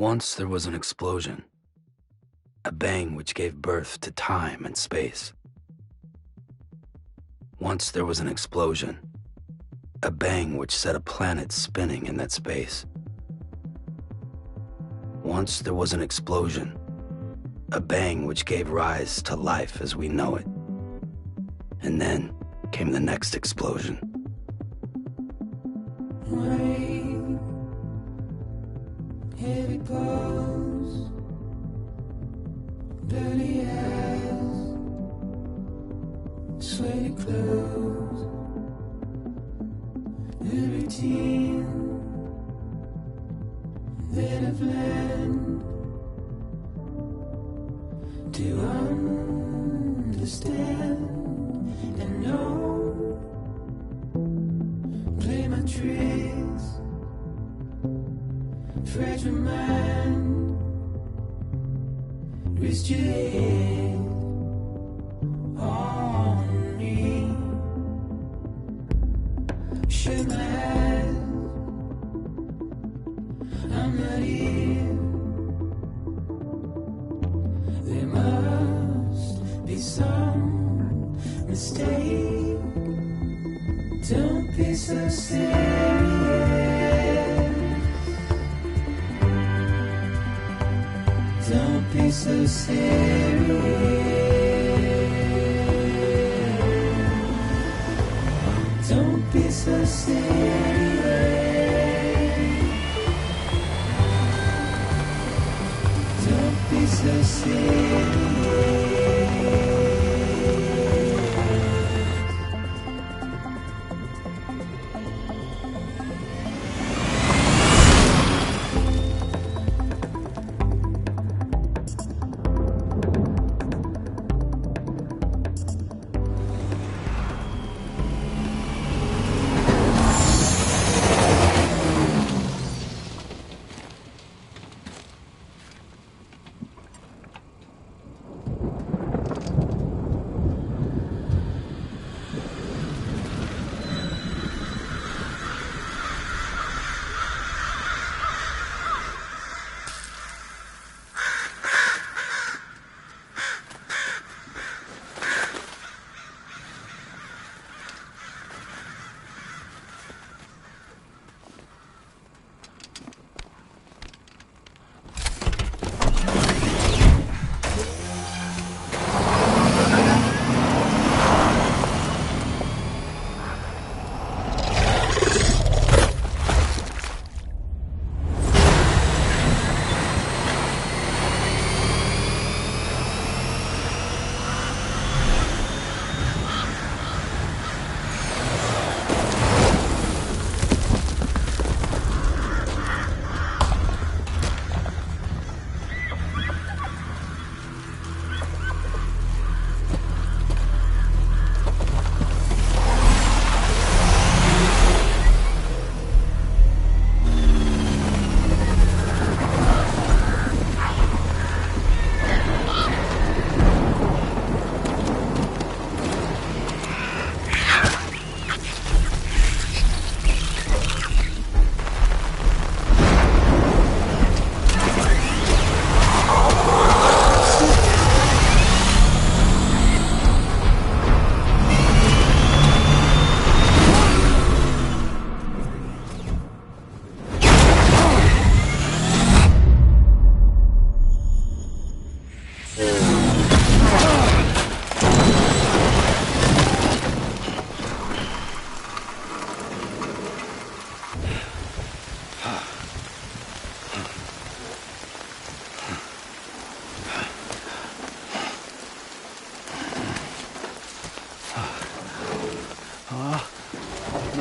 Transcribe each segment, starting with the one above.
Once there was an explosion, a bang which gave birth to time and space. Once there was an explosion, a bang which set a planet spinning in that space. Once there was an explosion, a bang which gave rise to life as we know it. And then came the next explosion. Rain, heavy clothes, dirty eyes, sweaty clothes, the routine that I've learned to understand and know. Play my tricks, fragile mind, rest your head on me. Shut my eyes, I'm not here. There must be some mistake. Don't be so serious. Don't be so serious. Don't be so serious. Don't be so serious.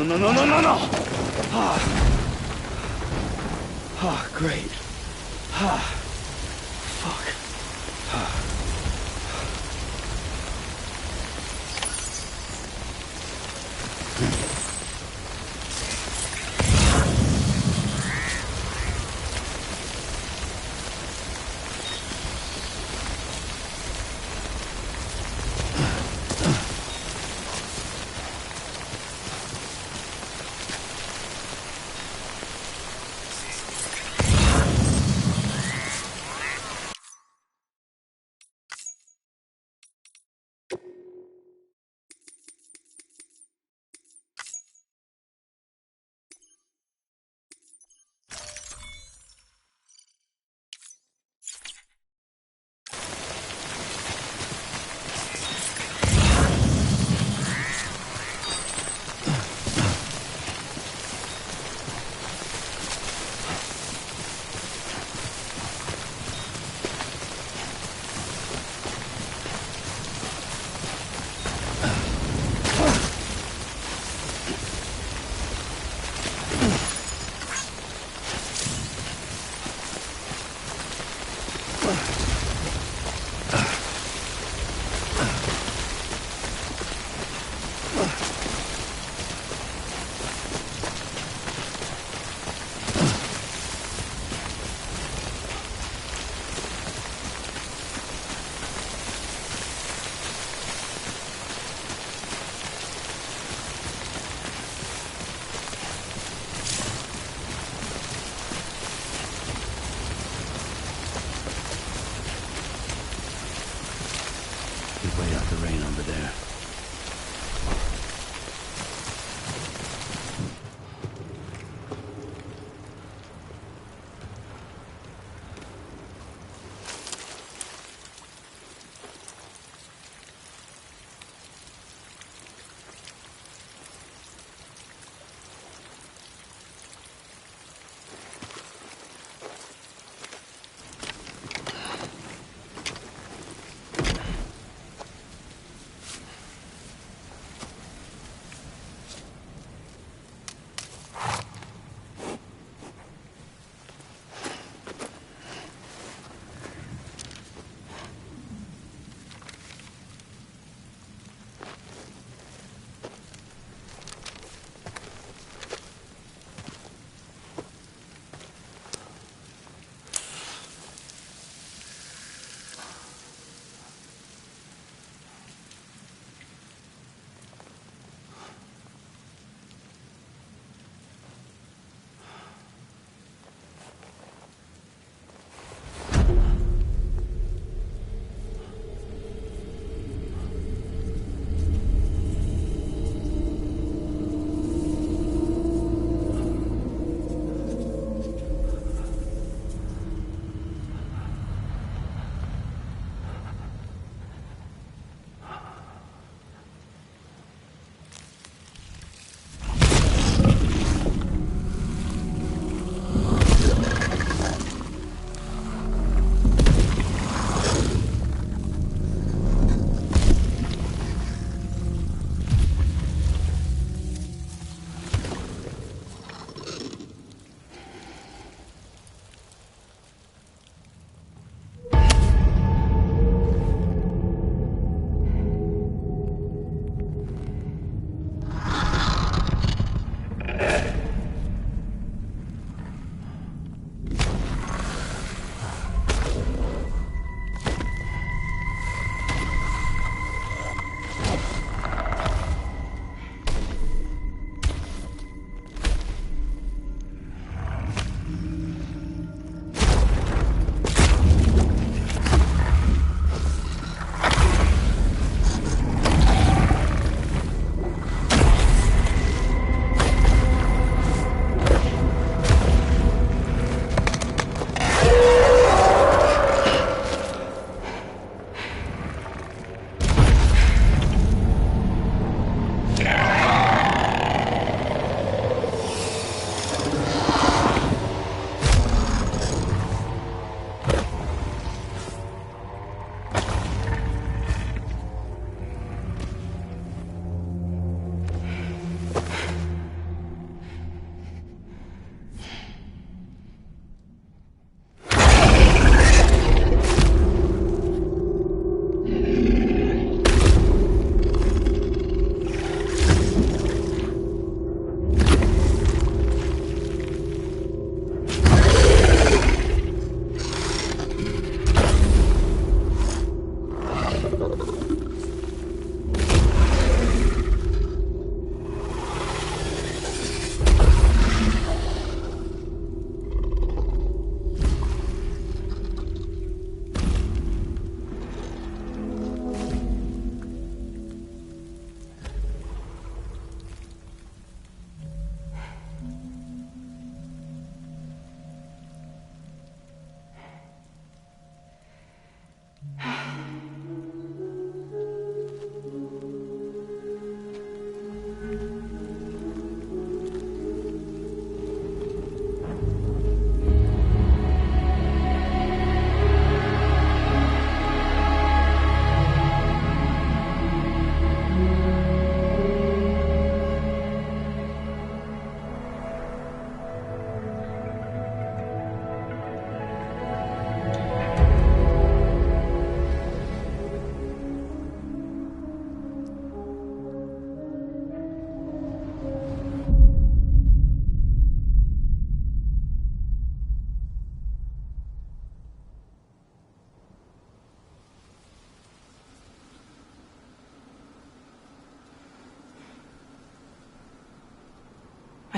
No. Great. Fuck.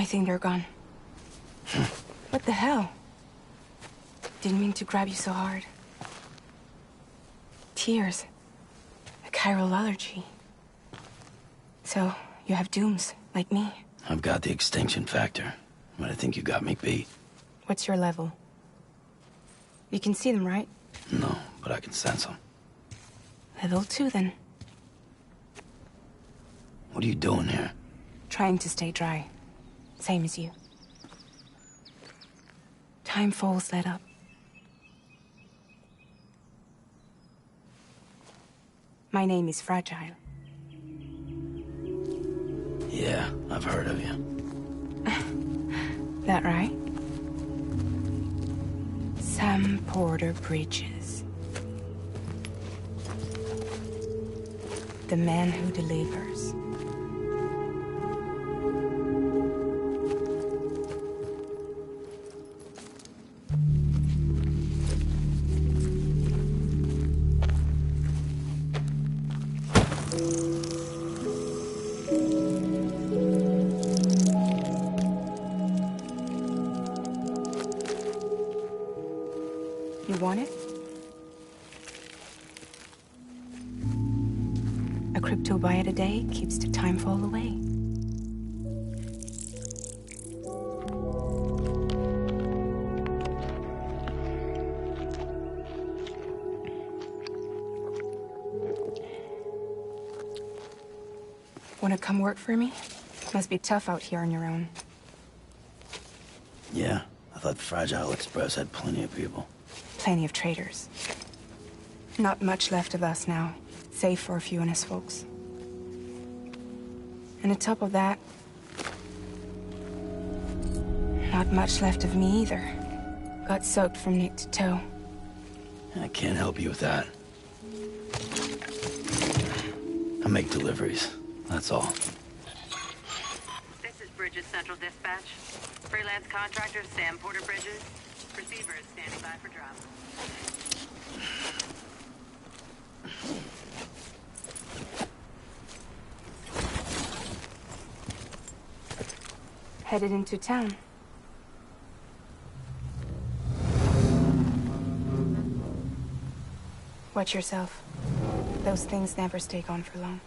I think they're gone. What the hell? Didn't mean to grab you so hard. Tears. A chiral allergy. So, you have dooms, like me. I've got the extinction factor, but I think you got me beat. What's your level? You can see them, right? No, but I can sense them. Level 2, then. What are you doing here? Trying to stay dry. Same as you. Time falls let up. My name is Fragile. Yeah, I've heard of you. That right? Sam Porter Bridges. The man who delivers. You want it? A crypto byte a day keeps the time fall away. Wanna come work for me? Must be tough out here on your own. Yeah, I thought Fragile Express had plenty of people. Plenty of traitors. Not much left of us now, save for a few honest folks. And on top of that, not much left of me either. Got soaked from neck to toe. I can't help you with that. I make deliveries, that's all. This is Bridges Central Dispatch. Freelance contractor Sam Porter Bridges. Receiver is standing by for drop. Headed into town. Watch yourself. Those things never stay gone for long.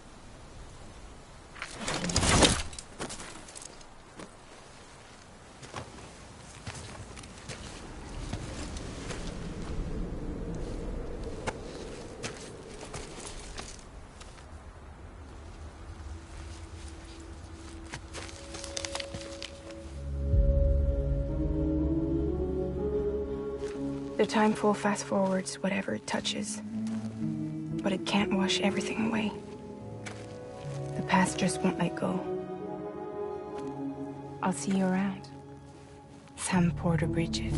The time full fast forwards whatever it touches. But it can't wash everything away. The past just won't let go. I'll see you around. Sam Porter Bridges.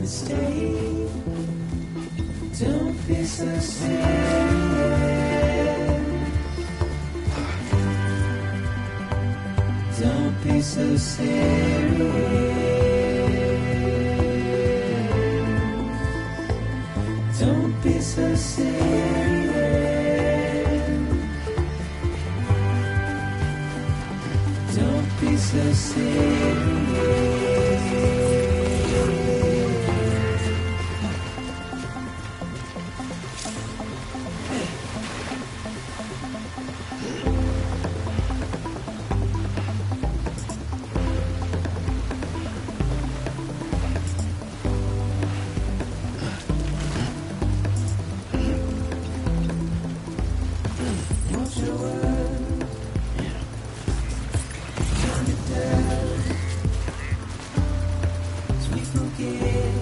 mistake. Don't be so serious. Don't be so serious. Don't be so serious. Don't be so serious. Watch your words, turn it down. As we forget,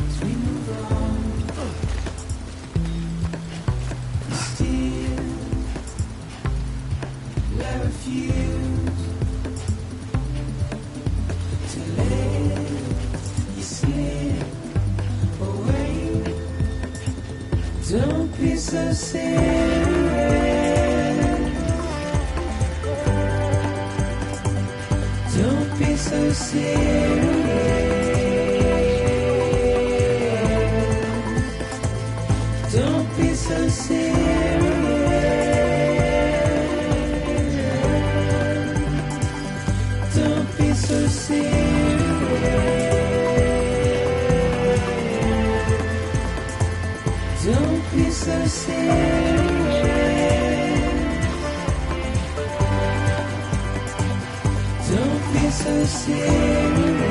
as we move on, still I refuse to let you slip away. Don't be so serious. Don't be so serious. Don't be so serious. Don't be so serious. Don't be so serious. Don't be so serious.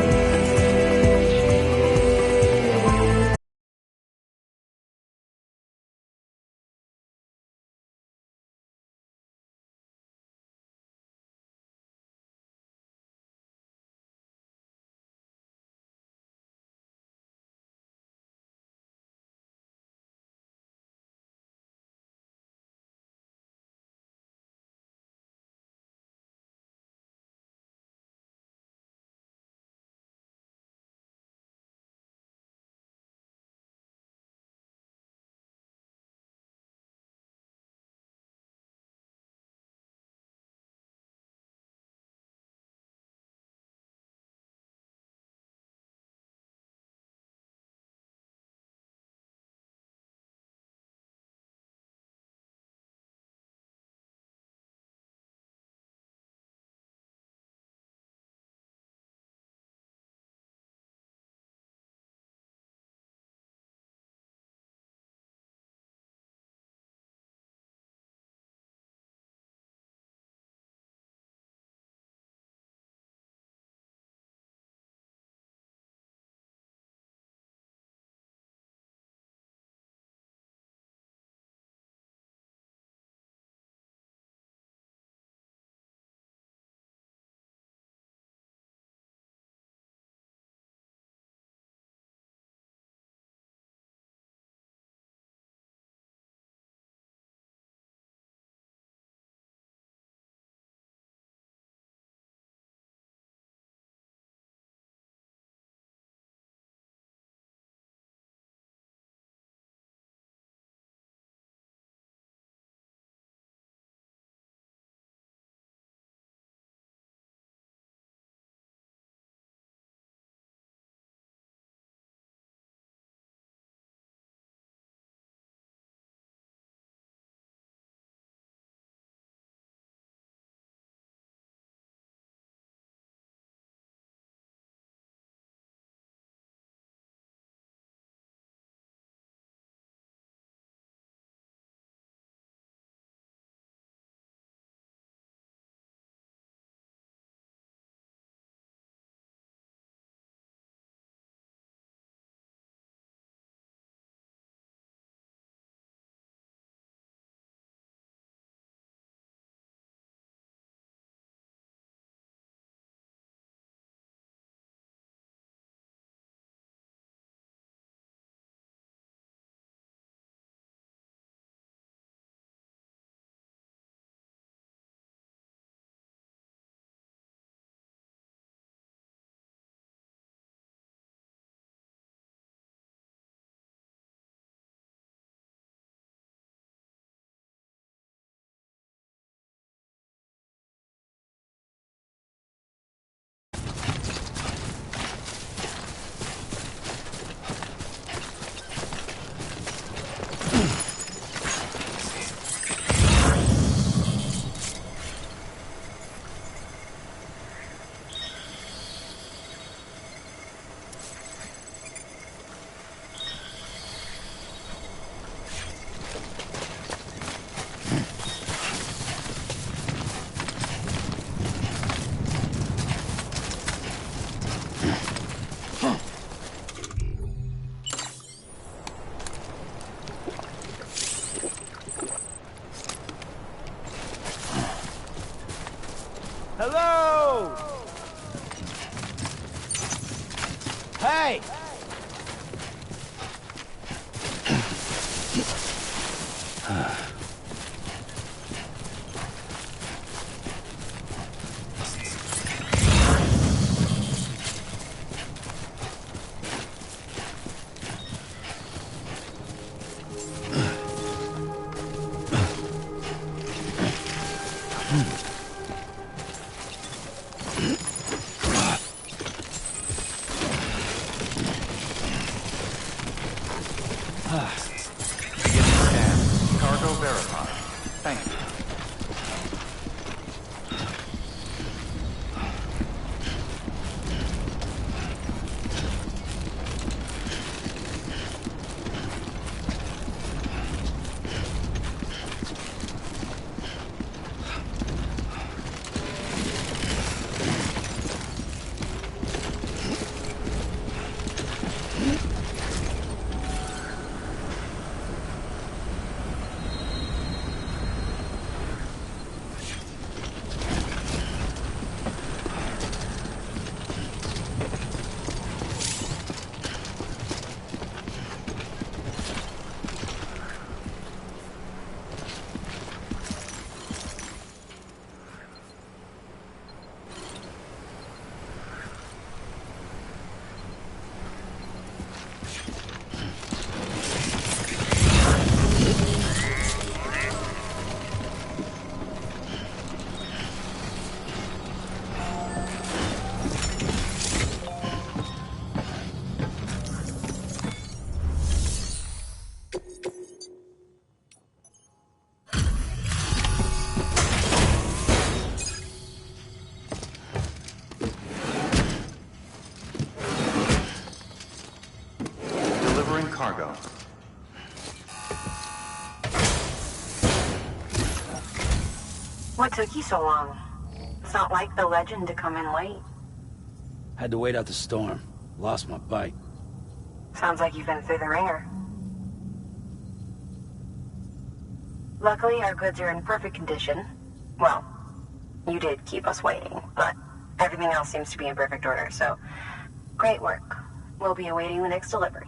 Hey! Cargo verified. Thank you. Cargo. What took you so long? It's not like the legend to come in late. Had to wait out the storm. Lost my bike. Sounds like you've been through the ringer. Luckily, our goods are in perfect condition. Well, you did keep us waiting, but everything else seems to be in perfect order, so great work. We'll be awaiting the next delivery.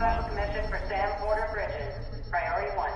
Special commission for Sam Porter Bridges. Priority 1.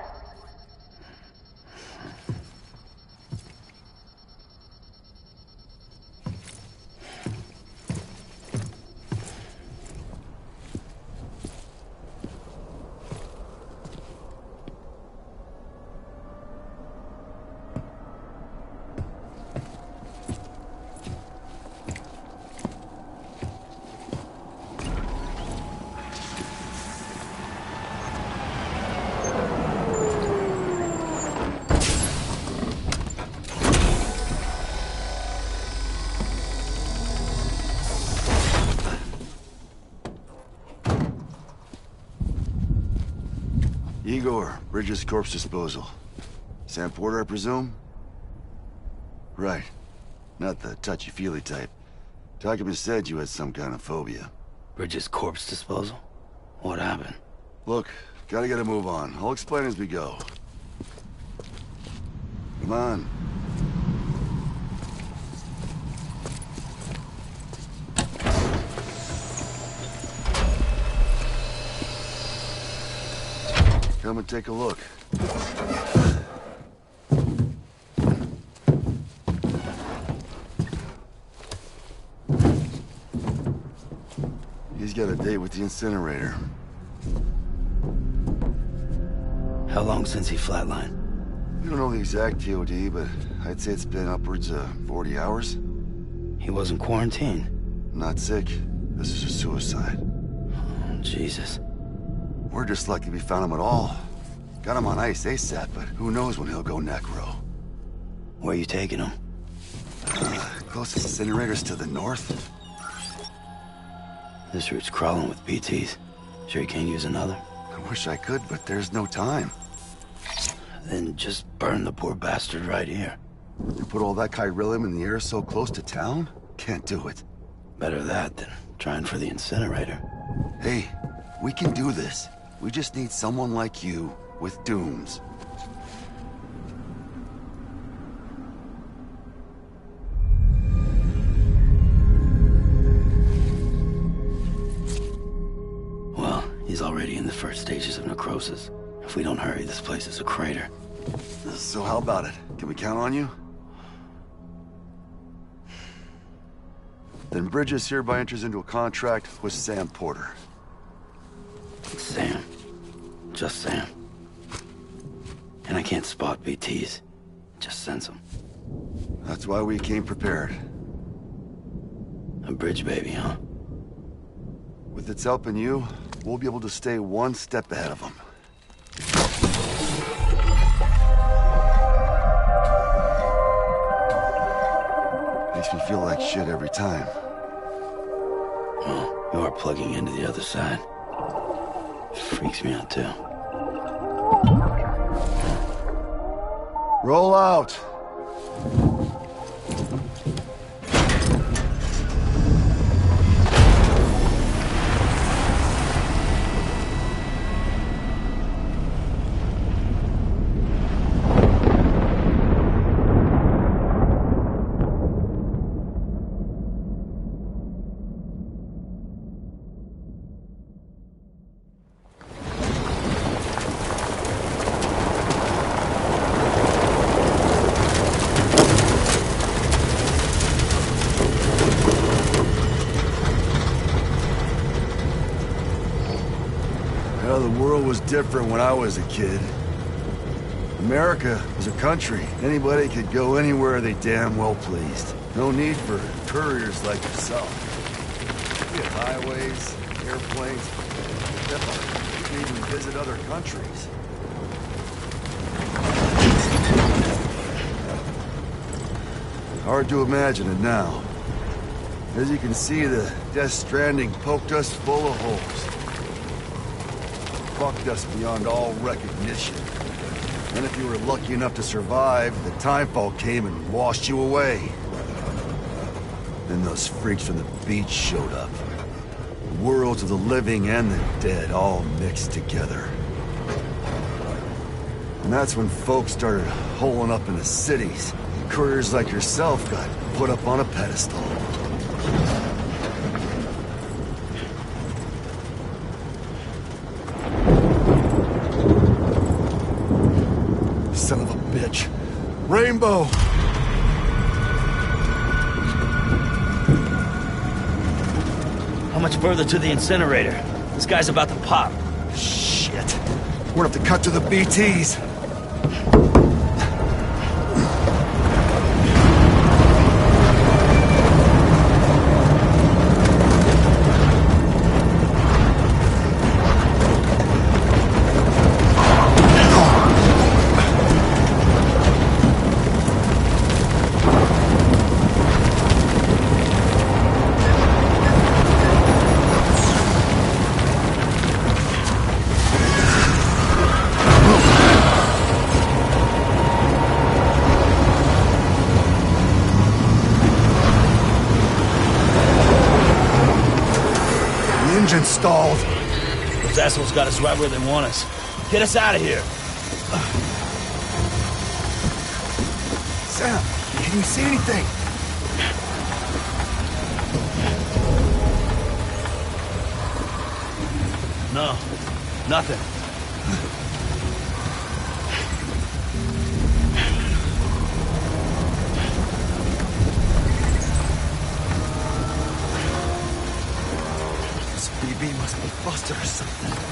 Igor, Bridges corpse disposal. Sam Porter, I presume? Right. Not the touchy-feely type. Documents said you had some kind of phobia. Bridges corpse disposal? What happened? Look, gotta get a move on. I'll explain as we go. Come on. Come and take a look. He's got a date with the incinerator. How long since he flatlined? We don't know the exact TOD, but I'd say it's been upwards of 40 hours. He wasn't quarantined. Not sick. This is a suicide. Oh, Jesus. We're just lucky we found him at all. Got him on ice ASAP, but who knows when he'll go necro. Where are you taking him? Closest incinerator's to the north. This route's crawling with BTs. Sure you can't use another? I wish I could, but there's no time. Then just burn the poor bastard right here. You put all that 𝐏𝐿 in the air so close to town? Can't do it. Better that than trying for the incinerator. Hey, we can do this. We just need someone like you with dooms. Well, he's already in the first stages of necrosis. If we don't hurry, this place is a crater. So how about it? Can we count on you? Then Bridges hereby enters into a contract with Sam Porter. Sam. Just Sam. And I can't spot BTs. Just sense them. That's why we came prepared. A bridge baby, huh? With its help and you, we'll be able to stay one step ahead of them. Makes me feel like shit every time. Well, you are plugging into the other side. Freaks me out, too. Roll out! The world was different when I was a kid. America was a country. Anybody could go anywhere they damn well pleased. No need for couriers like yourself. We had highways, airplanes. You could even visit other countries. Hard to imagine it now. As you can see, the Death Stranding poked us full of holes. Fucked us beyond all recognition. And if you were lucky enough to survive, the timefall came and washed you away. Then those freaks from the beach showed up. The worlds of the living and the dead all mixed together. And that's when folks started holing up in the cities. Couriers like yourself got put up on a pedestal. Son of a bitch. Rainbow! How much further to the incinerator? This guy's about to pop. Shit. We're gonna have to cut to the BTs. Engine stalled. Those assholes got us right where they want us. Get us out of here. Sam, can you see anything? No, nothing. Lost it or something.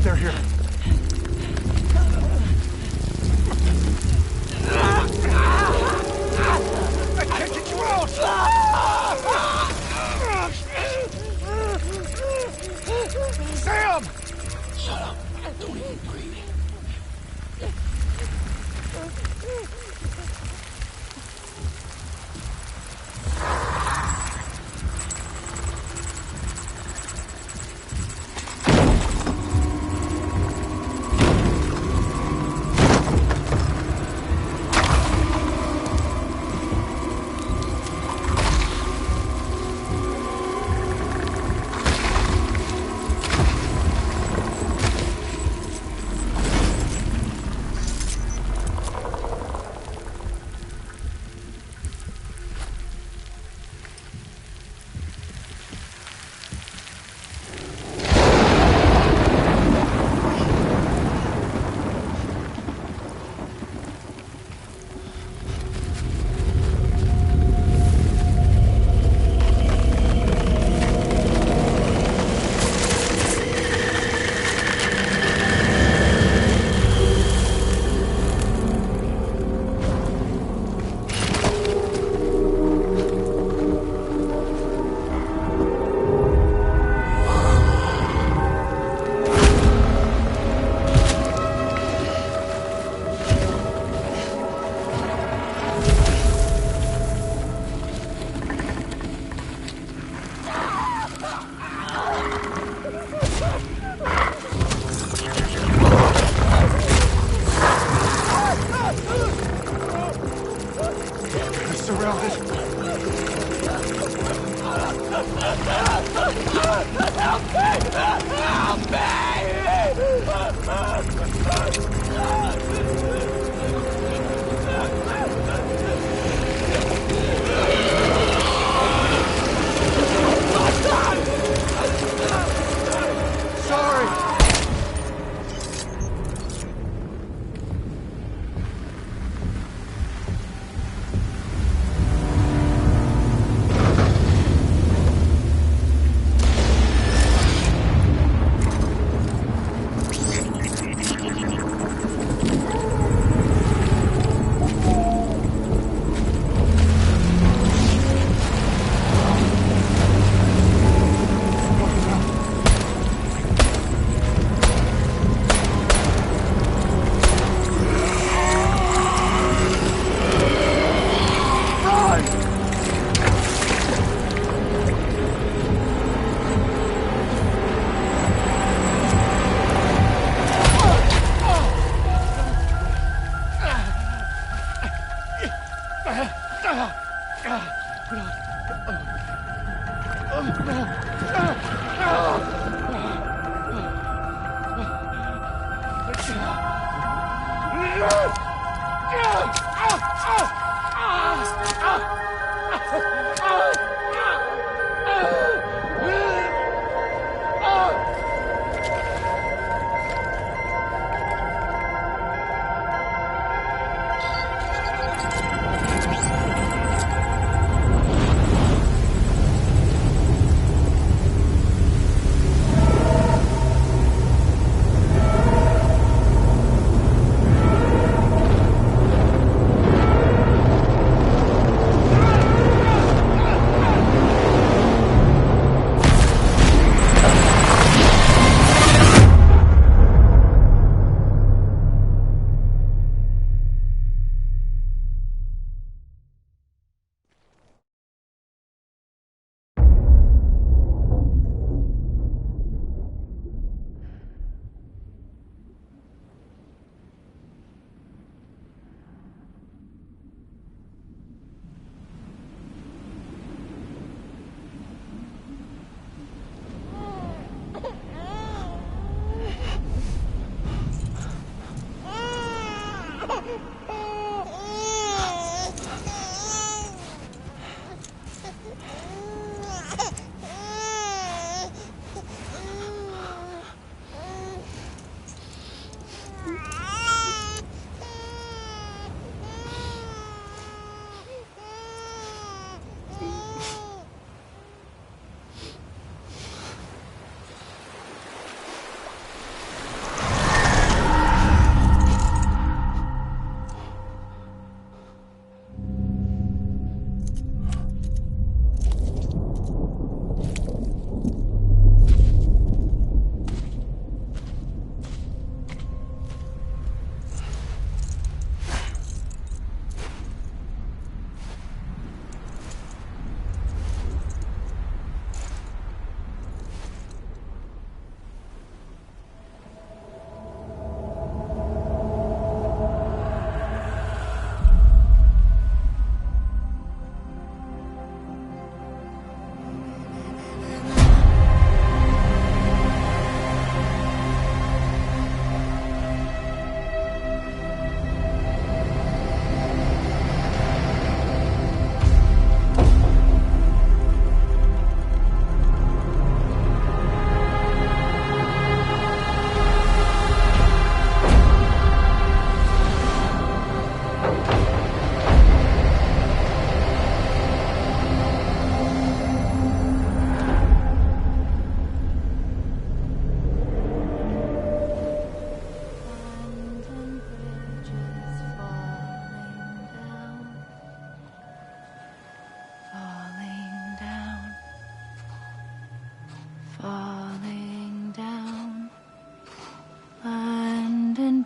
They're here. I can't get you out! Sam! Shut up. Don't even breathe.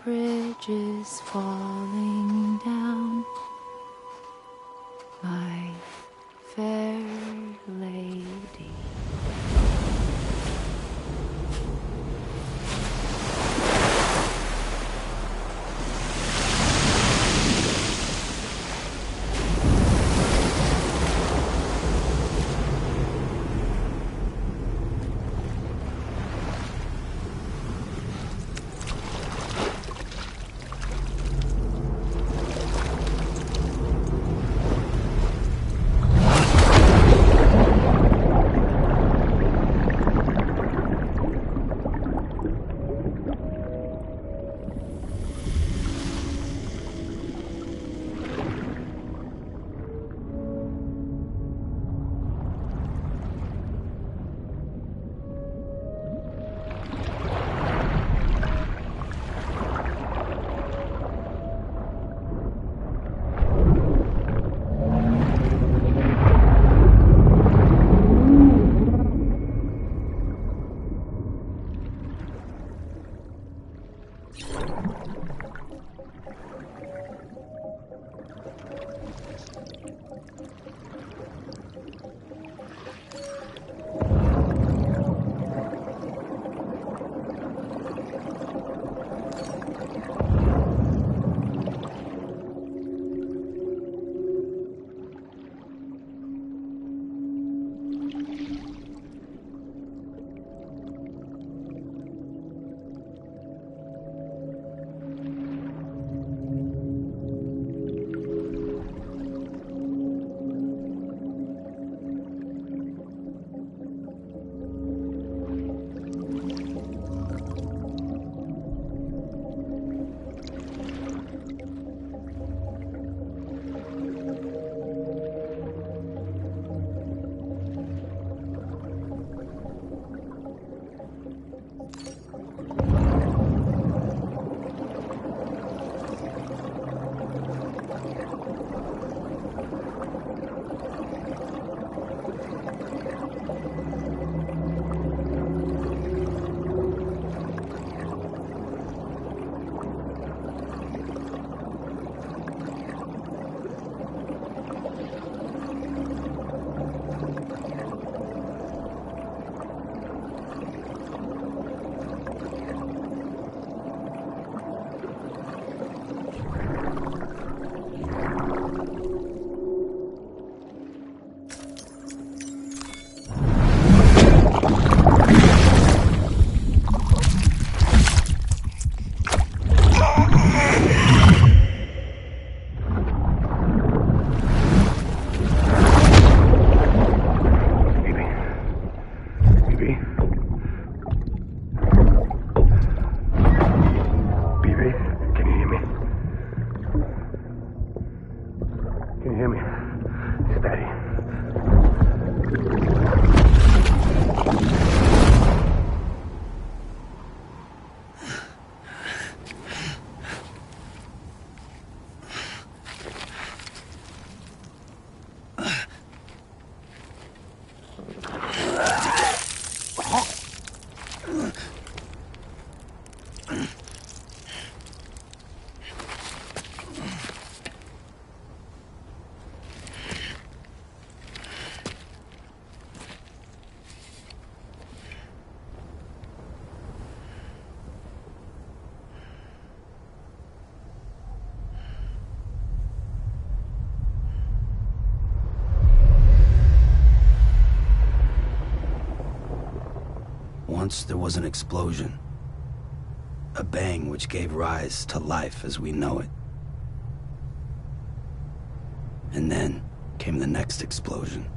bridges falling down, my fair lady. Once there was an explosion. A bang which gave rise to life as we know it. And then came the next explosion.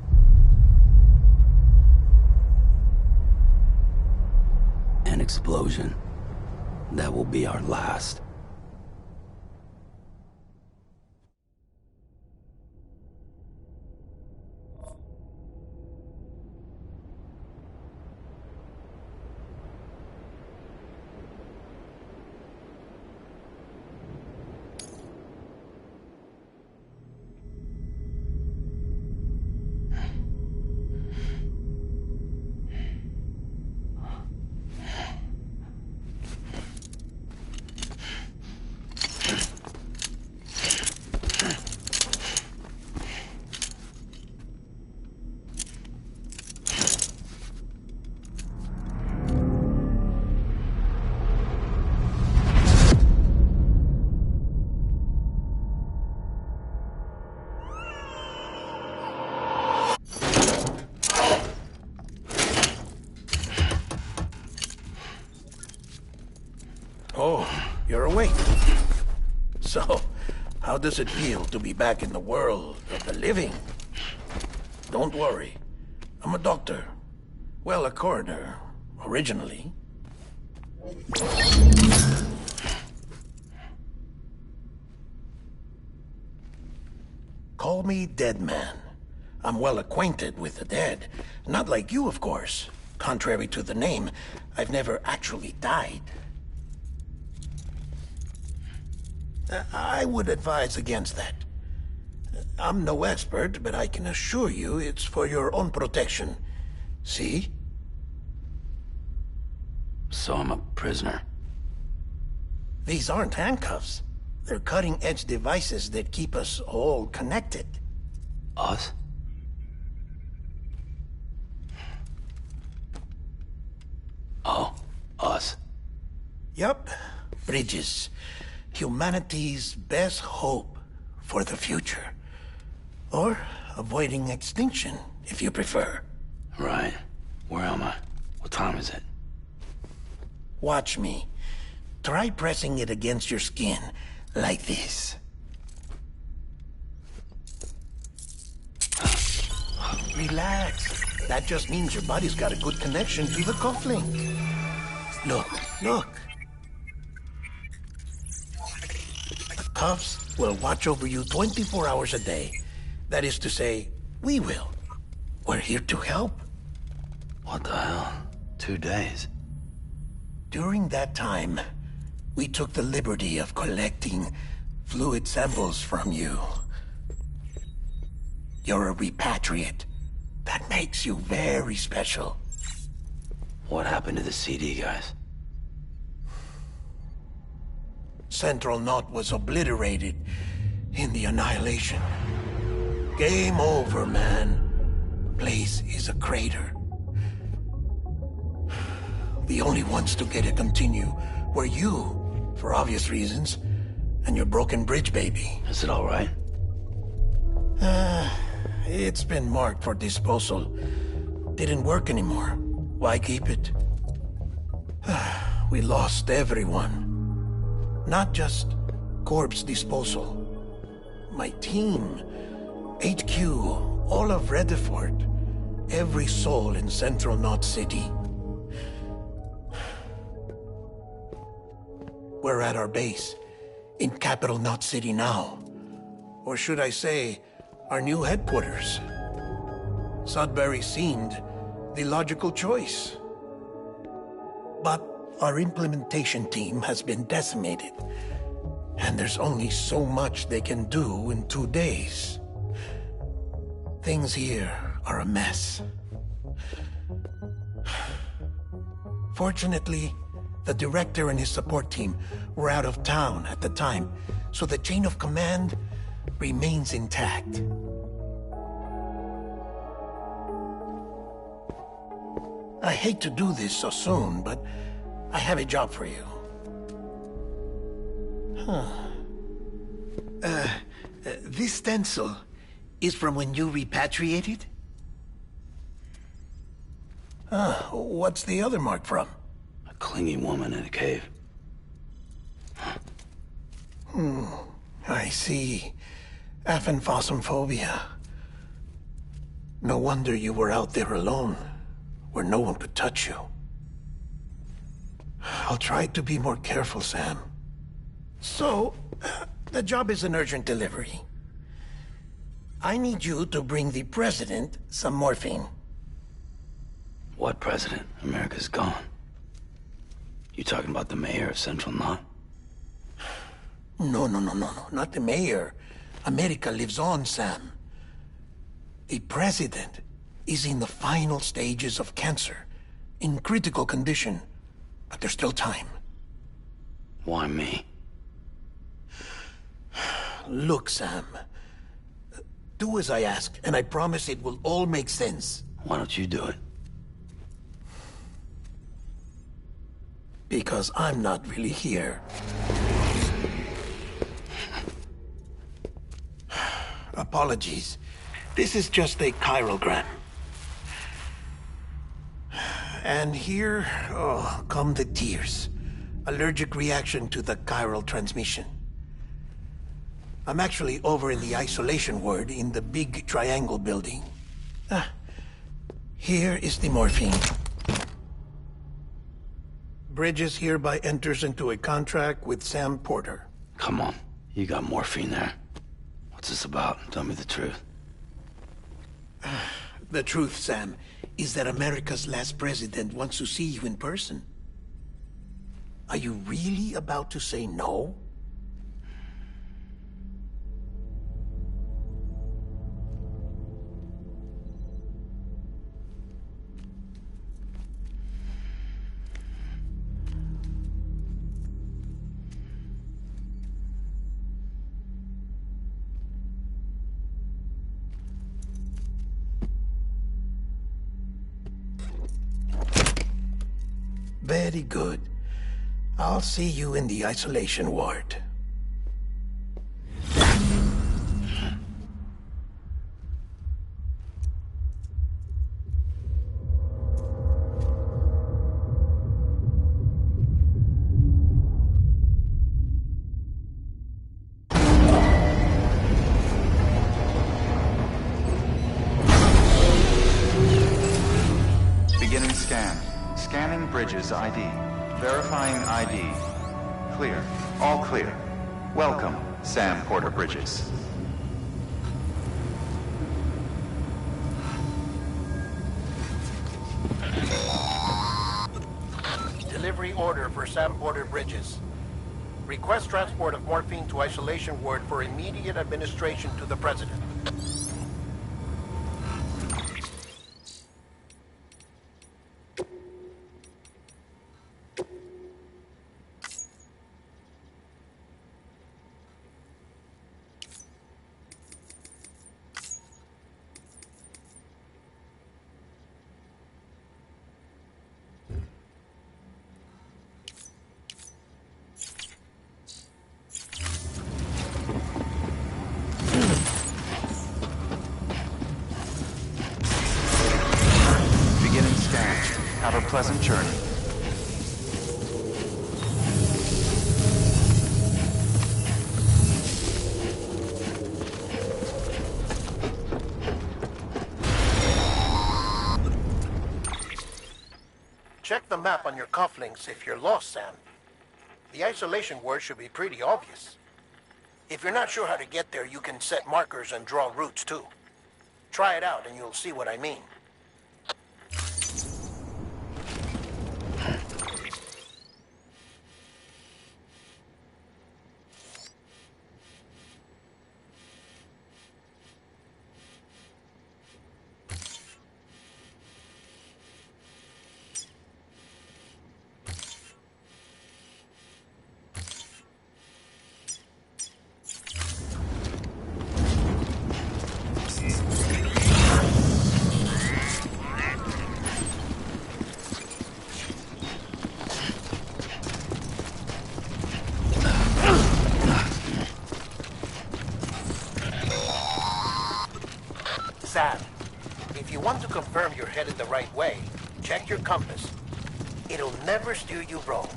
An explosion that will be our last. Oh, you're awake. So, how does it feel to be back in the world of the living? Don't worry. I'm a doctor. Well, a coroner, originally. Call me Dead Man. I'm well acquainted with the dead. Not like you, of course. Contrary to the name, I've never actually died. I would advise against that. I'm no expert, but I can assure you it's for your own protection. See? So I'm a prisoner. These aren't handcuffs. They're cutting-edge devices that keep us all connected. Us? Oh, us. Yup. Bridges. Humanity's best hope for the future. Or avoiding extinction, if you prefer. Right. Where am I? What time is it? Watch me. Try pressing it against your skin, like this. Relax. That just means your body's got a good connection to the cufflink. Look, look. Cuffs will watch over you 24 hours a day. That is to say, we will. We're here to help. What the hell? 2 days? During that time, we took the liberty of collecting fluid samples from you. You're a repatriate. That makes you very special. What happened to the CD guys? Central Knot was obliterated in the annihilation. Game over, man. Place is a crater. The only ones to get to continue were you, for obvious reasons, and your broken bridge baby. Is it all right? It's been marked for disposal. Didn't work anymore. Why keep it? We lost everyone. Not just corpse disposal. My team, HQ, all of Redford, every soul in Central Knot City. We're at our base, in Capital Knot City now. Or should I say, our new headquarters. Sudbury seemed the logical choice. But our implementation team has been decimated, and there's only so much they can do in 2 days. Things here are a mess. Fortunately, the director and his support team were out of town at the time, so the chain of command remains intact. I hate to do this so soon, but I have a job for you. This stencil is from when you repatriated? What's the other mark from? A clingy woman in a cave. I see. Aphenphosmphobia. No wonder you were out there alone, where no one could touch you. I'll try to be more careful, Sam. So, the job is an urgent delivery. I need you to bring the president some morphine. What president? America's gone. You talking about the mayor of Central Knot? No, not the mayor. America lives on, Sam. The president is in the final stages of cancer, in critical condition, but there's still time. Why me? Look, Sam. Do as I ask, and I promise it will all make sense. Why don't you do it? Because I'm not really here. Apologies. This is just a chirogram. And here, come the tears. Allergic reaction to the chiral transmission. I'm actually over in the isolation ward in the big triangle building. Here is the morphine. Bridges hereby enters into a contract with Sam Porter. Come on. You got morphine there. What's this about? Tell me the truth. The truth, Sam, is that America's last president wants to see you in person. Are you really about to say no? Very good. I'll see you in the isolation ward. Beginning scan. Scanning Bridges ID. Verifying ID. Clear. All clear. Welcome, Sam Porter Bridges. Delivery order for Sam Porter Bridges. Request transport of morphine to isolation ward for immediate administration to the president. Have a pleasant journey. Check the map on your cufflinks if you're lost, Sam. The isolation word should be pretty obvious. If you're not sure how to get there, you can set markers and draw routes too. Try it out and you'll see what I mean. Sam, if you want to confirm you're headed the right way, check your compass. It'll never steer you wrong.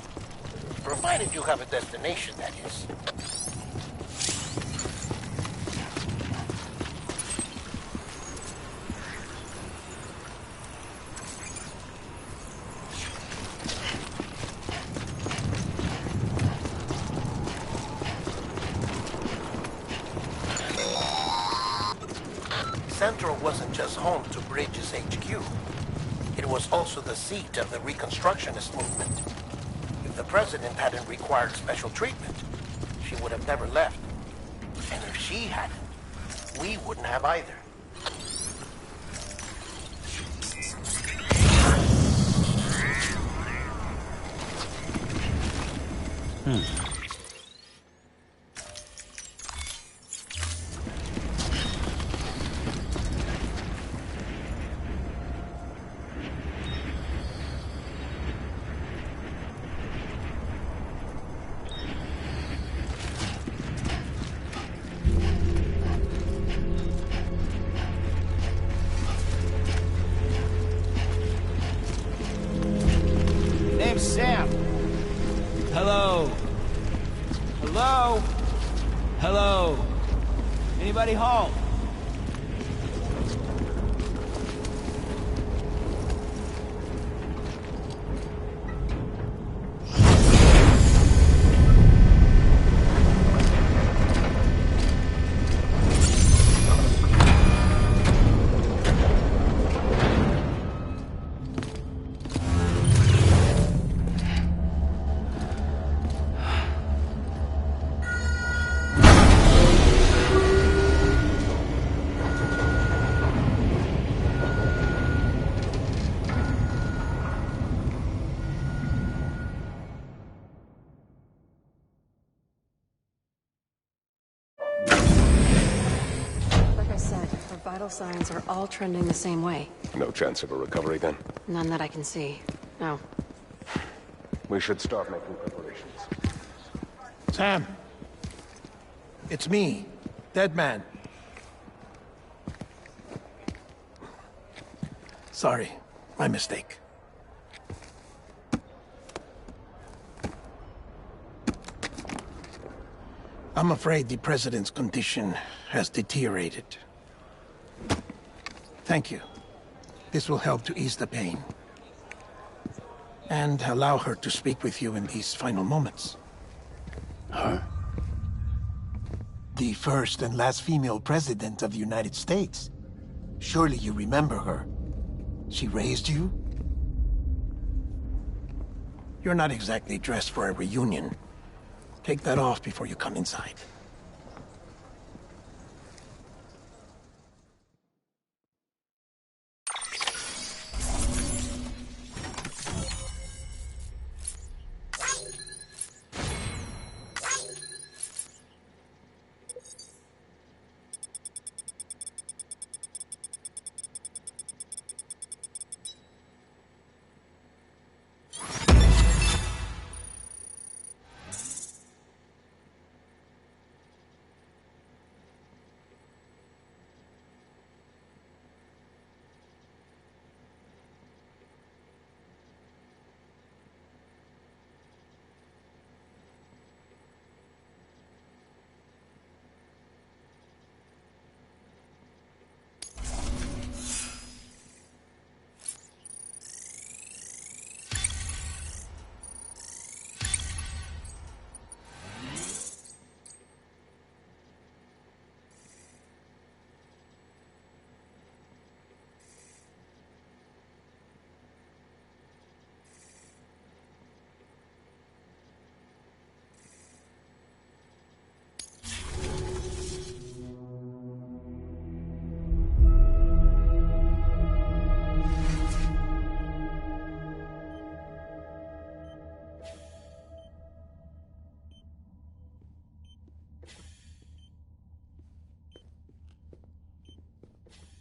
Provided you have a destination, that is. Central wasn't just home to Bridges HQ. It was also the seat of the Reconstructionist movement. If the president hadn't required special treatment, she would have never left. And if she hadn't, we wouldn't have either. Name's Sam. Hello. Hello? Hello? Anybody home? Vital signs are all trending the same way. No chance of a recovery then? None that I can see. No. We should start making preparations. Sam. It's me, Dead Man. Sorry, my mistake. I'm afraid the president's condition has deteriorated. Thank you. This will help to ease the pain. And allow her to speak with you in these final moments. Her? The first and last female president of the United States. Surely you remember her. She raised you? You're not exactly dressed for a reunion. Take that off before you come inside.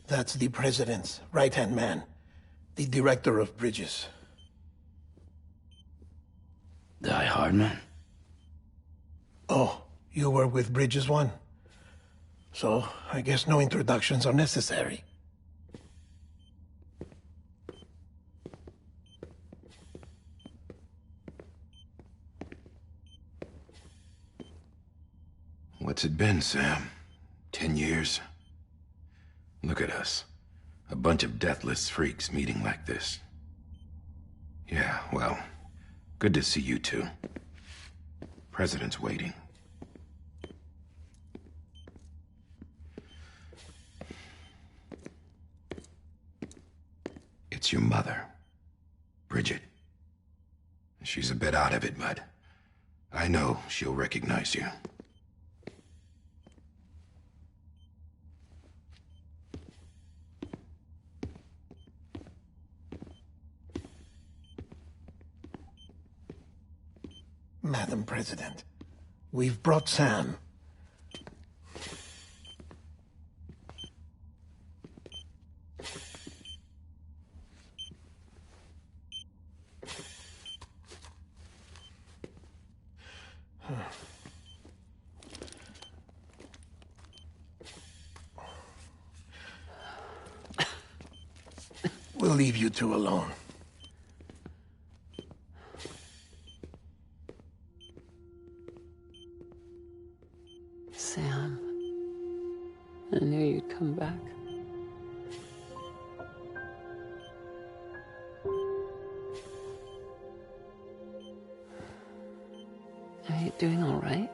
That's the president's right-hand man, the director of bridges. Die Hardman? Oh, you were with Bridges 1? So, I guess no introductions are necessary. What's it been, Sam? 10 years? Look at us. A bunch of deathless freaks meeting like this. Yeah, well, good to see you two. President's waiting. It's your mother, Bridget. She's a bit out of it, but I know she'll recognize you. Madam President, we've brought Sam. We'll leave you two alone. Sam, I knew you'd come back. Are you doing all right?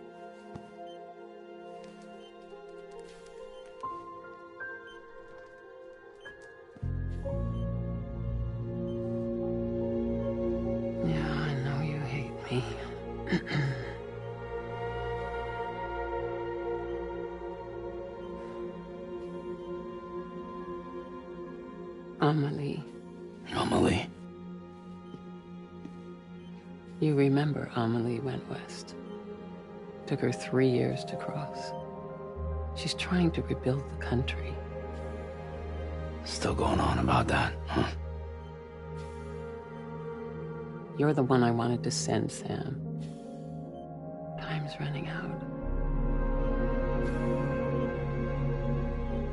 Yeah, I know you hate me. Amelie. Amelie? You remember Amelie went west. Took her 3 years to cross. She's trying to rebuild the country. Still going on about that, huh? You're the one I wanted to send, Sam. Time's running out.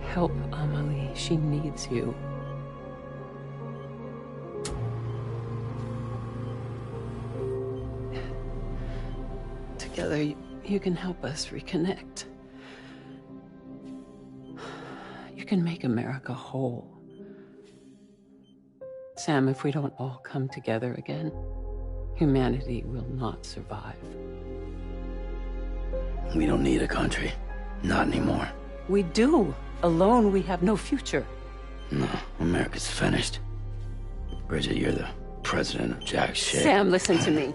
Help Amelie. She needs you. Together, you can help us reconnect. You can make America whole. Sam, if we don't all come together again, humanity will not survive. We don't need a country. Not anymore. We do. Alone, we have no future. No, America's finished. Bridget, you're the president of jack shit. Sam, listen to me.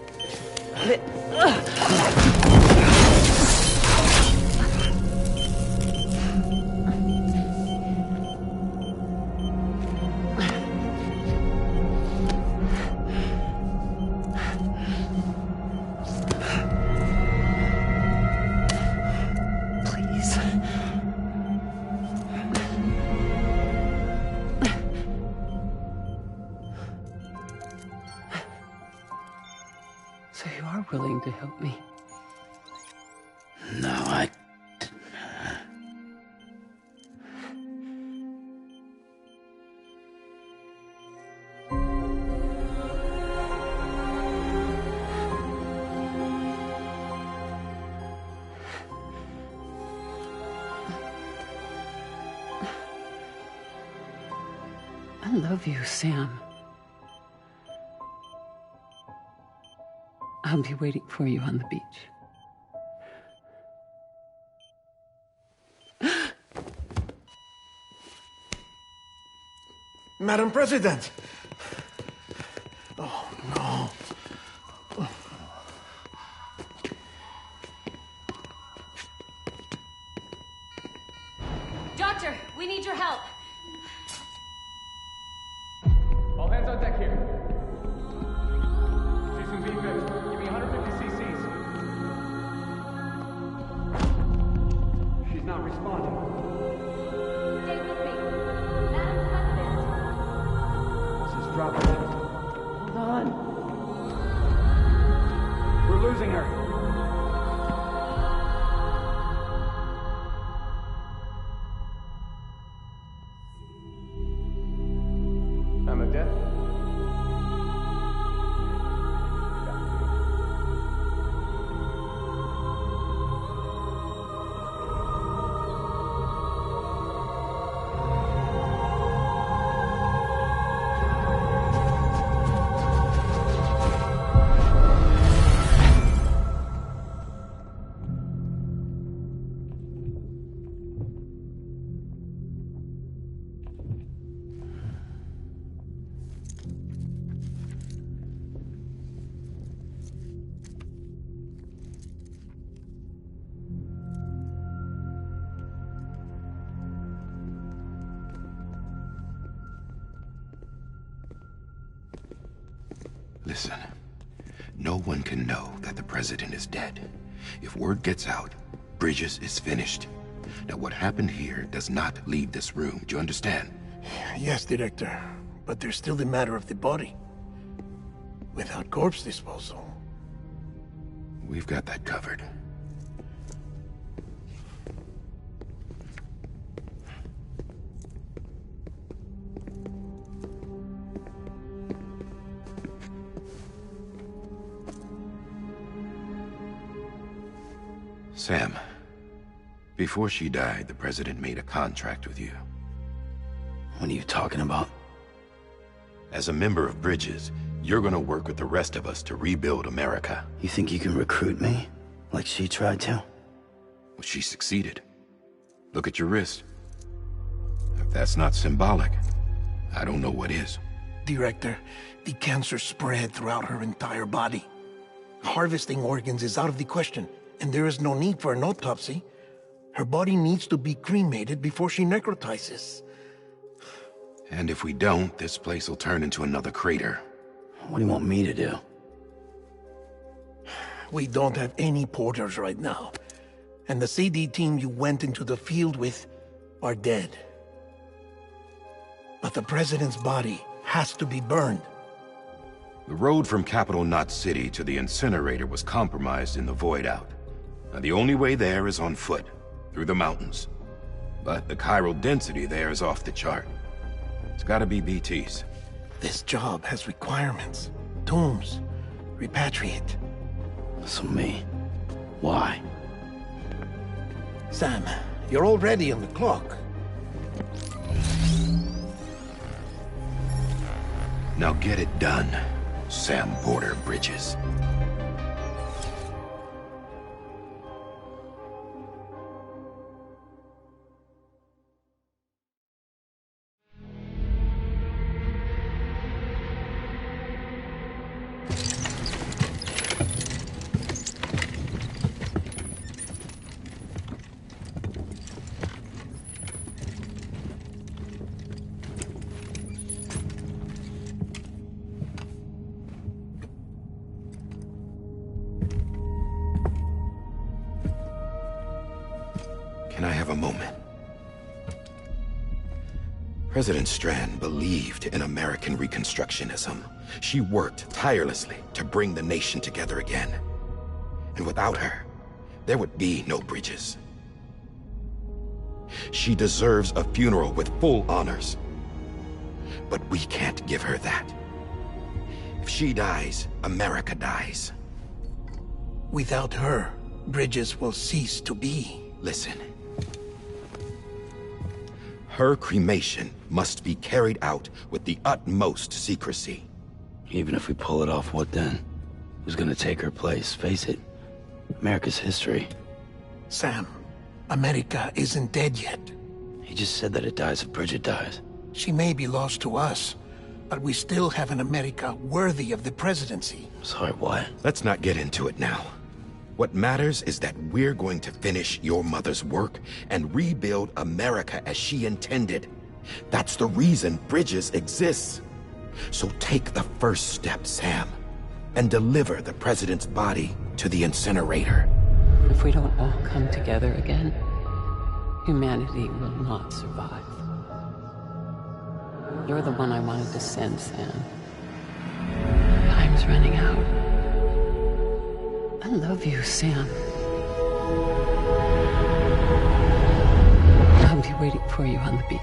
So you are willing to help me? No, I love you, Sam. I'll be waiting for you on the beach. Madam President! Oh, no. Doctor, we need your help. All hands on deck here. Jason V. Give me 150 cc's. She's not responding. Stay with me. Madam President. She's dropping. Hold on. We're losing her. I'm a death. Listen, no one can know that the president is dead. If word gets out, Bridges is finished. Now, what happened here does not leave this room. Do you understand? Yes, Director. But there's still the matter of the body. Without corpse disposal. We've got that covered. Sam, before she died, the president made a contract with you. What are you talking about? As a member of Bridges, you're gonna work with the rest of us to rebuild America. You think you can recruit me? Like she tried to? Well, she succeeded. Look at your wrist. If that's not symbolic, I don't know what is. Director, the cancer spread throughout her entire body. Harvesting organs is out of the question, and there is no need for an autopsy. Her body needs to be cremated before she necrotizes. And if we don't, this place will turn into another crater. What do you want me to do? We don't have any porters right now. And the CD team you went into the field with are dead. But the president's body has to be burned. The road from Capital Knot City to the incinerator was compromised in the void out. Now, the only way there is on foot, through the mountains. But the chiral density there is off the chart. It's gotta be BT's. This job has requirements. Tombs. Repatriate. So me? Why? Sam, you're already on the clock. Now get it done, Sam Porter Bridges. Can I have a moment? President Strand believed in American Reconstructionism. She worked tirelessly to bring the nation together again. And without her, there would be no Bridges. She deserves a funeral with full honors. But we can't give her that. If she dies, America dies. Without her, Bridges will cease to be. Listen. Her cremation must be carried out with the utmost secrecy. Even if we pull it off, what then? Who's gonna take her place? Face it, America's history. Sam, America isn't dead yet. He just said that it dies if Bridget dies. She may be lost to us, but we still have an America worthy of the presidency. Sorry, what? Let's not get into it now. What matters is that we're going to finish your mother's work and rebuild America as she intended. That's the reason Bridges exists. So take the first step, Sam, and deliver the president's body to the incinerator. If we don't all come together again, humanity will not survive. You're the one I wanted to send, Sam. Time's running out. I love you, Sam. I'll be waiting for you on the beach.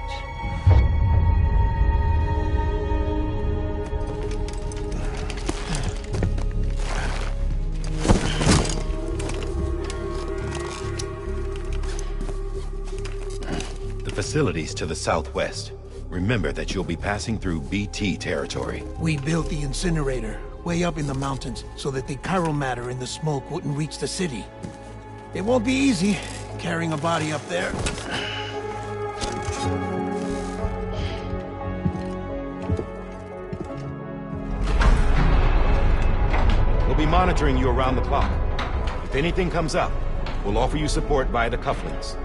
The facilities to the southwest. Remember that you'll be passing through BT territory. We built the incinerator way up in the mountains so that the chiral matter in the smoke wouldn't reach the city. It won't be easy carrying a body up there. We'll be monitoring you around the clock. If anything comes up, we'll offer you support via the cufflinks.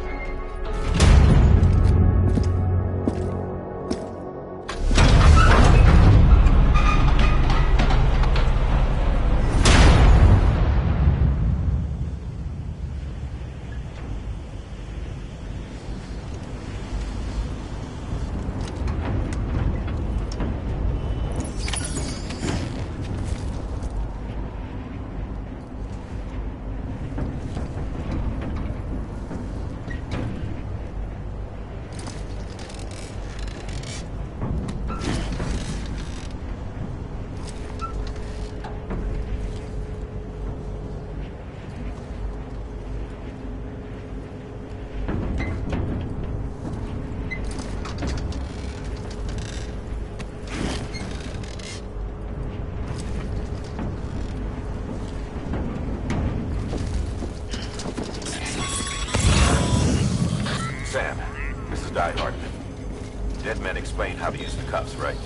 explained how to use the cuffs, right?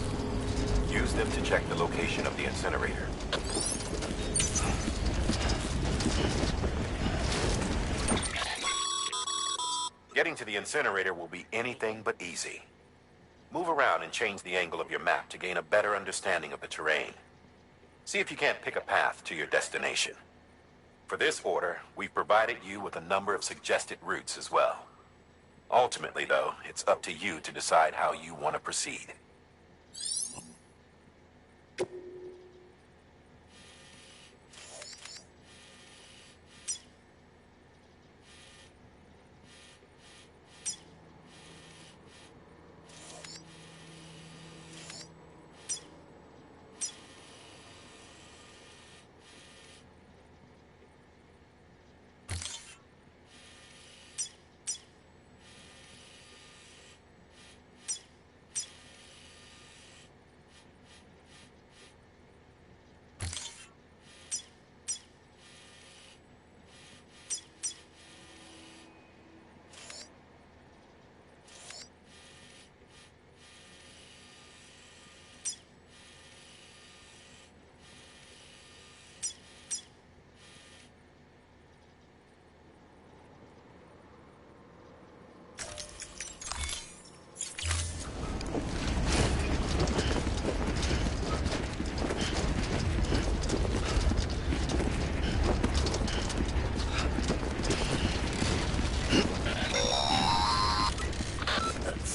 Use them to check the location of the incinerator. Getting to the incinerator will be anything but easy. Move around and change the angle of your map to gain a better understanding of the terrain. See if you can't pick a path to your destination. For this order, we've provided you with a number of suggested routes as well. Ultimately, though, it's up to you to decide how you want to proceed.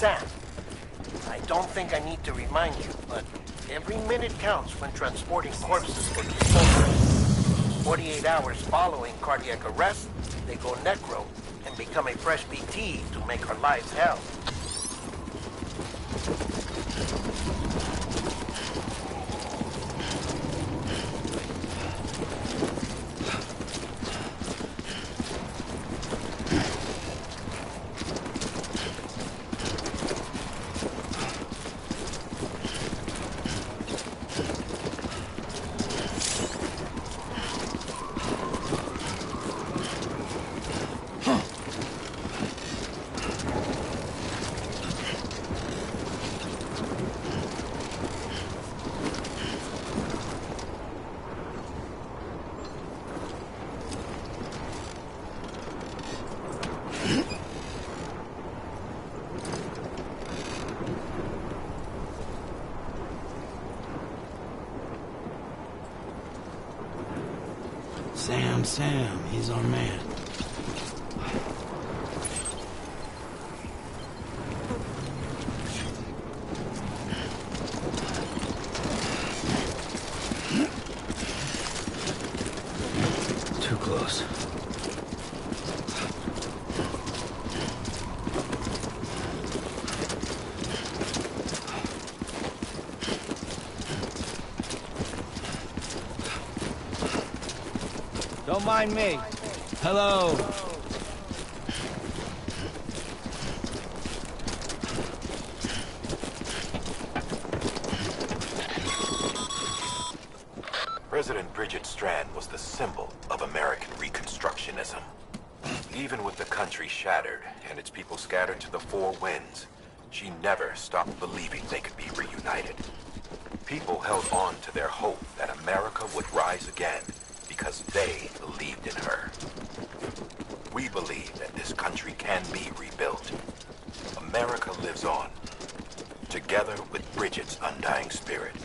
Sam, I don't think I need to remind you, but every minute counts when transporting corpses for disposal. 48 hours following cardiac arrest, they go necro and become a fresh BT to make our lives hell. Sam, he's our man. Too close. Don't mind me. Hello. President Bridget Strand was the symbol of American Reconstructionism. Even with the country shattered and its people scattered to the four winds, she never stopped believing they could be reunited. People held on to their hope that America would rise again because they believed in her. We believe that this country can be rebuilt. America lives on, together with Bridget's undying spirit.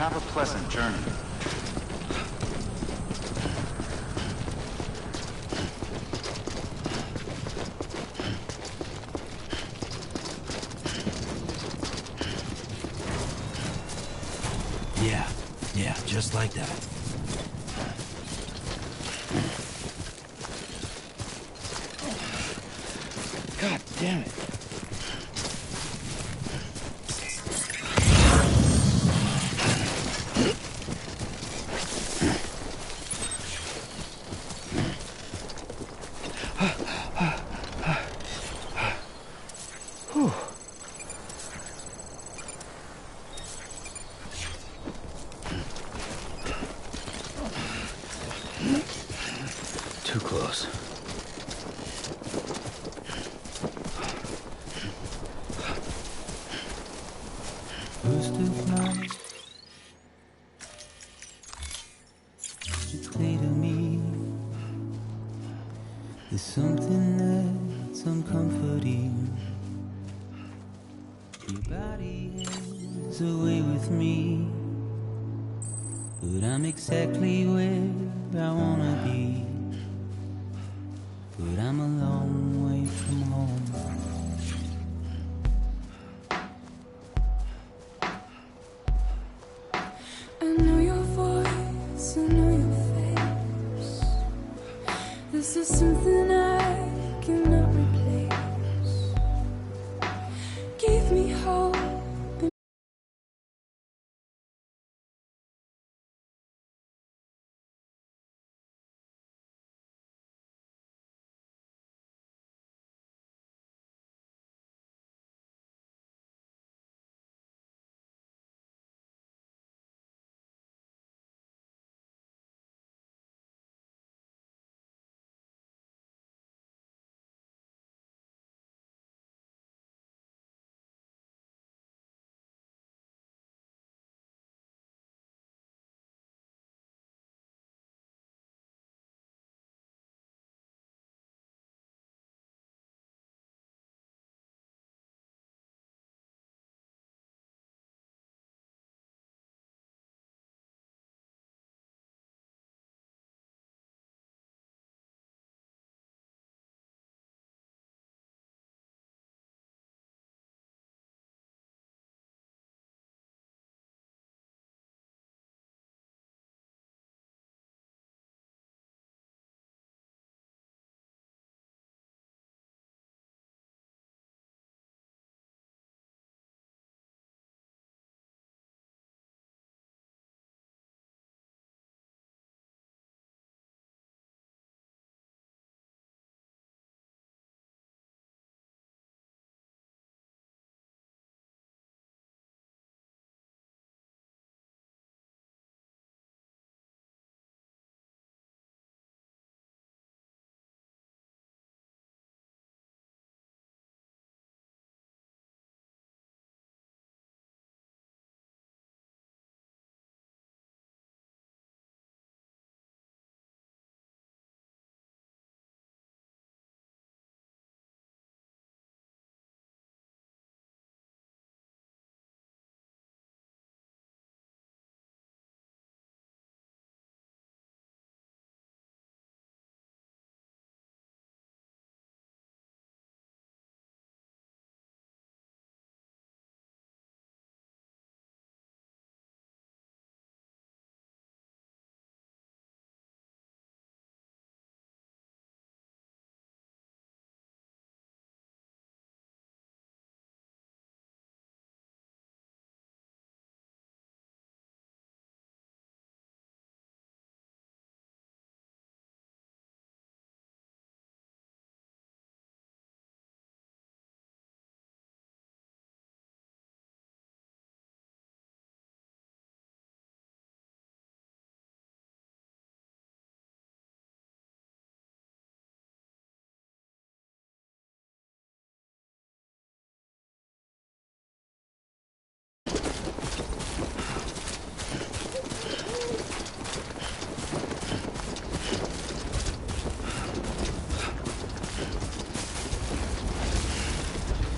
Have a pleasant journey. just like that. God damn it. Too close. First of night, it's clear to me there's something that's uncomforting. Your body is away with me, but I'm exactly where I wanna be. But I'm a long way from home. I know your voice, I know your face. This is something I cannot replace. Give me hope.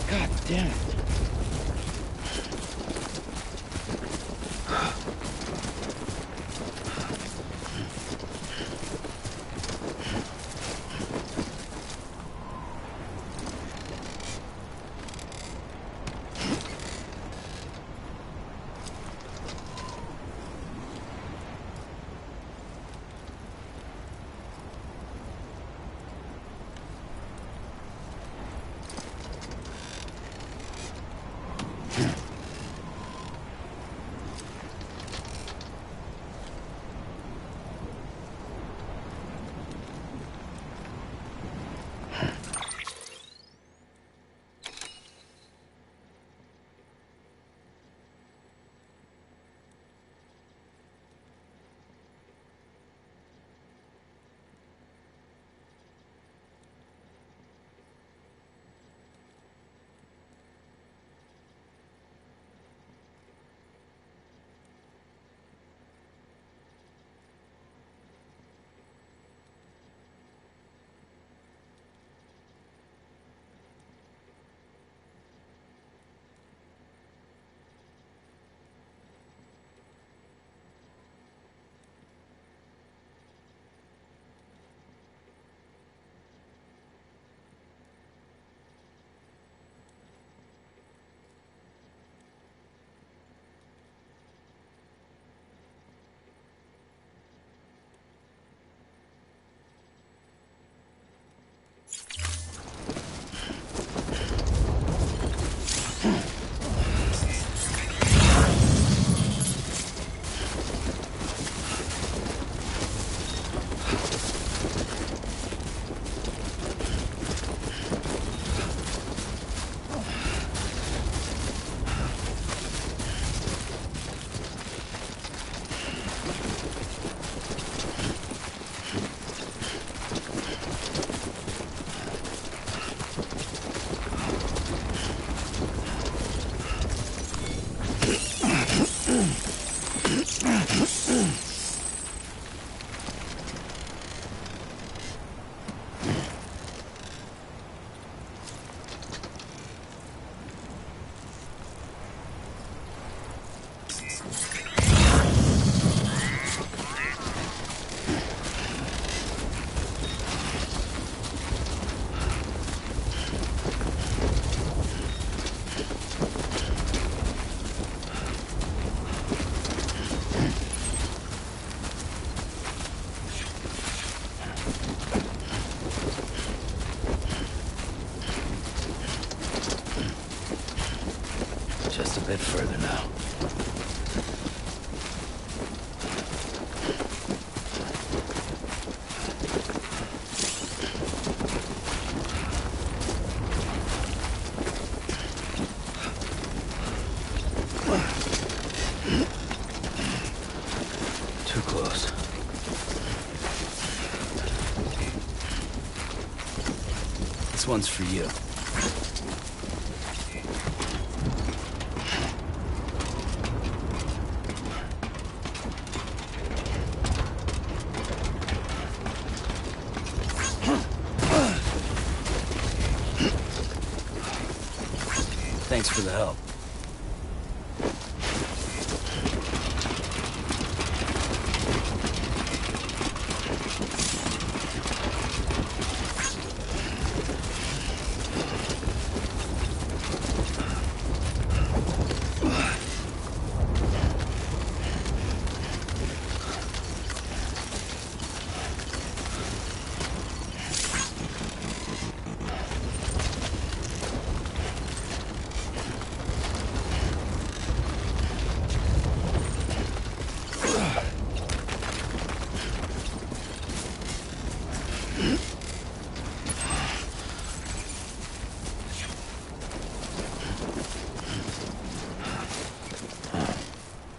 God damn it. bit further now. Too close. This one's for you. Thanks for the help.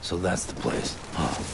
So that's the place, huh?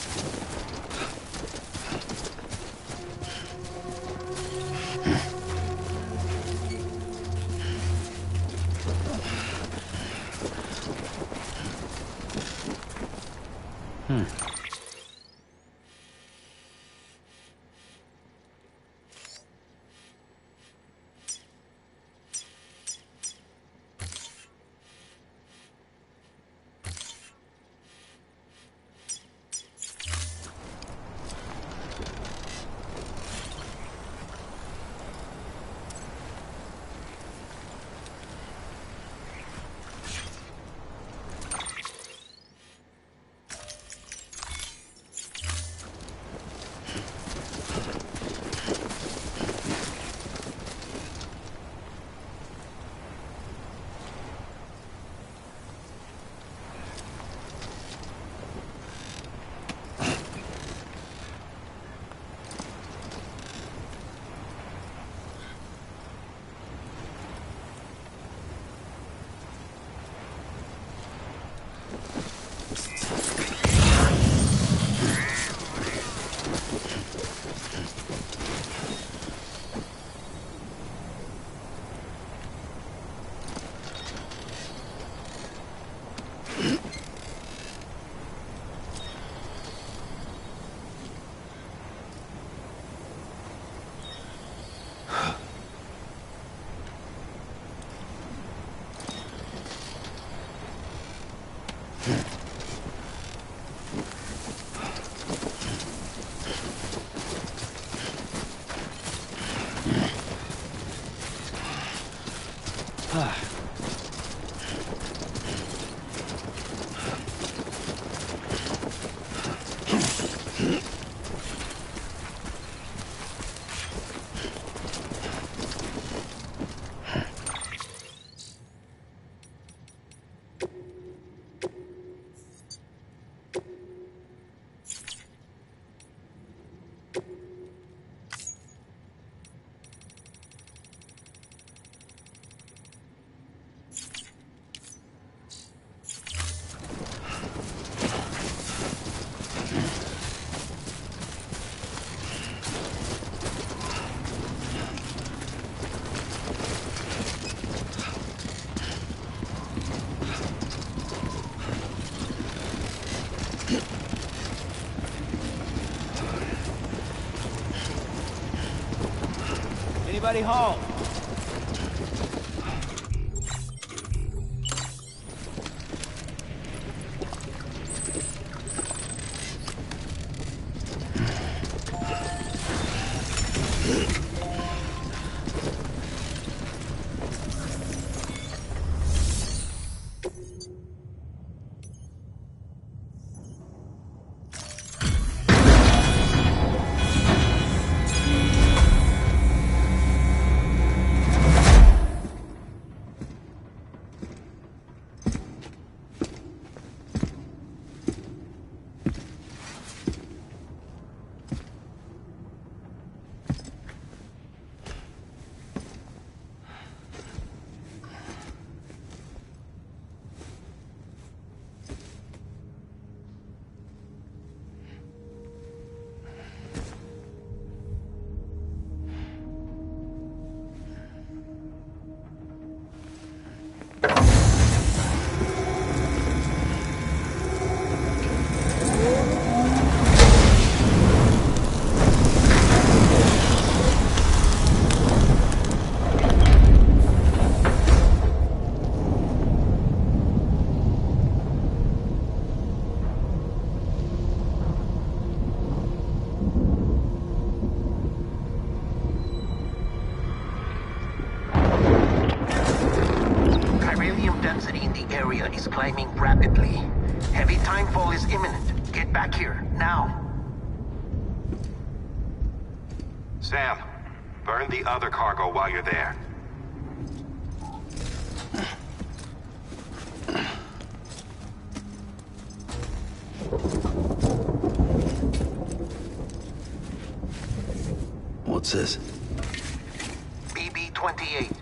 Anybody home? area is climbing rapidly. Heavy timefall is imminent. Get back here, now. Sam, burn the other cargo while you're there. What's this? BB-28.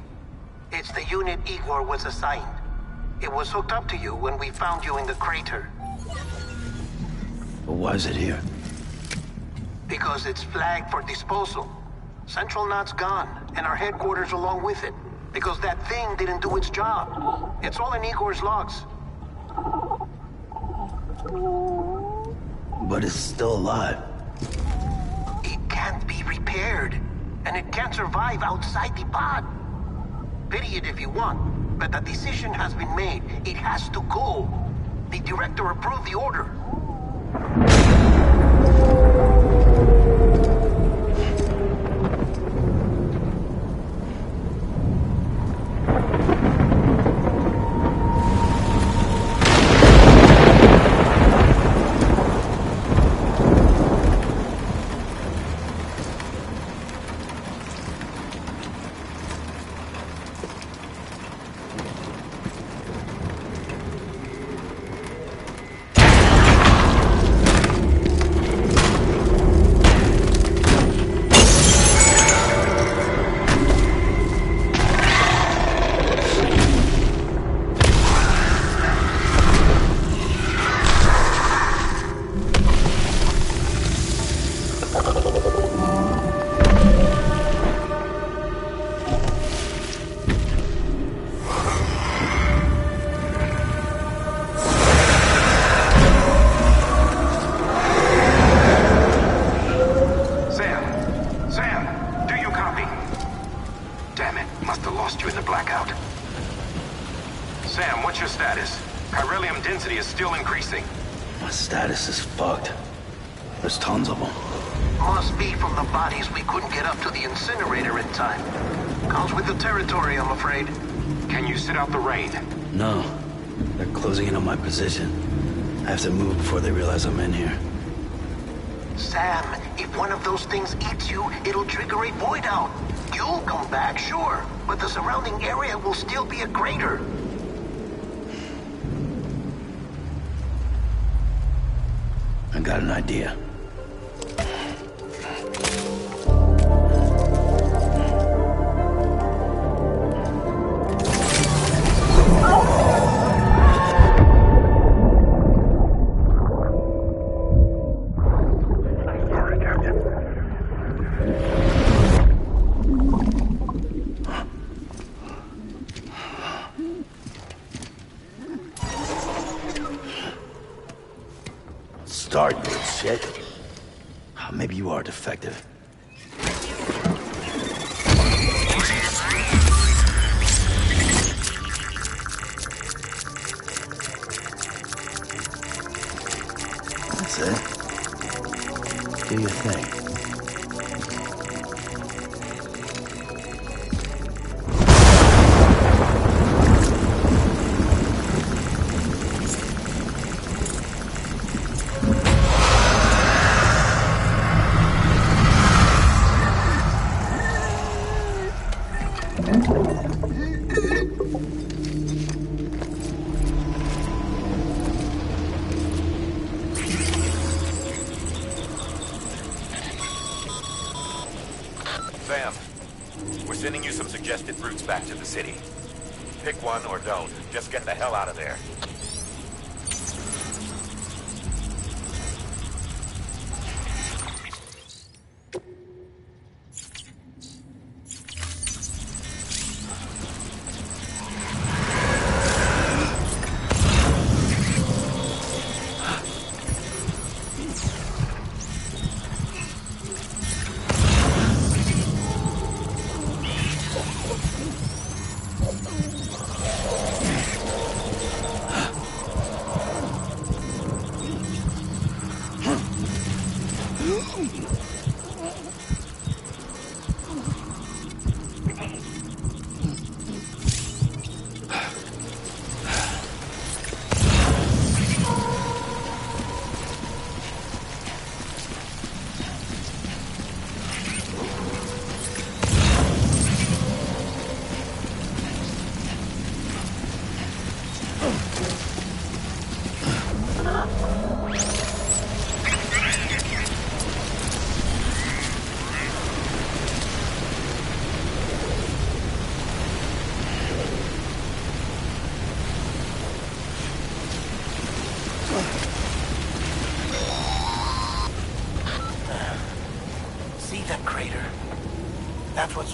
It's the unit Igor was assigned. It was hooked up to you when we found you in the crater. But why is it here? Because it's flagged for disposal. Central Knot's gone, and our headquarters along with it. Because that thing didn't do its job. It's all in Igor's logs. But it's still alive. It can't be repaired, and it can't survive outside the pod. Pity it if you want, but the decision has been made. It has to go. The director approved the order. Position. I have to move before they realize I'm in here. Sam, if one of those things eats you, it'll trigger a void out. You'll come back, sure, but the surrounding area will still be a crater. I got an idea. Start, you shit. Maybe you are defective. That's it. Do your thing. Sam, we're sending you some suggested routes back to the city. Pick one or don't. Just get the hell out of there.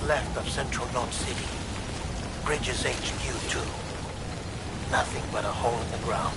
left of central Knot City. Bridges HQ, too. Nothing but a hole in the ground.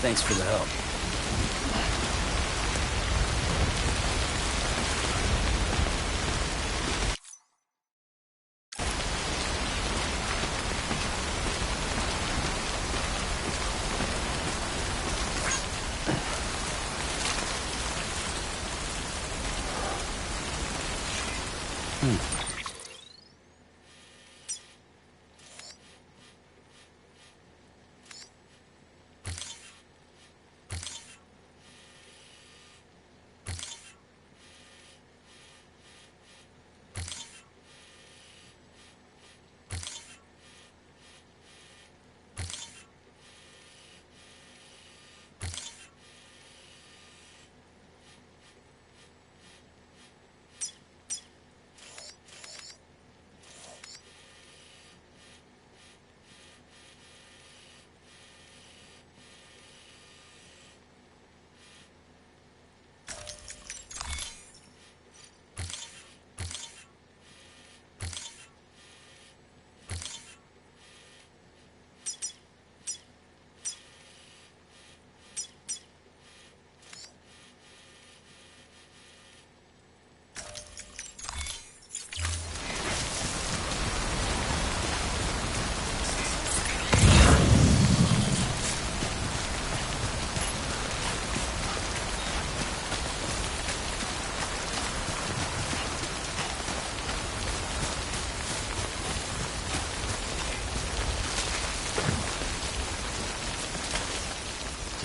Thanks for the help.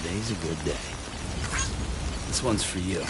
Today's a good day. This one's for you.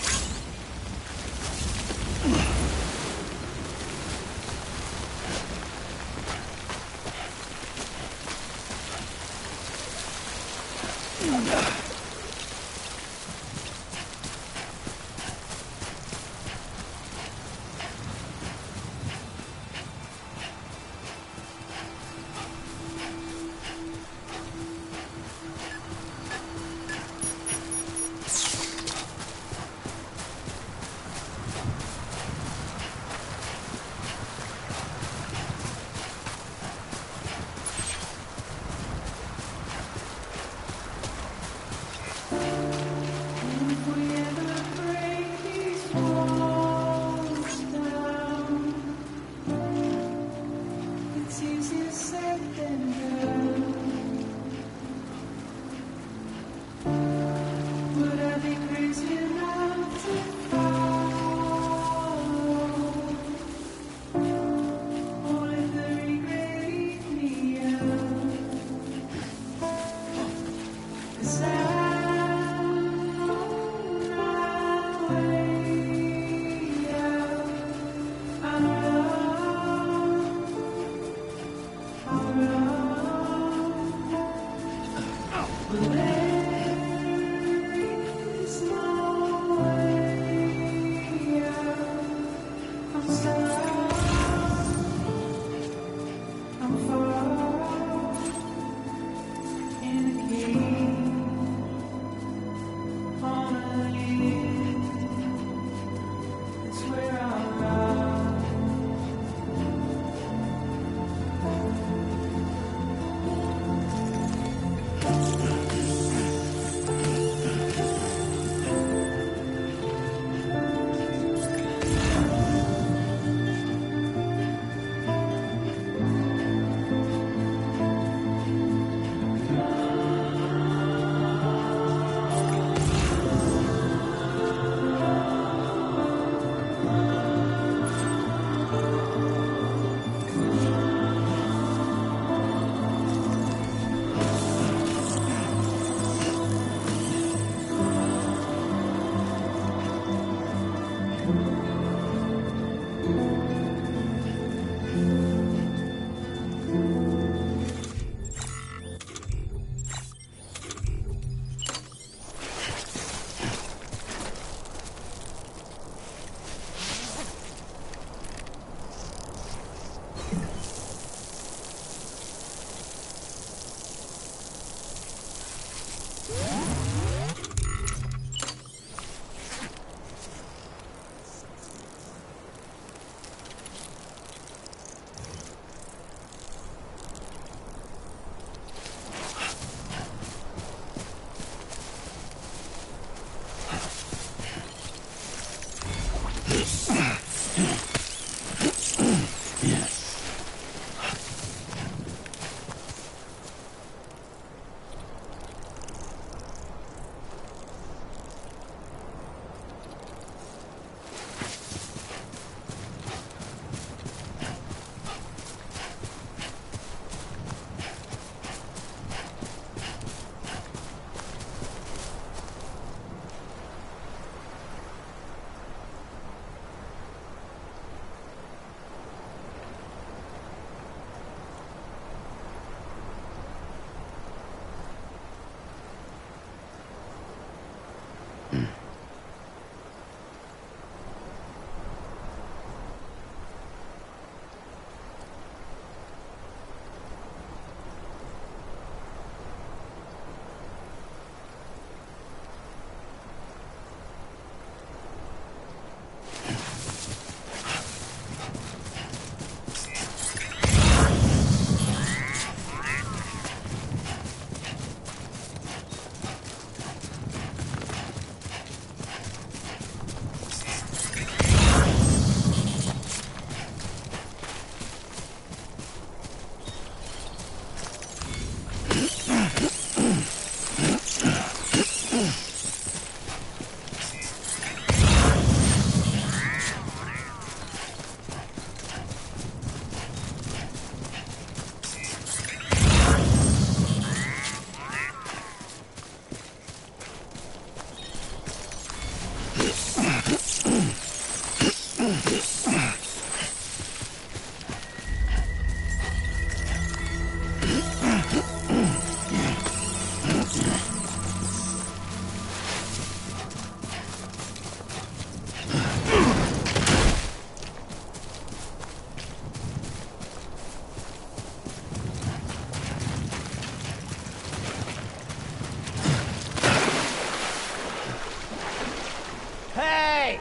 Hey!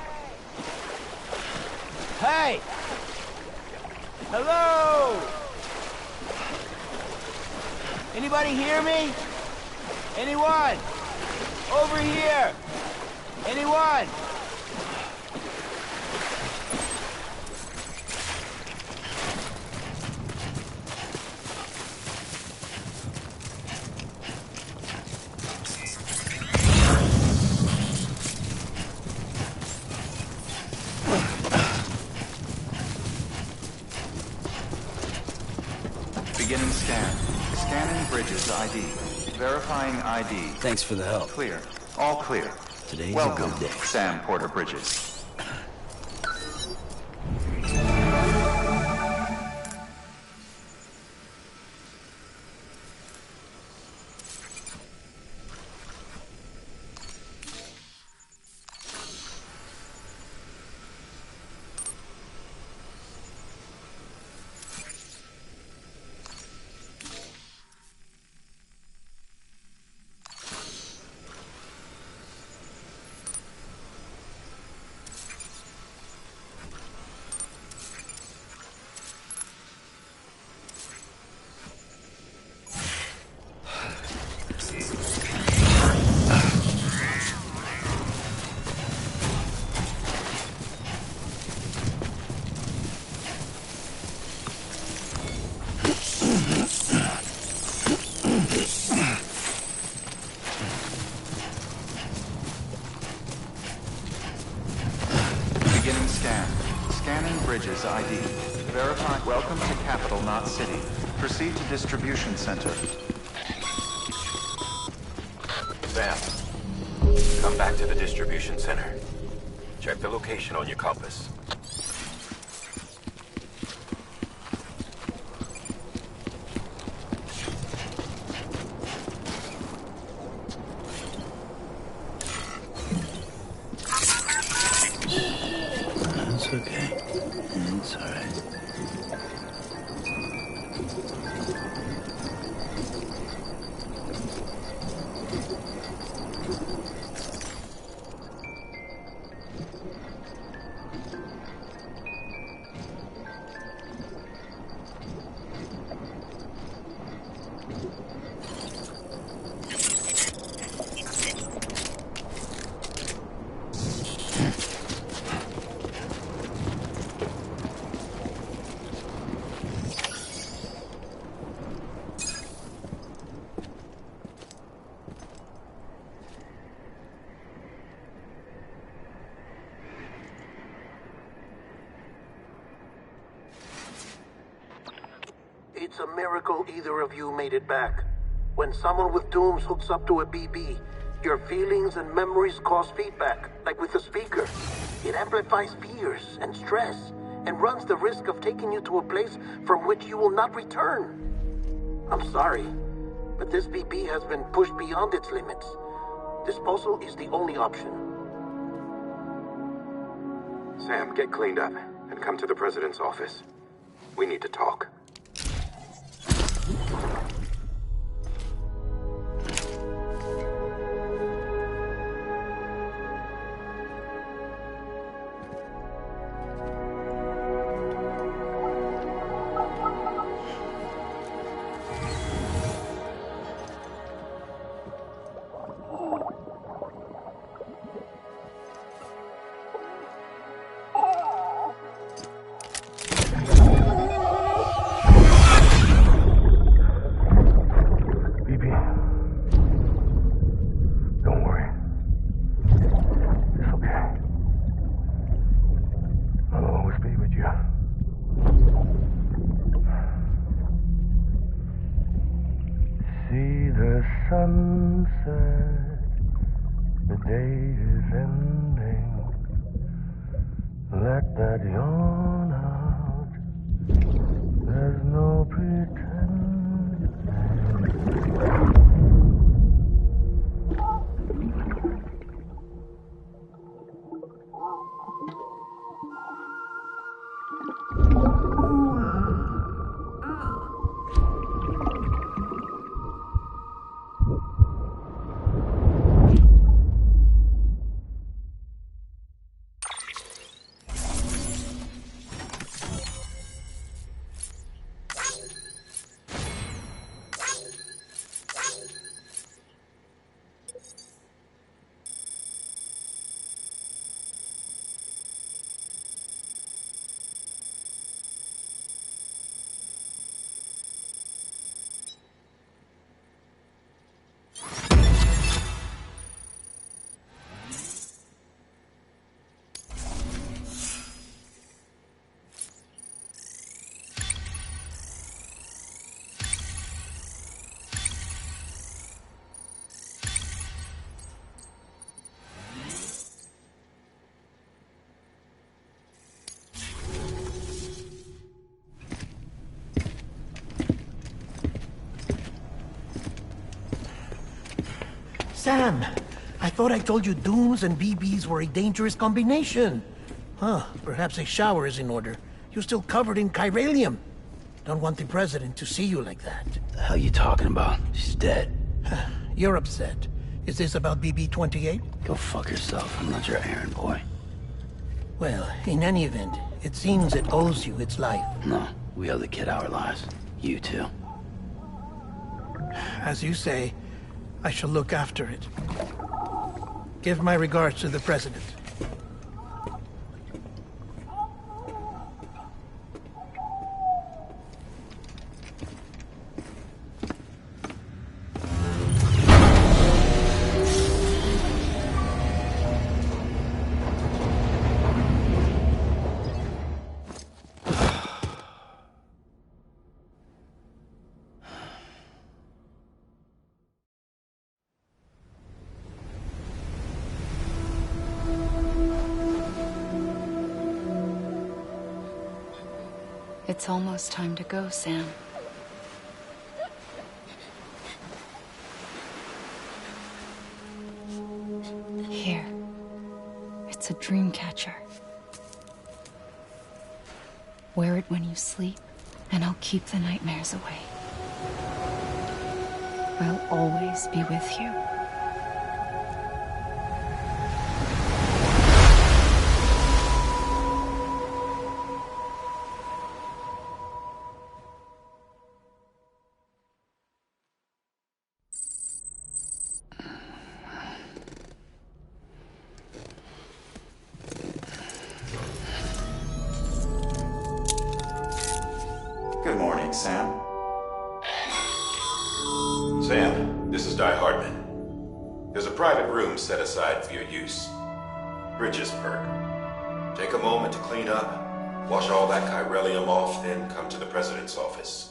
Hey! Hello! Anybody hear me? Anyone? Over here! Anyone? Beginning scan. Scanning bridges ID. Verifying ID. Thanks for the help. Clear. All clear. Today's Welcome, a good day. Sam Porter Bridges. Beginning scan. Scanning bridges ID. Verify. Welcome to capital, not city. Proceed to distribution center. Sam, come back to the distribution center. Check the location on your compass. It's okay. It's all right. It's a miracle either of you made it back. When someone with dooms hooks up to a BB, your feelings and memories cause feedback, like with a speaker. It amplifies fears and stress, and runs the risk of taking you to a place from which you will not return. I'm sorry, but this BB has been pushed beyond its limits. Disposal is the only option. Sam, get cleaned up and come to the president's office. We need to talk. Sunset, the day is ending. Let that yawn out. There's no pretending. Sam, I thought I told you dooms and BBs were a dangerous combination. Huh, perhaps a shower is in order. You're still covered in chiralium. Don't want the president to see you like that. The hell you talking about? She's dead. You're upset. Is this about BB-28? Go fuck yourself. I'm not your errand boy. Well, in any event, it seems it owes you its life. No, we owe the kid our lives. You too. As you say, I shall look after it. Give my regards to the president. It's almost time to go, Sam. Here. It's a dream catcher. Wear it when you sleep, and I'll keep the nightmares away. I'll always be with you. Good morning, Sam. Sam, this is Di Hardman. There's a private room set aside for your use. Bridges perk. Take a moment to clean up, wash all that chiralium off, then come to the president's office.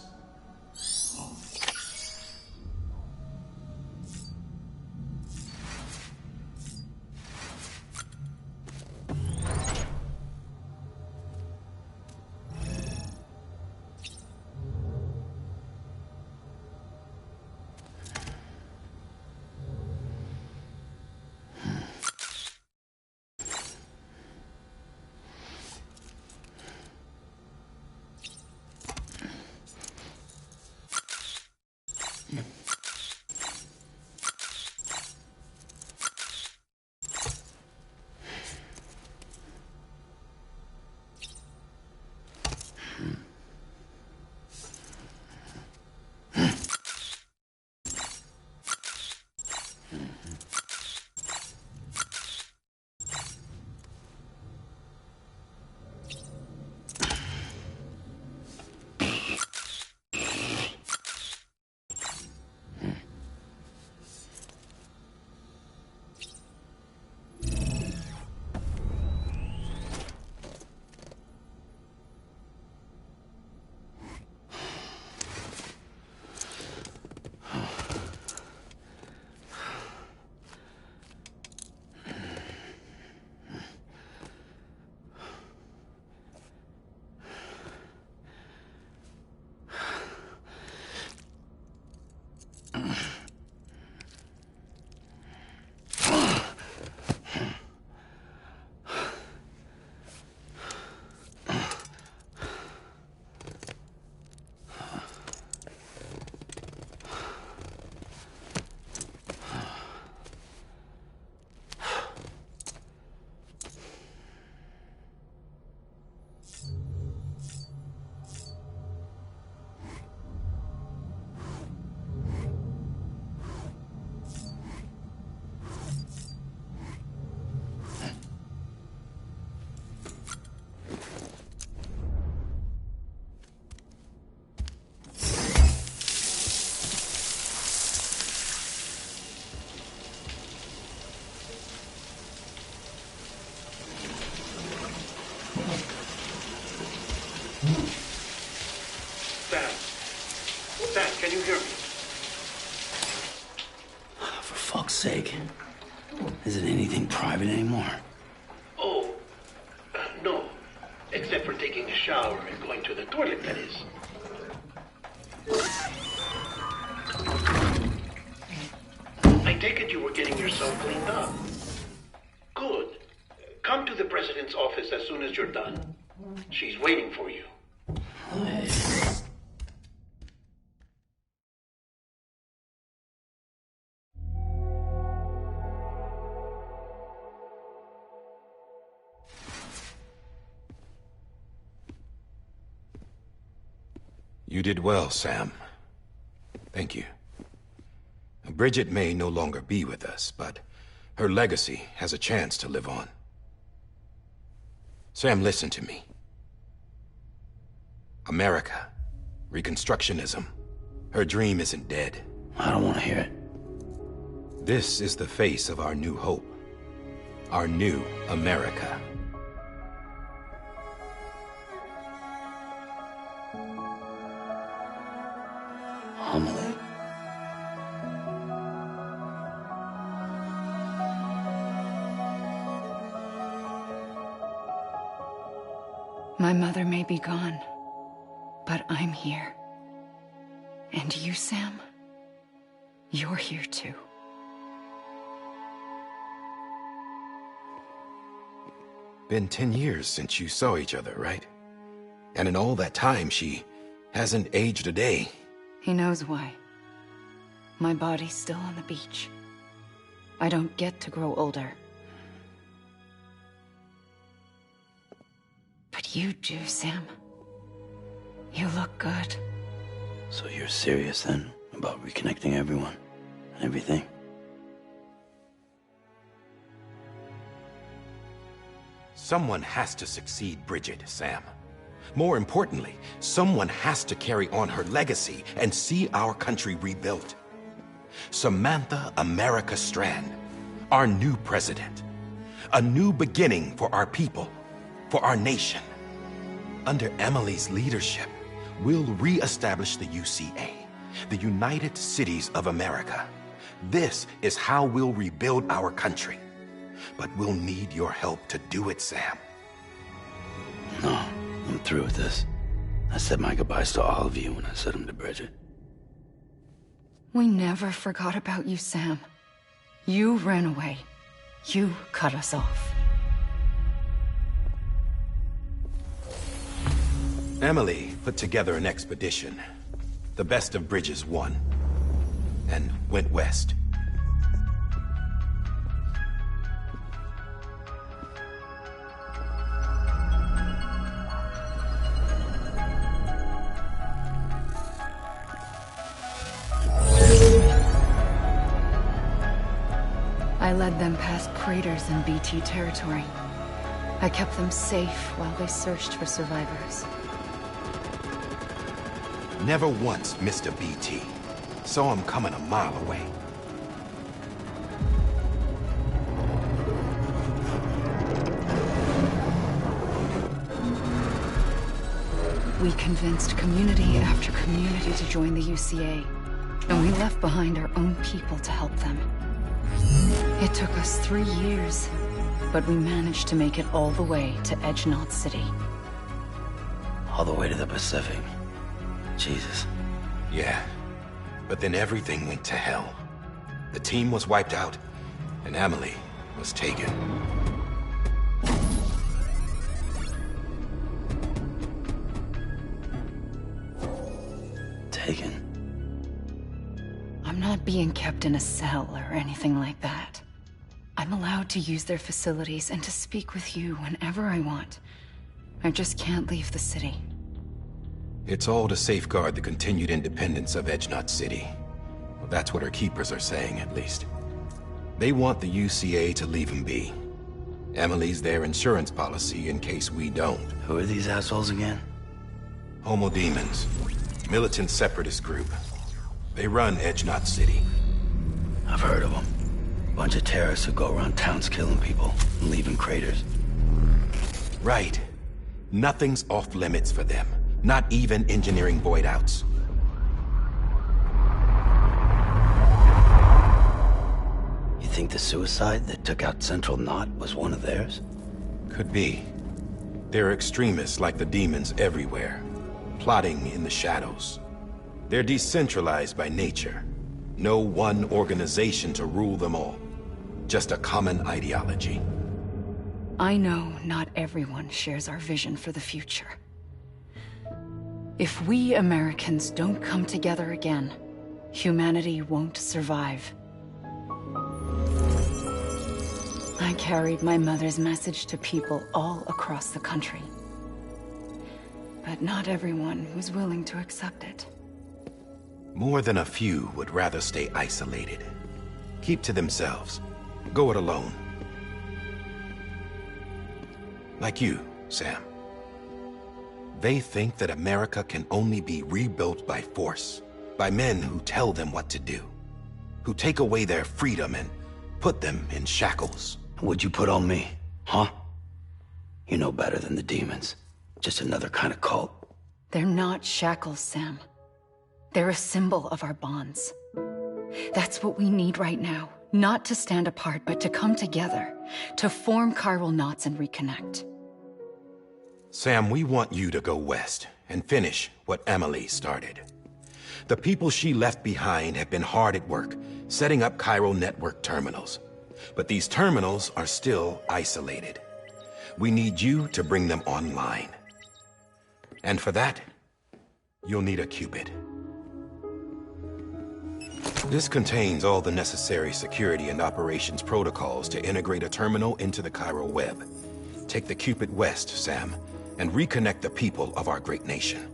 driving anymore? Oh, no. Except for taking a shower and going to the toilet, that is. I take it you were getting yourself cleaned up. Good. Come to the president's office as soon as you're done. She's waiting for you. You did well, Sam. Thank you. Bridget may no longer be with us, but her legacy has a chance to live on. Sam, listen to me. America, Reconstructionism, her dream isn't dead. I don't want to hear it. This is the face of our new hope. Our new America. Amelie. My mother may be gone, but I'm here. And you, Sam, you're here too. Been 10 years since you saw each other, right? And in all that time, she hasn't aged a day. He knows why. My body's still on the beach. I don't get to grow older. But you do, Sam. You look good. So you're serious then about reconnecting everyone and everything? Someone has to succeed Bridget, Sam. More importantly, someone has to carry on her legacy and see our country rebuilt. Samantha America Strand, our new president. A new beginning for our people, for our nation. Under Emily's leadership, we'll re-establish the UCA, the United Cities of America. This is how we'll rebuild our country. But we'll need your help to do it, Sam. No, I'm through with this. I said my goodbyes to all of you when I said them to Bridget. We never forgot about you, Sam. You ran away. You cut us off. Emily put together an expedition. The best of Bridges won. And went west. I led them past craters in BT territory. I kept them safe while they searched for survivors. Never once missed a BT. Saw him coming a mile away. We convinced community after community to join the UCA, and we left behind our own people to help them. It took us 3 years, but we managed to make it all the way to 𝐏𝐻 City. All the way to the Pacific. Jesus. Yeah, but then everything went to hell. The team was wiped out, and Emily was taken. Taken? I'm not being kept in a cell or anything like that. I'm allowed to use their facilities and to speak with you whenever I want. I just can't leave the city. It's all to safeguard the continued independence of 𝐏𝐻 City. Well, that's what our keepers are saying, at least. They want the UCA to leave them be. Emily's their insurance policy in case we don't. Who are these assholes again? Homo Demons. Militant separatist group. They run 𝐏𝐻 City. I've heard of them. Bunch of terrorists who go around towns killing people and leaving craters. Right. Nothing's off limits for them. Not even engineering void outs. You think the suicide that took out Central Knot was one of theirs? Could be. There are extremists like the demons everywhere, plotting in the shadows. They're decentralized by nature. No one organization to rule them all. Just a common ideology. I know not everyone shares our vision for the future. If we Americans don't come together again, humanity won't survive. I carried my mother's message to people all across the country. But not everyone was willing to accept it. More than a few would rather stay isolated. Keep to themselves. Go it alone. Like you, Sam. They think that America can only be rebuilt by force, by men who tell them what to do, who take away their freedom and put them in shackles. What'd you put on me, huh? You know better than the demons. Just another kind of cult. They're not shackles, Sam. They're a symbol of our bonds. That's what we need right now. Not to stand apart, but to come together, to form chiral knots and reconnect. Sam, we want you to go west and finish what Emily started. The people she left behind have been hard at work, setting up chiral network terminals. But these terminals are still isolated. We need you to bring them online. And for that, you'll need a qubit. This contains all the necessary security and operations protocols to integrate a terminal into the chiral web. Take the qubit west, Sam, and reconnect the people of our great nation.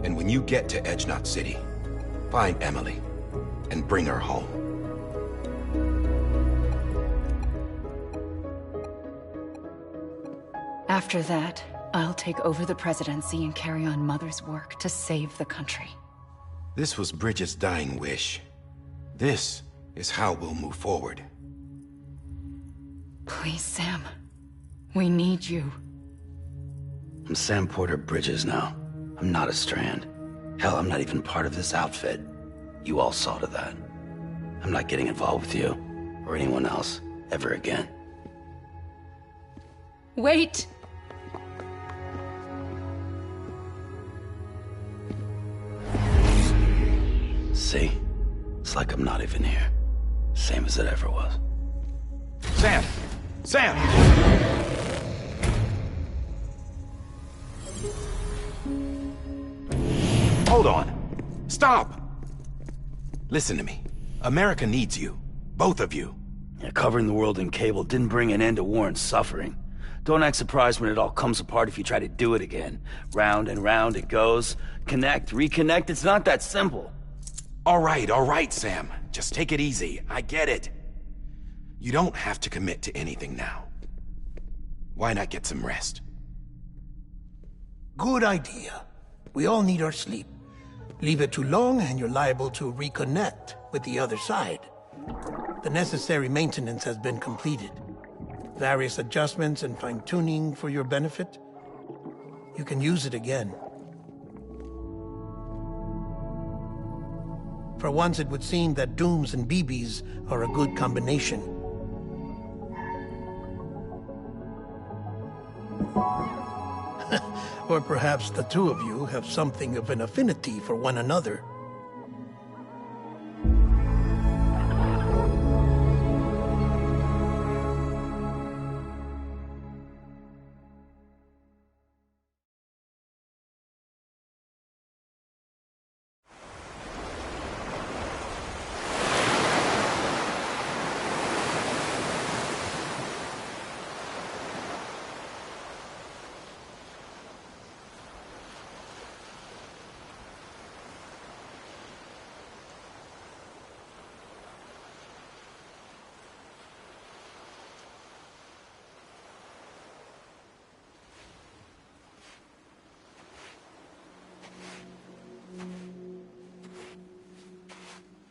And when you get to 𝐏𝐀 City, find Emily and bring her home. After that, I'll take over the presidency and carry on Mother's work to save the country. This was Bridget's dying wish. This is how we'll move forward. Please, Sam. We need you. I'm Sam Porter Bridges now. I'm not a Strand. Hell, I'm not even part of this outfit. You all saw to that. I'm not getting involved with you, or anyone else, ever again. Wait! See? It's like I'm not even here. Same as it ever was. Sam! Sam! Hold on. Stop! Listen to me. America needs you. Both of you. Yeah, covering the world in cable didn't bring an end to war and suffering. Don't act surprised when it all comes apart if you try to do it again. Round and round it goes. Connect, reconnect, it's not that simple. All right, Sam. Just take it easy. I get it. You don't have to commit to anything now. Why not get some rest? Good idea. We all need our sleep. Leave it too long and you're liable to reconnect with the other side. The necessary maintenance has been completed. Various adjustments and fine-tuning for your benefit. You can use it again. For once, it would seem that Dooms and BBs are a good combination. Or perhaps the two of you have something of an affinity for one another.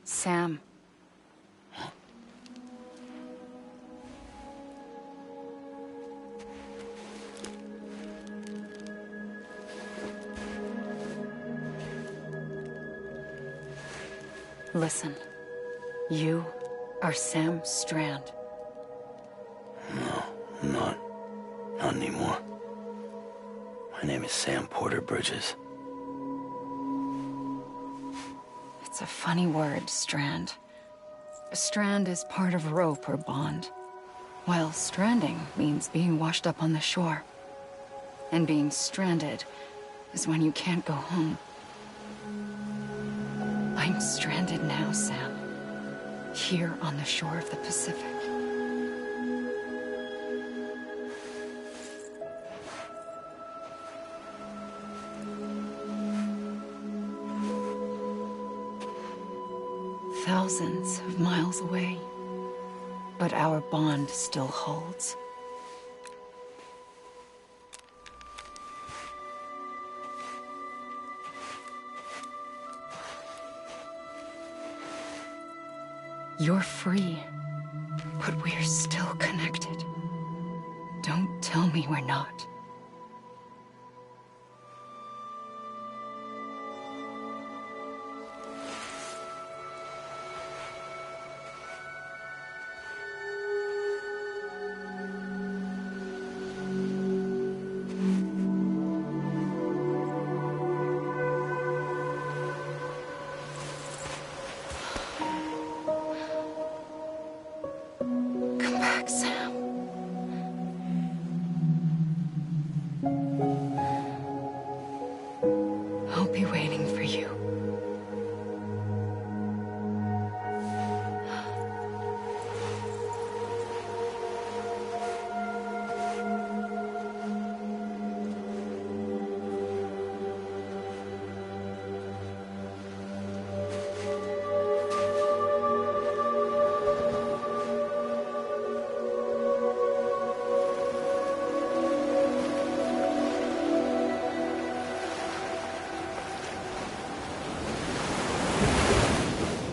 Sam. Listen, you Our Sam Strand. No, I'm not. Not anymore. My name is Sam Porter Bridges. It's a funny word, strand. A strand is part of rope or bond, while stranding means being washed up on the shore. And being stranded is when you can't go home. I'm stranded now, Sam. Here on the shore of the Pacific. Thousands of miles away, but our bond still holds. You're free, but we're still connected. Don't tell me we're not.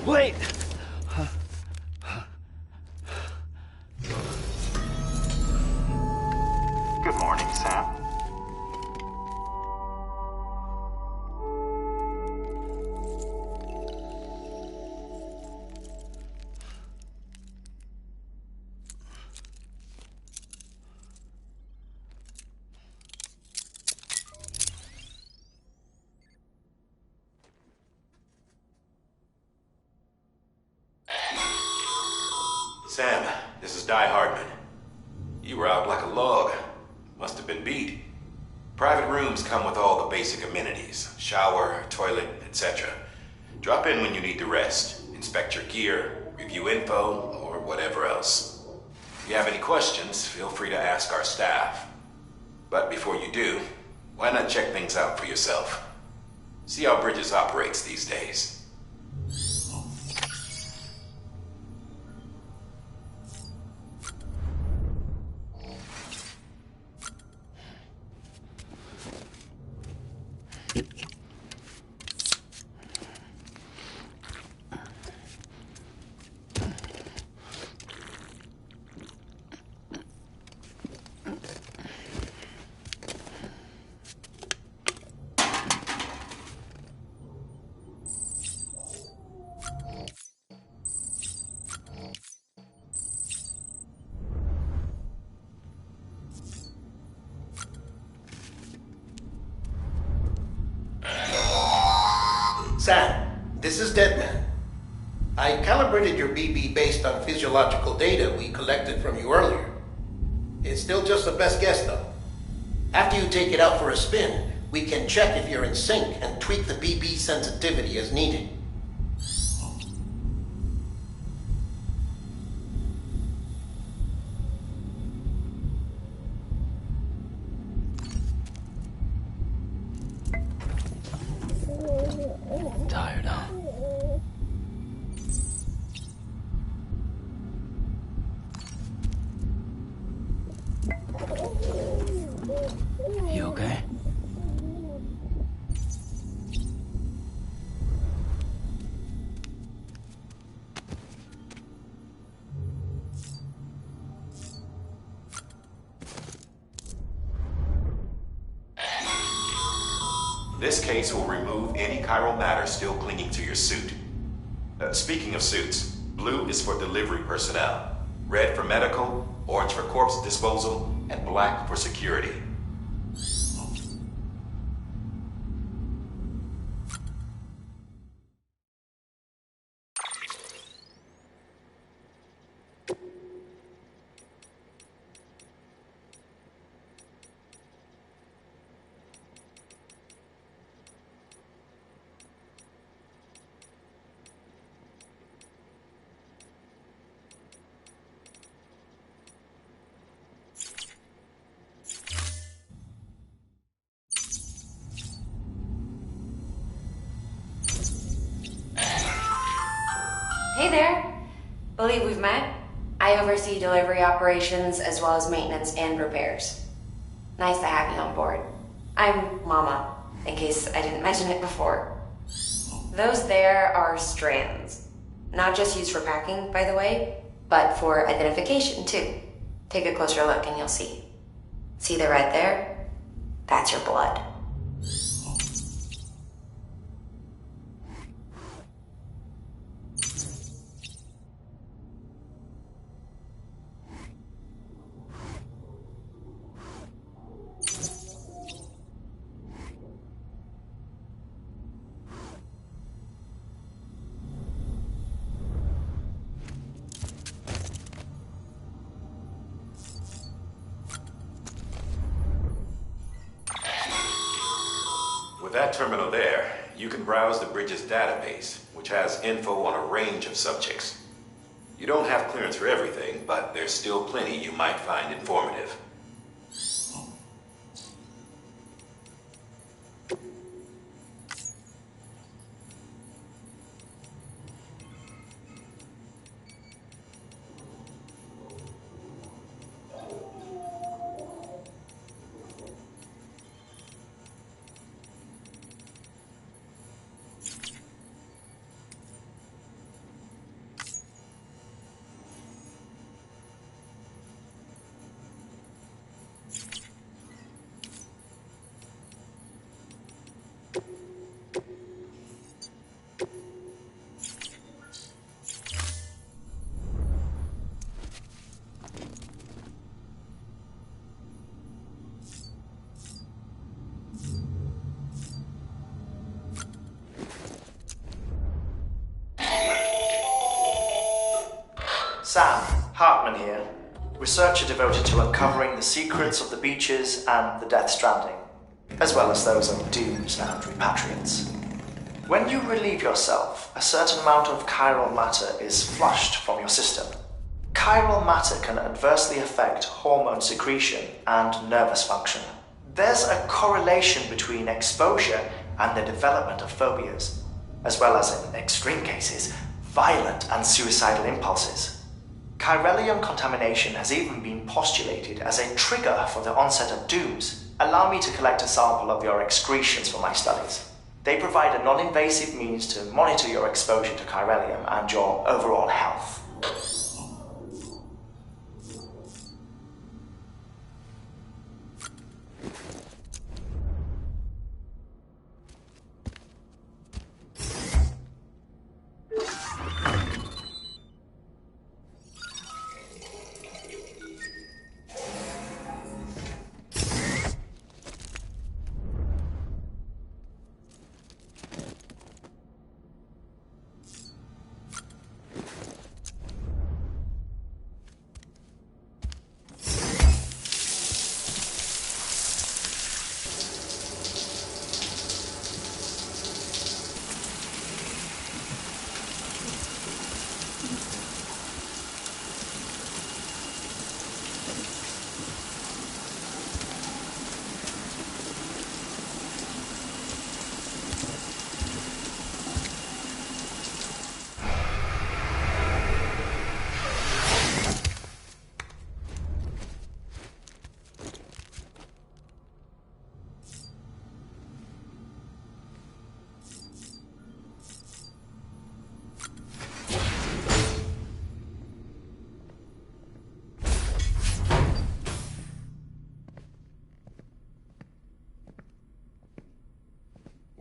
Wait! Good morning, Sam. Sam, this is Di Hardman. You were out like a log. Must have been beat. Private rooms come with all the basic amenities. Shower, toilet, etc. Drop in when you need to rest. Inspect your gear, review info, or whatever else. If you have any questions, feel free to ask our staff. But before you do, why not check things out for yourself? See how Bridges operates these days. Sam, this is Deadman. I calibrated your BB based on physiological data we collected from you earlier. It's still just a best guess, though. After you take it out for a spin, we can check if you're in sync and tweak the BB sensitivity as needed. Tired, huh? You okay? This case will remove any chiral matter still clinging to your suit. Speaking of suits, Blue is for delivery personnel. Red for medical, orange for corpse disposal, and black for security. Hey there! Believe we've met. I oversee delivery operations as well as maintenance and repairs. Nice to have you on board. I'm Mama, in case I didn't mention it before. Those there are strands. Not just used for packing, by the way, but for identification too. Take a closer look and you'll see. See the red there? That's your blood. With that terminal there, you can browse the bridge's database, which has info on a range of subjects. You don't have clearance for everything, but there's still plenty you might find informative. Sam, Hartman here, researcher devoted to uncovering the secrets of the beaches and the Death Stranding, as well as those of dooms and repatriates. When you relieve yourself, a certain amount of chiral matter is flushed from your system. Chiral matter can adversely affect hormone secretion and nervous function. There's a correlation between exposure and the development of phobias, as well as, in extreme cases, violent and suicidal impulses. Chiralium contamination has even been postulated as a trigger for the onset of dooms. Allow me to collect a sample of your excretions for my studies. They provide a non-invasive means to monitor your exposure to chiralium and your overall health.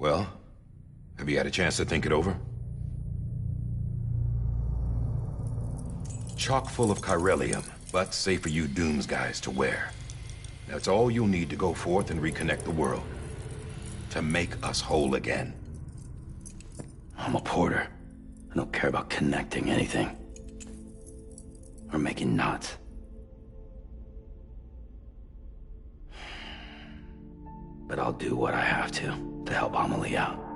Well, have you had a chance to think it over? chock full of chiralium, but safe for you Dooms guys to wear. That's all you'll need to go forth and reconnect the world. To make us whole again. I'm a porter. I don't care about connecting anything. Or making knots. But I'll do what I have to help Amelie out.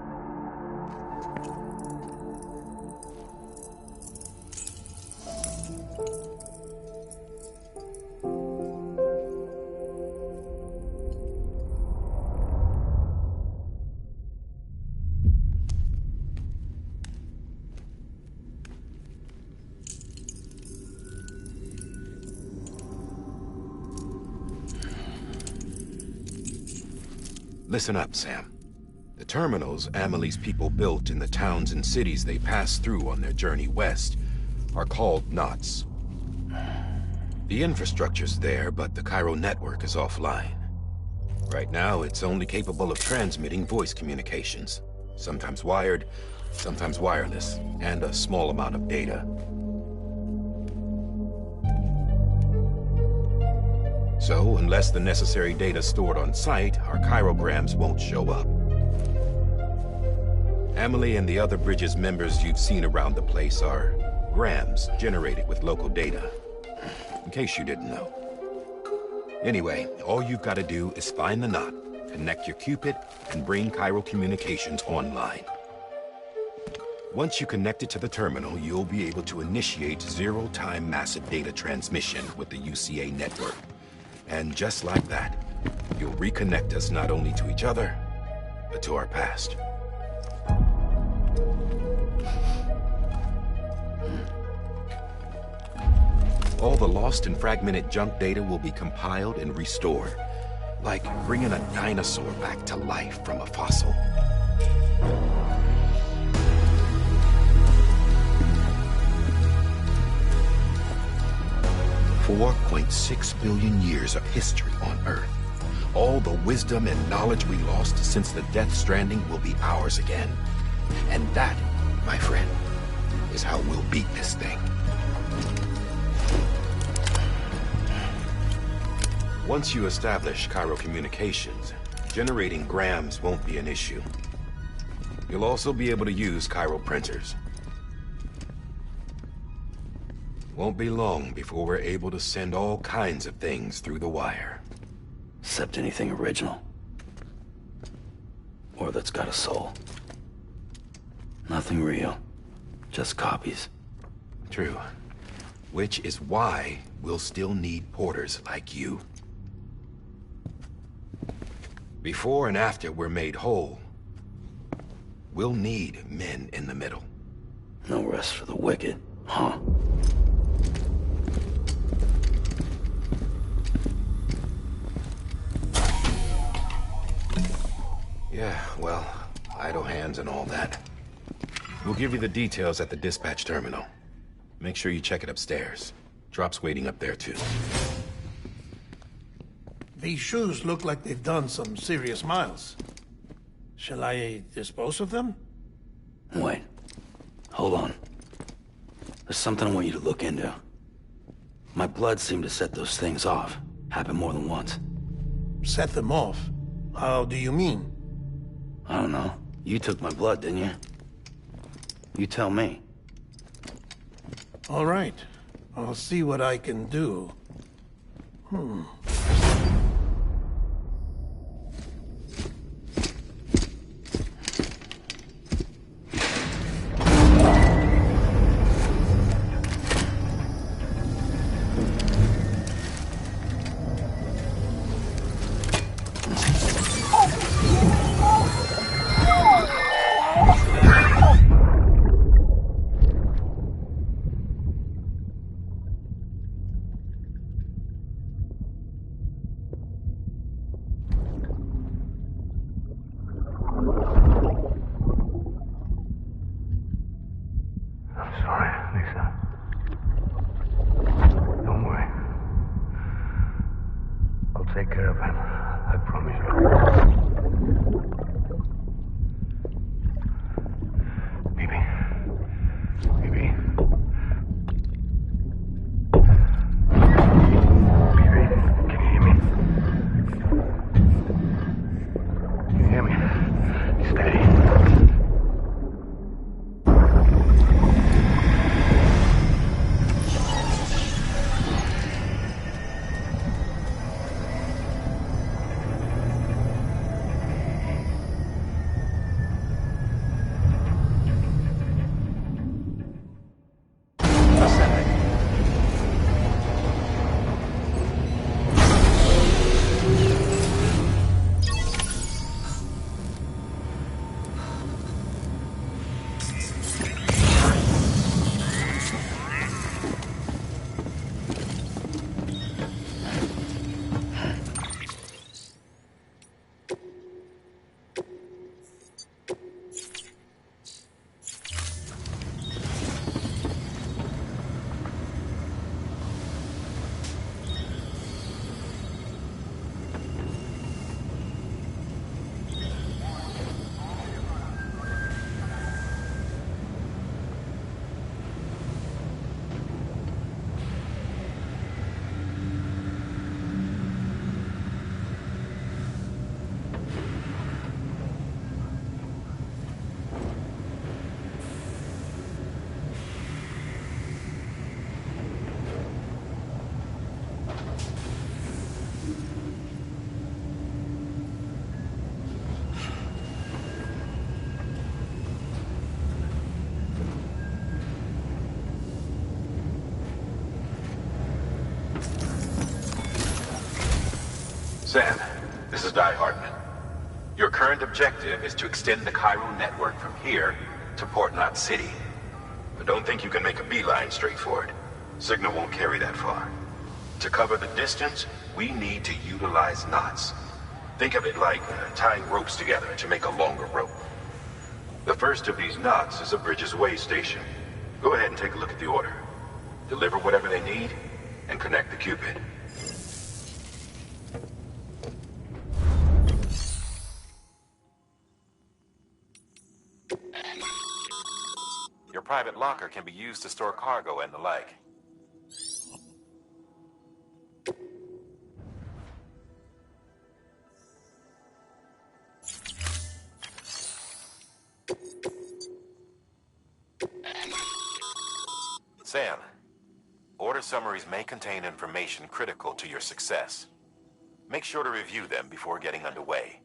Listen up, Sam. The terminals Amelie's people built in the towns and cities they passed through on their journey west are called knots. The infrastructure's there, but the Cairo network is offline. Right now, it's only capable of transmitting voice communications, sometimes wired, sometimes wireless, and a small amount of data. So, unless the necessary data stored on site, our chirograms won't show up. Amelie and the other Bridges members you've seen around the place are grams generated with local data. In case you didn't know. Anyway, all you've got to do is find the knot, connect your Cupid, and bring Cairo communications online. Once you connect it to the terminal, you'll be able to initiate zero-time massive data transmission with the UCA network. And just like that, you'll reconnect us not only to each other, but to our past. All the lost and fragmented junk data will be compiled and restored, like bringing a dinosaur back to life from a fossil. $4.6 billion years of history on Earth. All the wisdom and knowledge we lost since the Death Stranding will be ours again. And that, my friend, is how we'll beat this thing. Once you establish Cairo communications, generating grams won't be an issue. You'll also be able to use Cairo printers. Won't be long before we're able to send all kinds of things through the wire. Except anything original. Or that's got a soul. Nothing real. Just copies. True. Which is why we'll still need porters like you. Before and after we're made whole, we'll need men in the middle. No rest for the wicked, huh? Yeah, well, idle hands and all that. We'll give you the details at the dispatch terminal. Make sure you check it upstairs. Drop's waiting up there, too. These shoes look like they've done some serious miles. Shall I dispose of them? Wait. Hold on. There's something I want you to look into. My blood seemed to set those things off. Happened more than once. Set them off? How do you mean? I don't know. You took my blood, didn't you? You tell me. All right. I'll see what I can do. Take care of him. I promise you. Baby. Baby. Sam, this is Di Hartman. Your current objective is to extend the Cairo network from here to Port Knot City. But don't think you can make a beeline straight for it. Signal won't carry that far. To cover the distance, we need to utilize knots. Think of it like tying ropes together to make a longer rope. The first of these knots is a Bridges way station. Go ahead and take a look at the order. Deliver whatever they need, and connect the Cupid. Your private locker can be used to store cargo and the like. Sam, order summaries may contain information critical to your success. Make sure to review them before getting underway.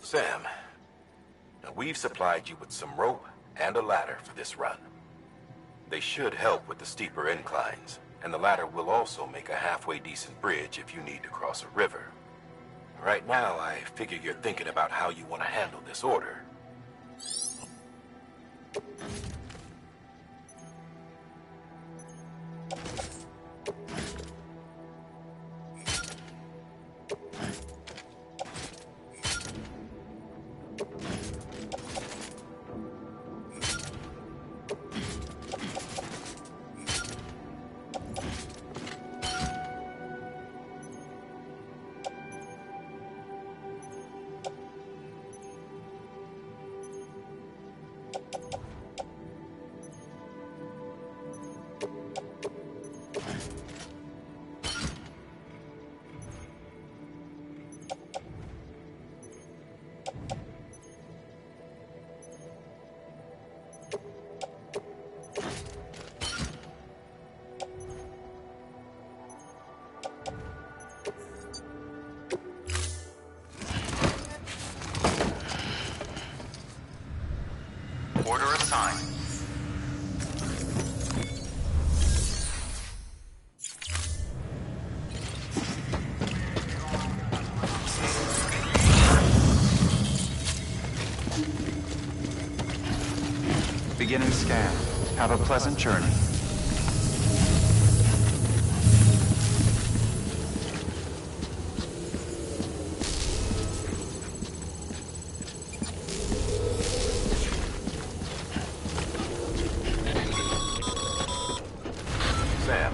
Sam, now we've supplied you with some rope and a ladder for this run. They should help with the steeper inclines, and the ladder will also make a halfway decent bridge if you need to cross a river. Right now, I figure you're thinking about how you want to handle this order. Order assigned. Beginning scan. Have a pleasant journey. Sam,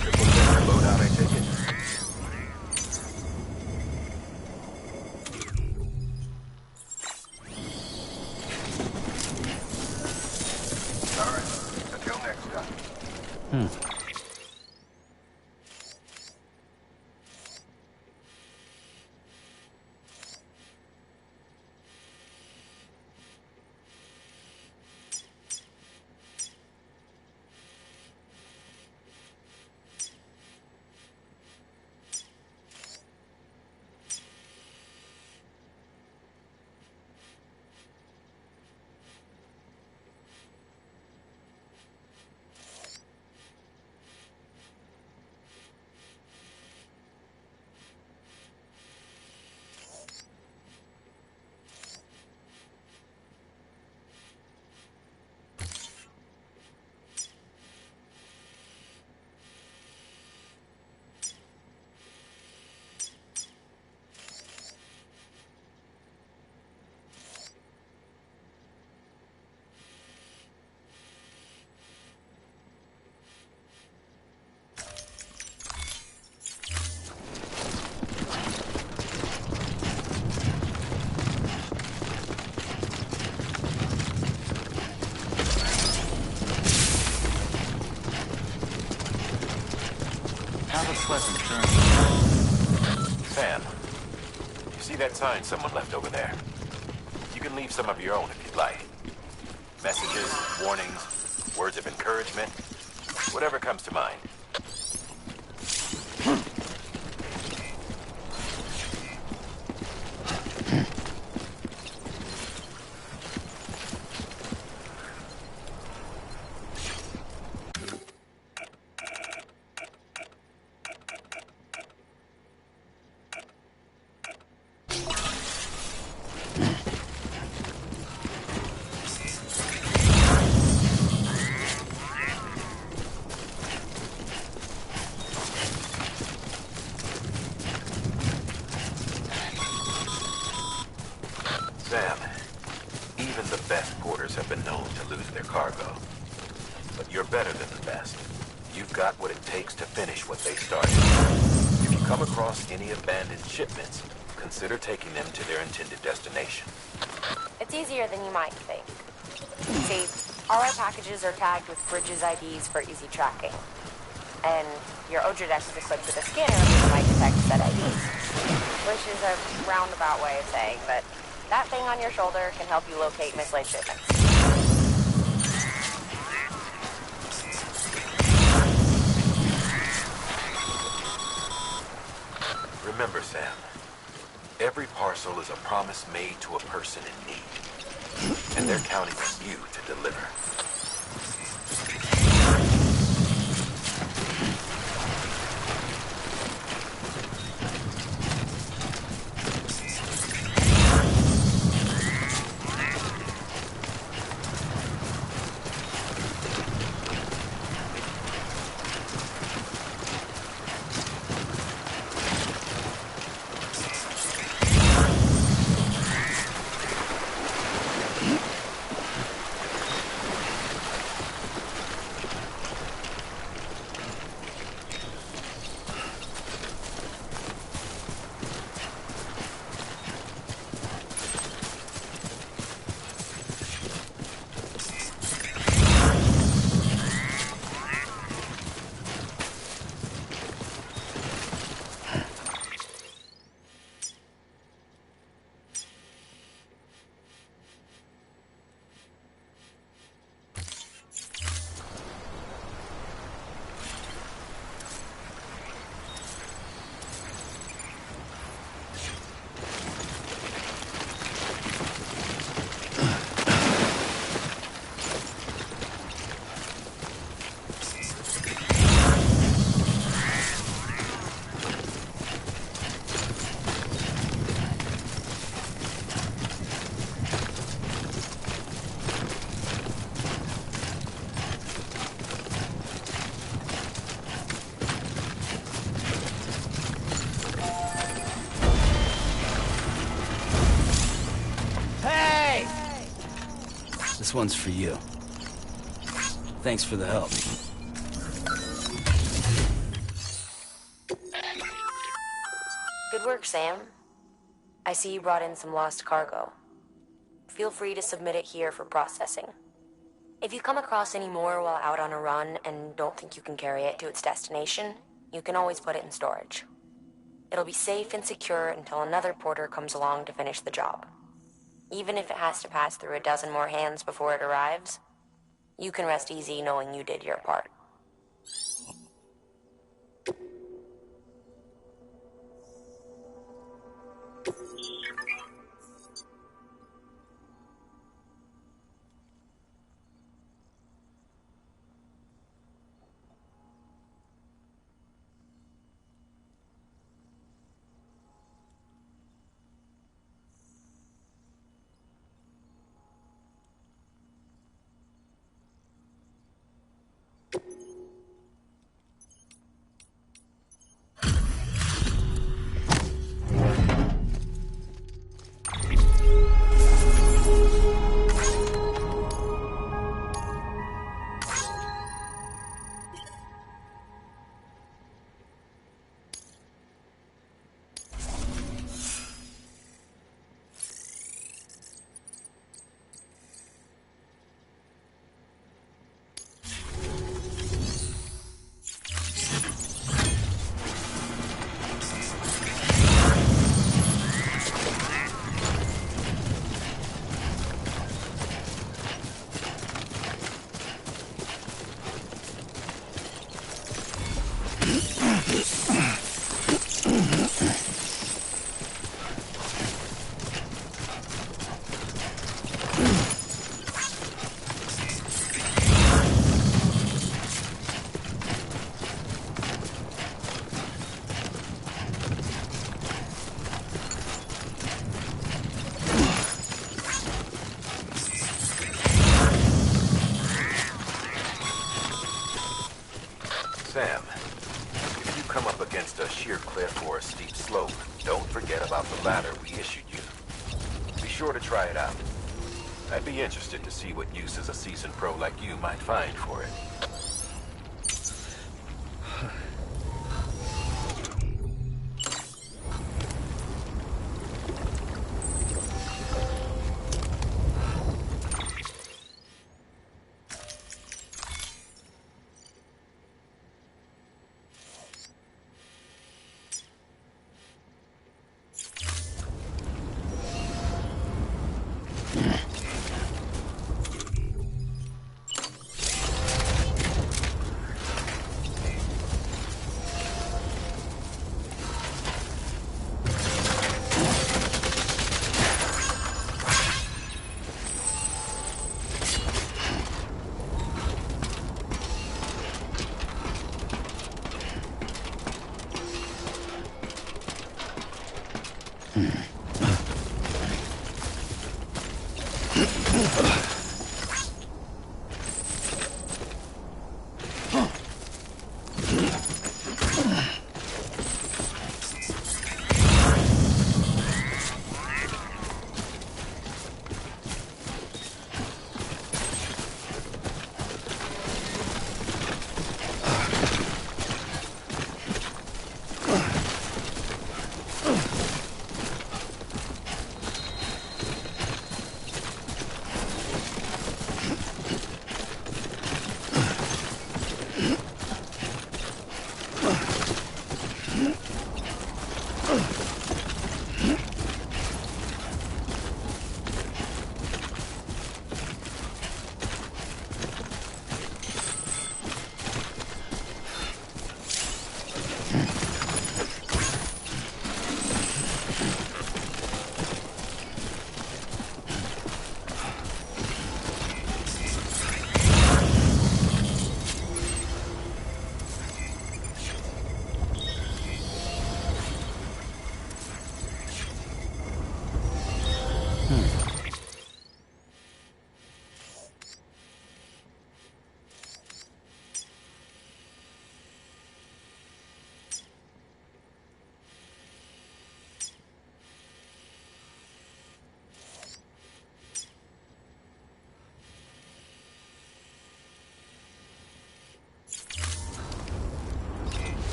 triple check our loadout, I take it? All right, until next time. Have a pleasant journey. Sam, you see that sign someone left over there? You can leave some of your own if you'd like. Messages, warnings, words of encouragement, whatever comes to mind. Sam, even the best porters have been known to lose their cargo. But you're better than the best. You've got what it takes to finish what they started. If you come across any abandoned shipments, consider taking them to their intended destination. It's easier than you might think. See, all our packages are tagged with Bridges IDs for easy tracking. And your Odradex is equipped with a scanner which might detect said IDs. Which is a roundabout way of saying, but that thing on your shoulder can help you locate mislaid shipments. Remember, Sam, every parcel is a promise made to a person in need. And they're counting on you to deliver. This one's for you. Thanks for the help. Good work, Sam. I see you brought in some lost cargo. Feel free to submit it here for processing. If you come across any more while out on a run and don't think you can carry it to its destination, you can always put it in storage. It'll be safe and secure until another porter comes along to finish the job. Even if it has to pass through a dozen more hands before it arrives, you can rest easy knowing you did your part. Sam, if you come up against a sheer cliff or a steep slope, don't forget about the ladder we issued you. Be sure to try it out. I'd be interested to see what uses a seasoned pro like you might find for it.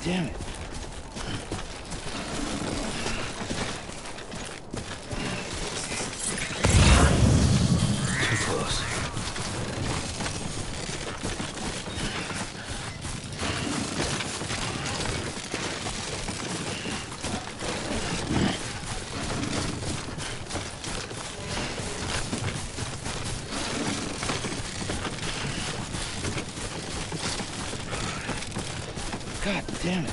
Damn it. Too close. God damn it.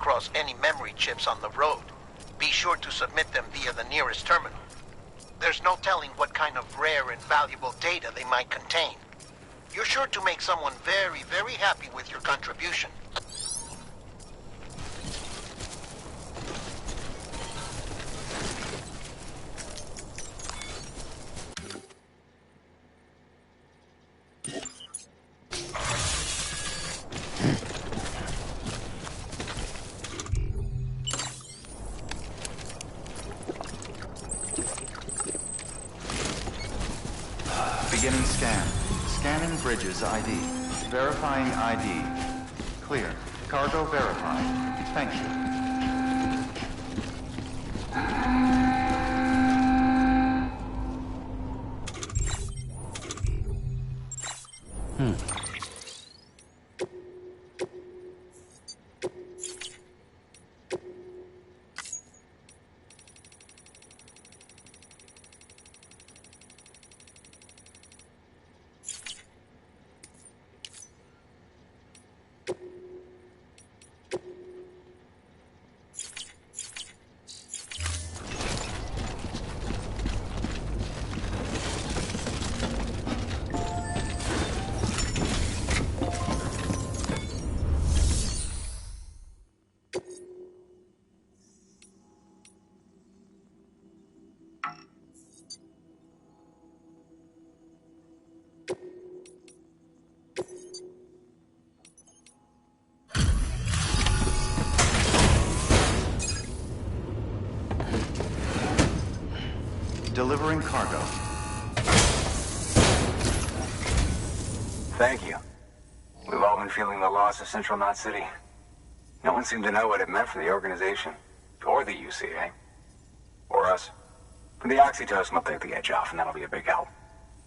across any memory chips on the road. Be sure to submit them via the nearest terminal. There's no telling what kind of rare and valuable data they might contain. You're sure to make someone very, very happy with your contribution. Beginning scan. Scanning bridges ID. Verifying ID. Clear. Cargo verified. Thank you. Delivering cargo. Thank you. We've all been feeling the loss of Central Knot City. No one seemed to know what it meant for the organization, or the UCA, or us. But the oxytocin will take the edge off, and that'll be a big help.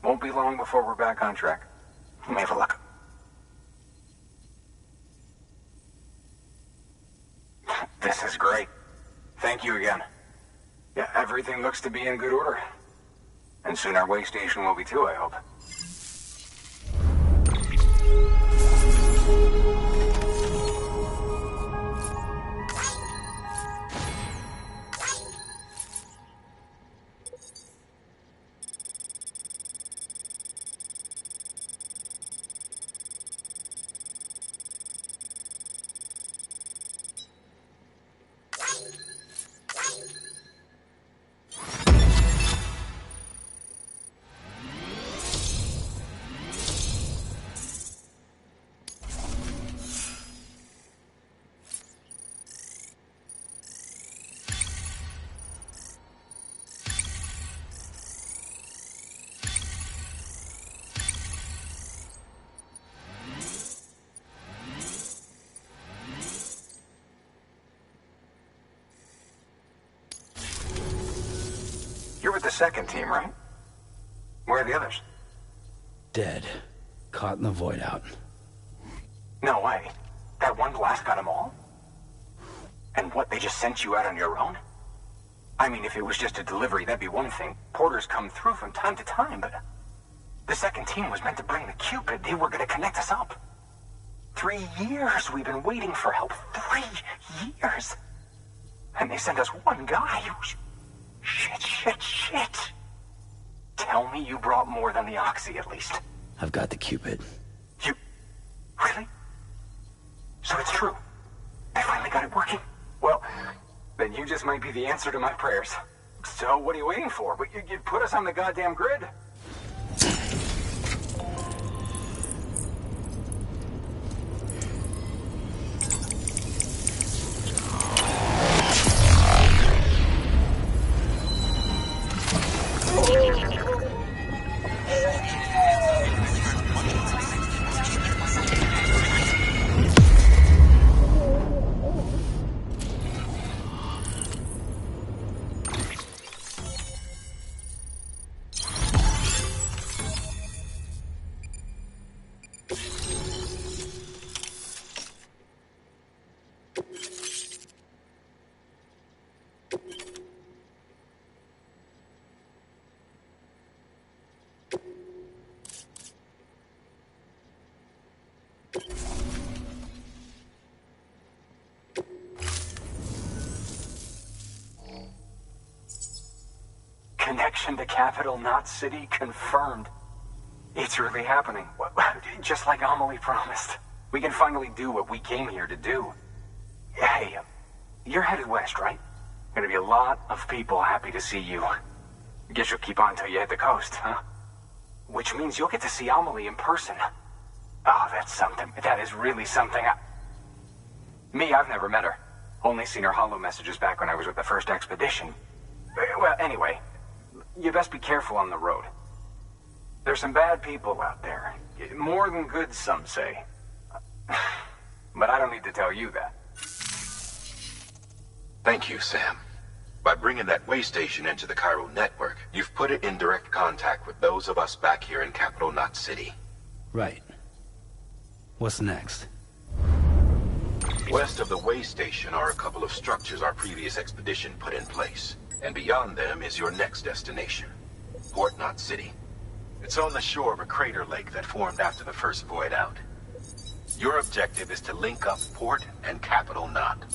Won't be long before we're back on track. You may have a look. This is great. Thank you again. Yeah, everything looks to be in good order. And soon our way station will be too, I hope. You're with the second team, right? Where are the others? Dead. Caught in the void out. No way. That one blast got them all? And what, they just sent you out on your own? I mean, if it was just a delivery, that'd be one thing. Porters come through from time to time, but... The second team was meant to bring the 𝐒𝐑. They were gonna connect us up. 3 years we've been waiting for help. 3 years! And they sent us one guy. Shit. Tell me you brought more than the Oxy, at least. I've got the 𝐒𝐑. You... Really? So it's true. They finally got it working. Well, then you just might be the answer to my prayers. So what are you waiting for? But you put us on the goddamn grid. Connection to Capital Knot City confirmed. It's really happening. Just like Amelie promised. We can finally do what we came here to do. Hey, you're headed west, right? Gonna be a lot of people happy to see you. Guess you'll keep on till you hit the coast, huh? Which means you'll get to see Amelie in person. Oh, that's something. That is really something. I've never met her. Only seen her holo messages back when I was with the first expedition. Well, anyway, you best be careful on the road. There's some bad people out there. More than good, some say. But I don't need to tell you that. Thank you, Sam. By bringing that way station into the Cairo network, you've put it in direct contact with those of us back here in Capital Knot City. Right. What's next? West of the way station are a couple of structures our previous expedition put in place. And beyond them is your next destination, Port Knot City. It's on the shore of a crater lake that formed after the first void out. Your objective is to link up Port and Capital Knot.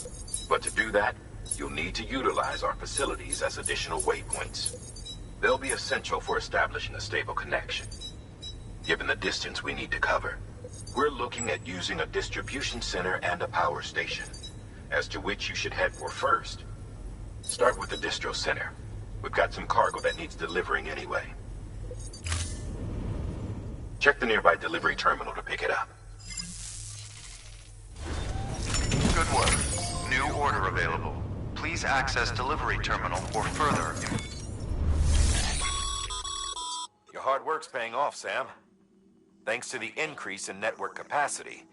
But to do that, you'll need to utilize our facilities as additional waypoints. They'll be essential for establishing a stable connection. Given the distance we need to cover, we're looking at using a distribution center and a power station, as to which you should head for first. Start with the distro center. We've got some cargo that needs delivering anyway. Check the nearby delivery terminal to pick it up. Good work. New order available. Please access delivery terminal for further. Your hard work's paying off, Sam. Thanks to the increase in network capacity,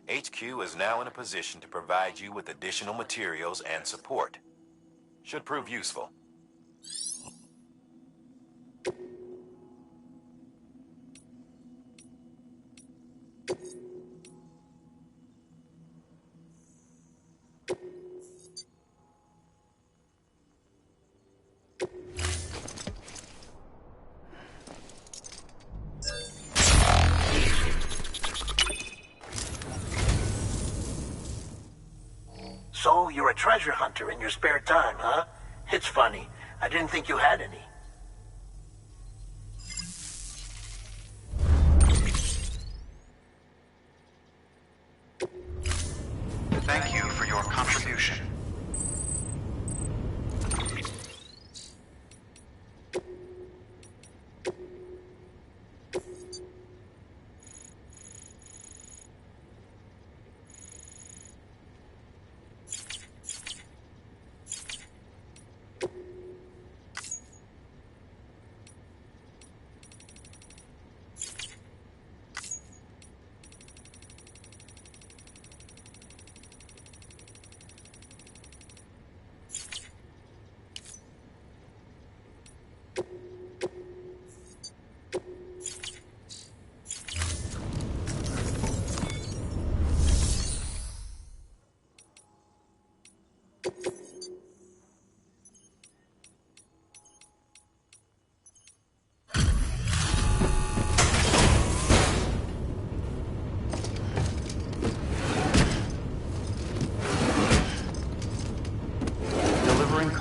HQ is now in a position to provide you with additional materials and support. Should prove useful. So, you're a treasure hunter in your spare time, huh? It's funny. I didn't think you had any. Thank you for your contribution.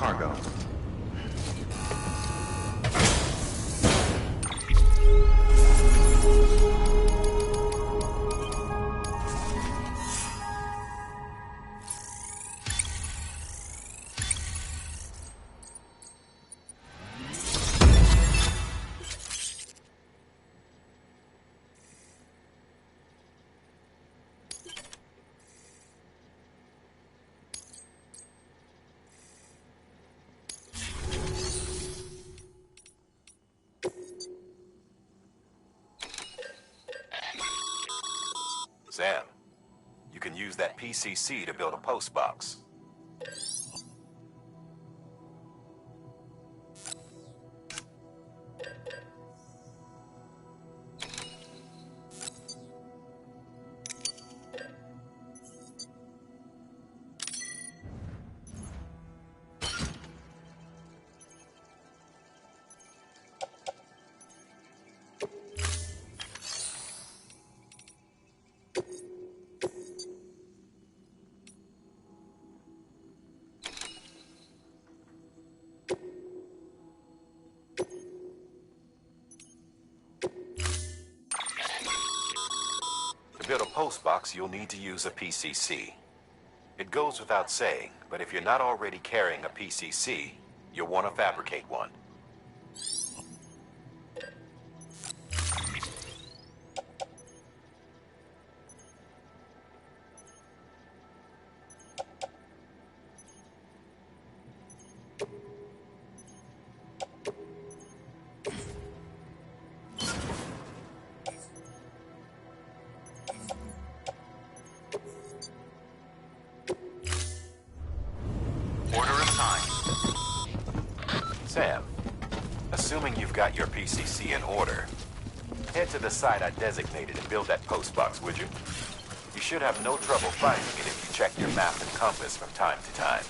Cargo. Sam, you can use that PCC to build a post box. build a post box, you'll need to use a PCC. It goes without saying, but if you're not already carrying a PCC, you'll want to fabricate one. Sam, assuming you've got your PCC in order, head to the site I designated and build that post box, would you? You should have no trouble finding it if you check your map and compass from time to time.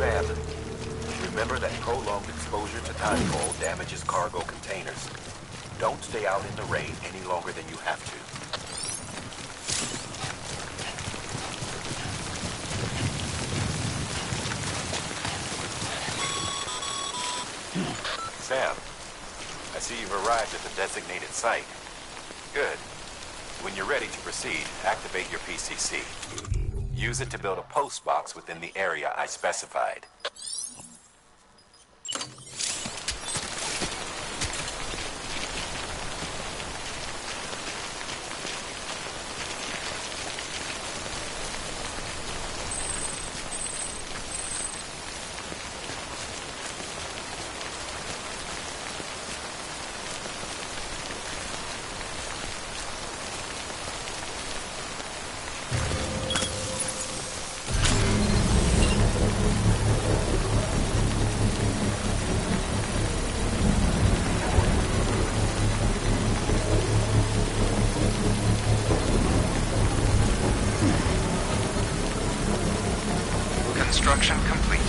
Sam, remember that prolonged exposure to tiny coal damages cargo containers. Don't stay out in the rain any longer than you have to. Sam, I see you've arrived at the designated site. Good. When you're ready to proceed, activate your PCC. Use it to build a post box within the area I specified. Construction complete.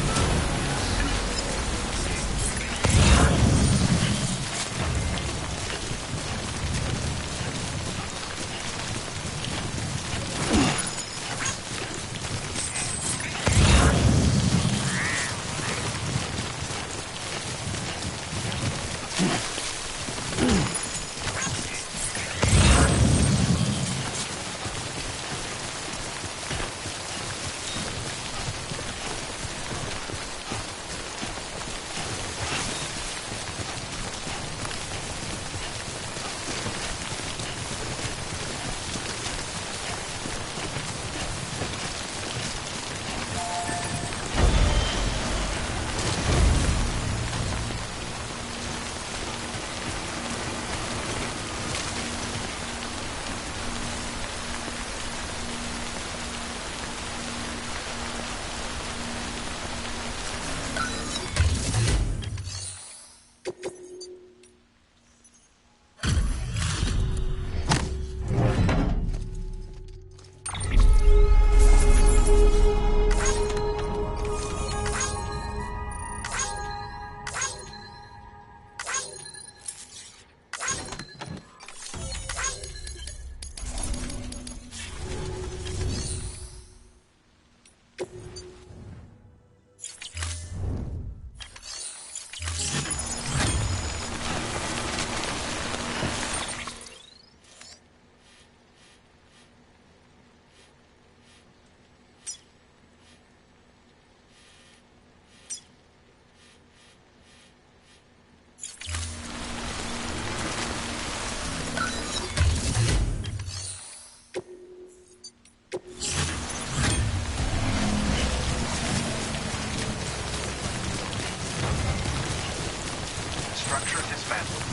Structure dismantled.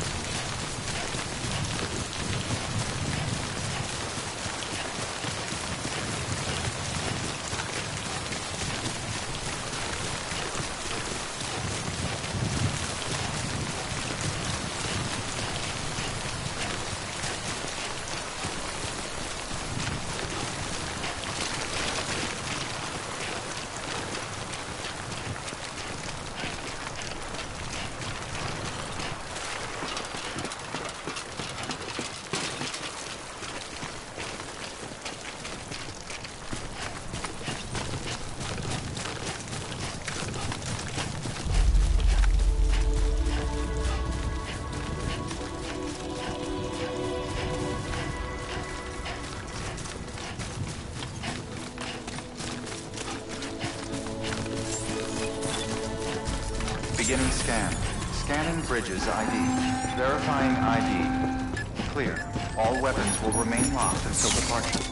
Beginning scan. Scanning Bridges ID. Verifying ID. Clear. All weapons will remain locked until departure.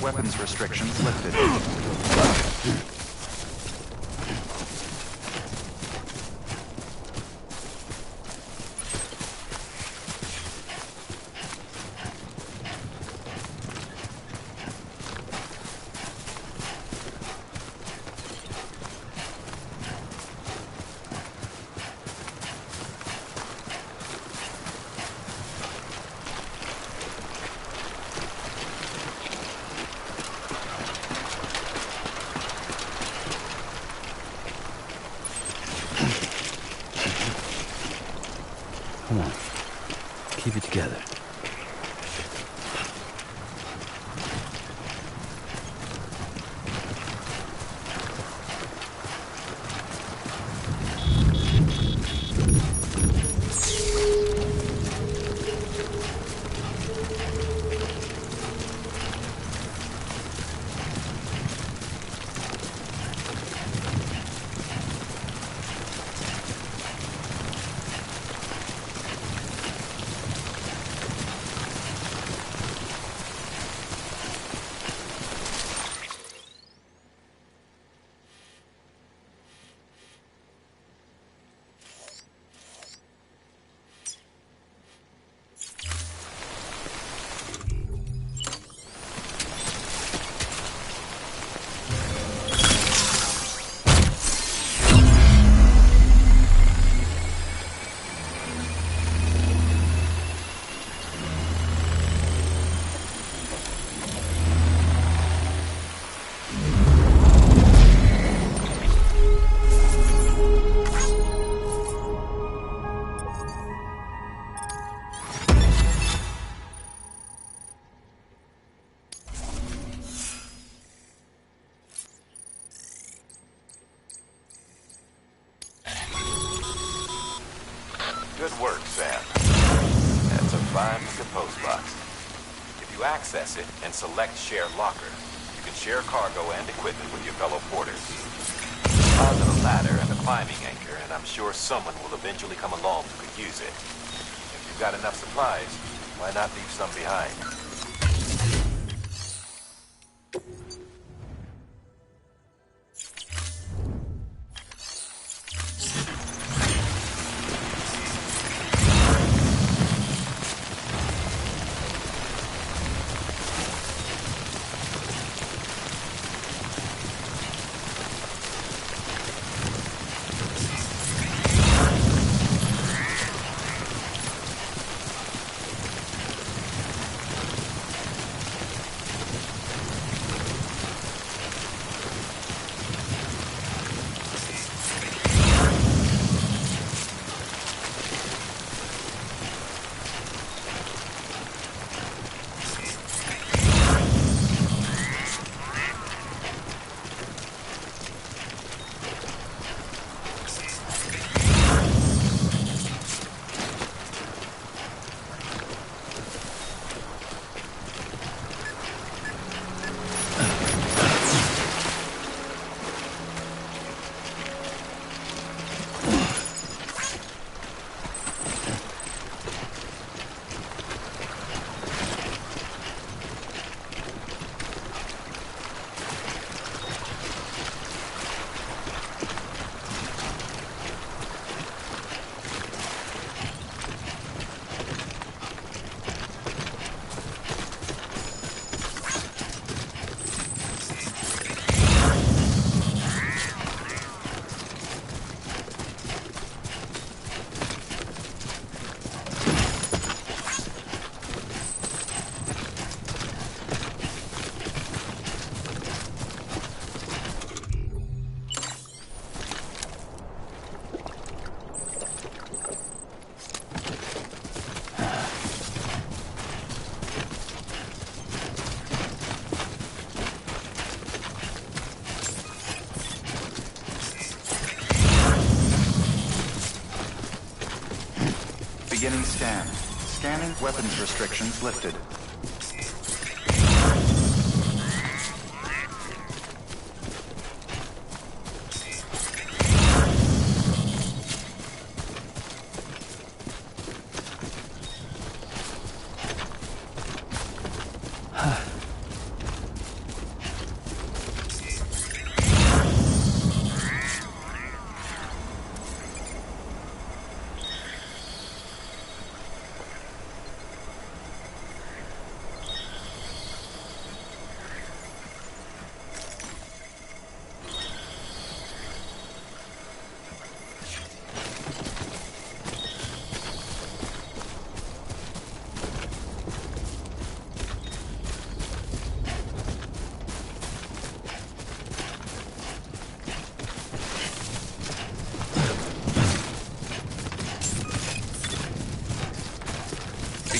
Weapons restrictions lifted. Come on. Keep it together. Good work, Sam. That's a fine-looking post box. If you access it and select Share Locker, you can share cargo and equipment with your fellow porters. Deposit a ladder and a climbing anchor, and I'm sure someone will eventually come along who could use it. If you've got enough supplies, why not leave some behind? Beginning scan. Scanning weapons restrictions lifted.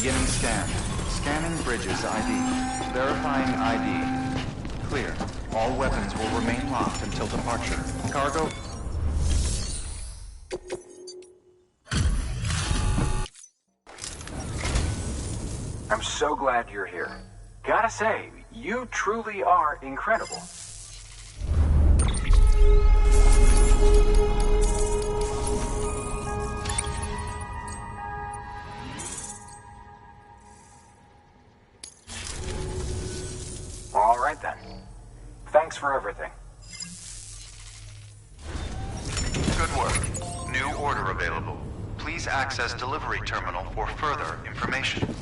Beginning scan. Scanning bridges ID. Verifying ID. Clear. All weapons will remain locked until departure. Cargo. I'm so glad you're here. Gotta say, you truly are incredible. All right then. Thanks for everything. Good work. New order available. Please access delivery terminal for further information.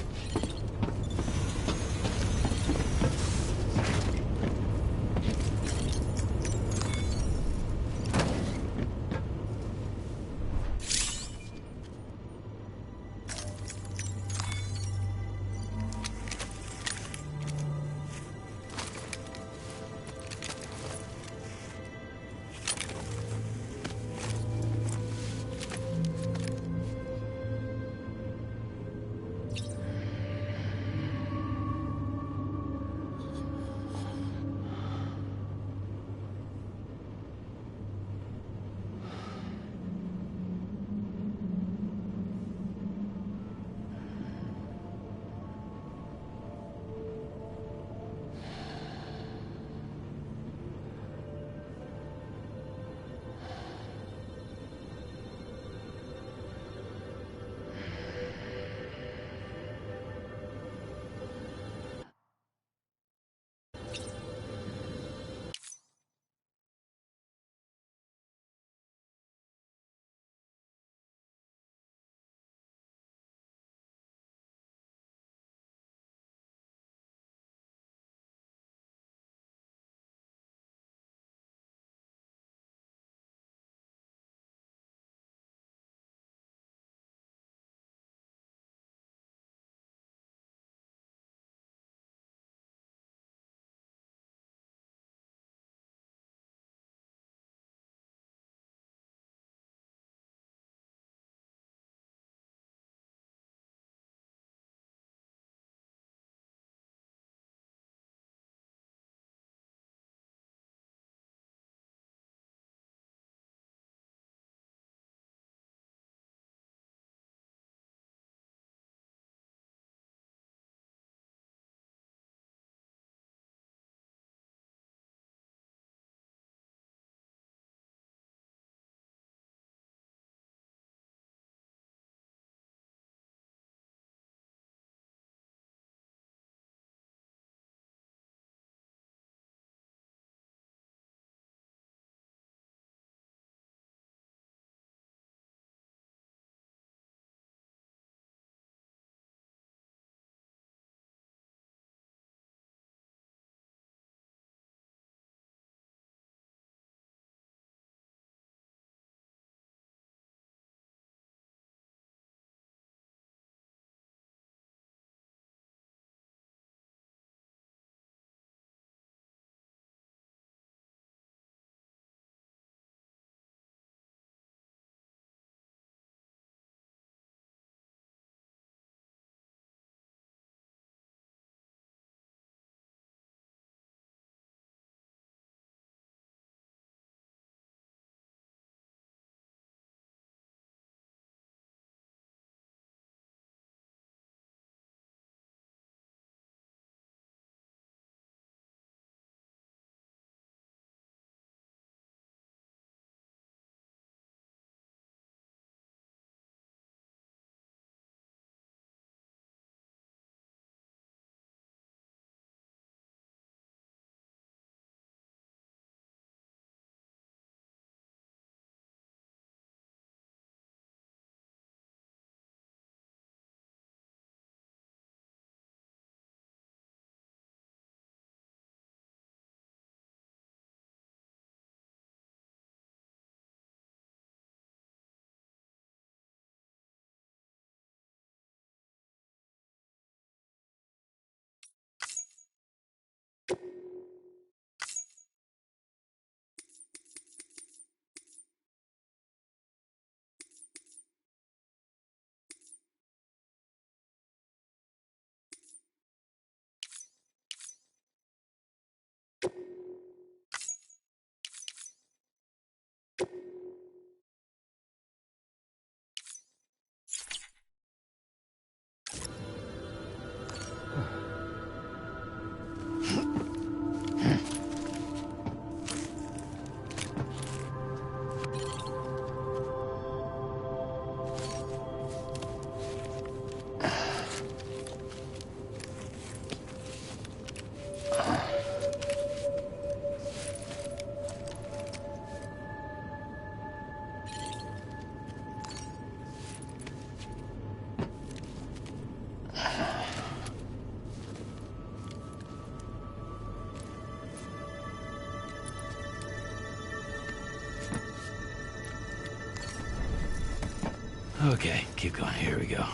Okay, keep going. Here we go.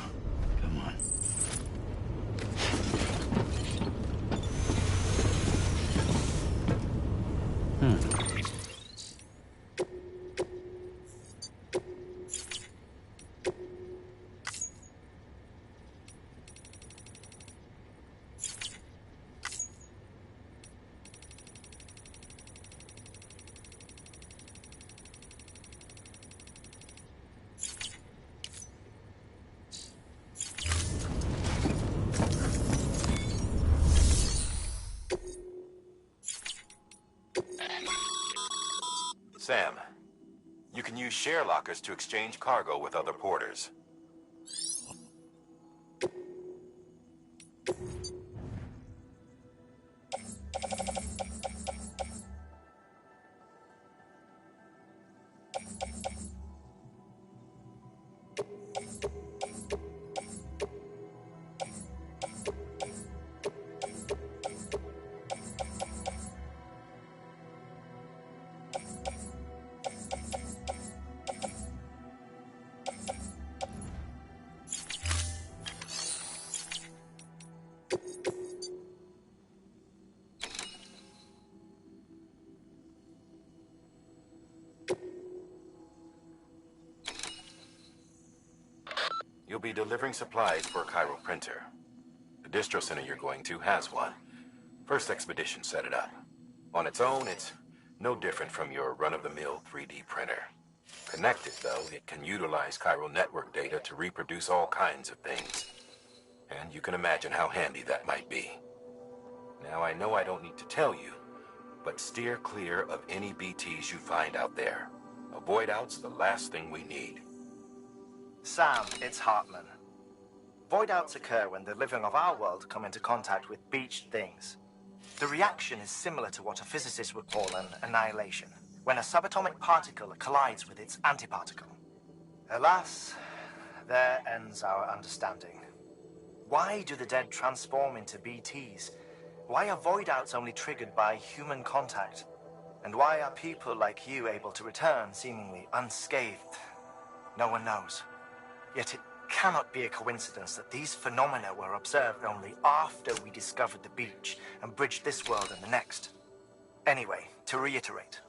Come on. Sam, you can use share lockers to exchange cargo with other porters. You'll be delivering supplies for a chiral printer. The distro center you're going to has one. First expedition set it up. On its own, it's no different from your run-of-the-mill 3D printer. Connected, though, it can utilize chiral network data to reproduce all kinds of things. And you can imagine how handy that might be. Now, I know I don't need to tell you, but steer clear of any BTs you find out there. Avoid out's the last thing we need. Sam, it's Hartman. Void outs occur when the living of our world come into contact with beached things. The reaction is similar to what a physicist would call an annihilation, when a subatomic particle collides with its antiparticle. Alas, there ends our understanding. Why do the dead transform into BTs? Why are void outs only triggered by human contact? And why are people like you able to return seemingly unscathed? No one knows. Yet it cannot be a coincidence that these phenomena were observed only after we discovered the beach and bridged this world and the next. Anyway, to reiterate,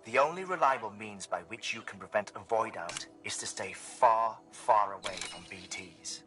the only reliable means by which you can prevent a void out is to stay far, far away from BTs.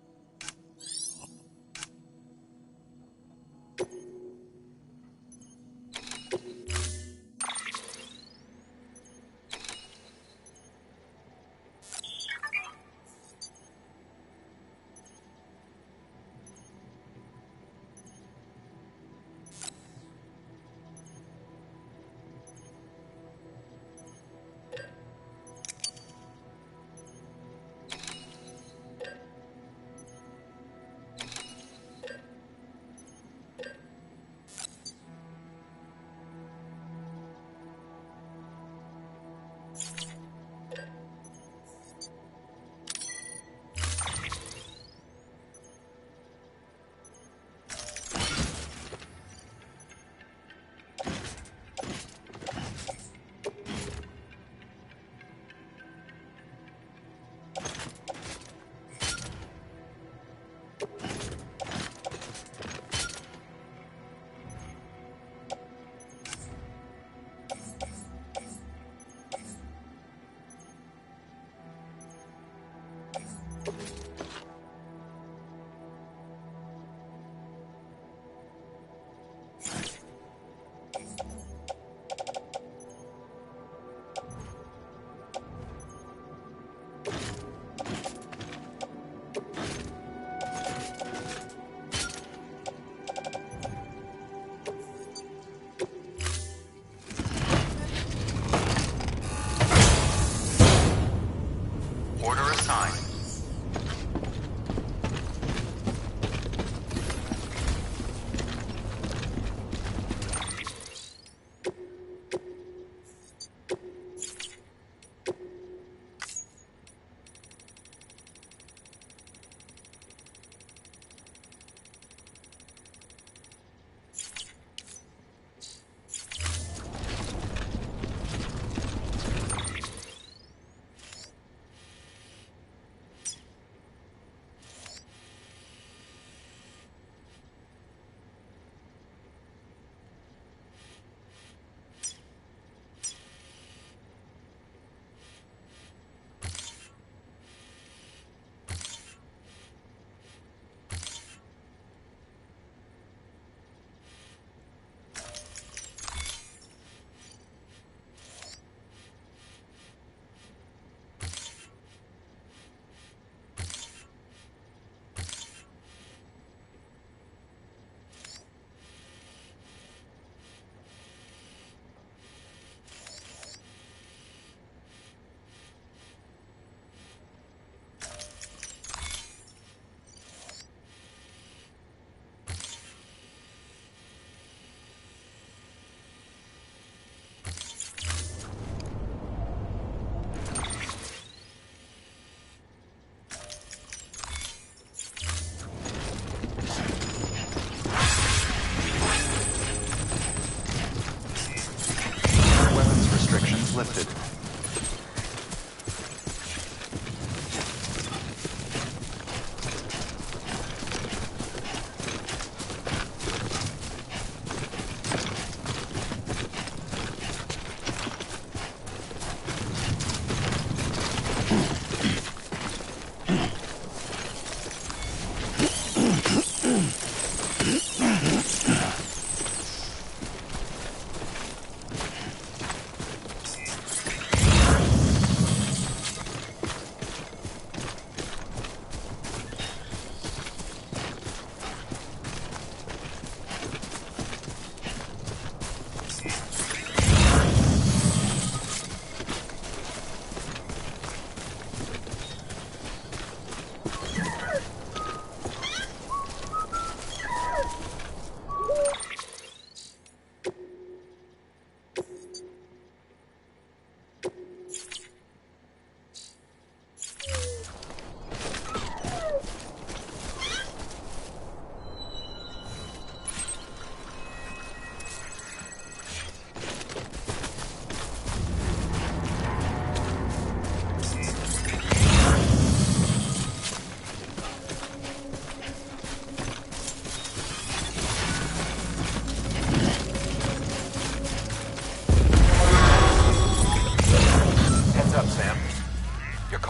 is lifted.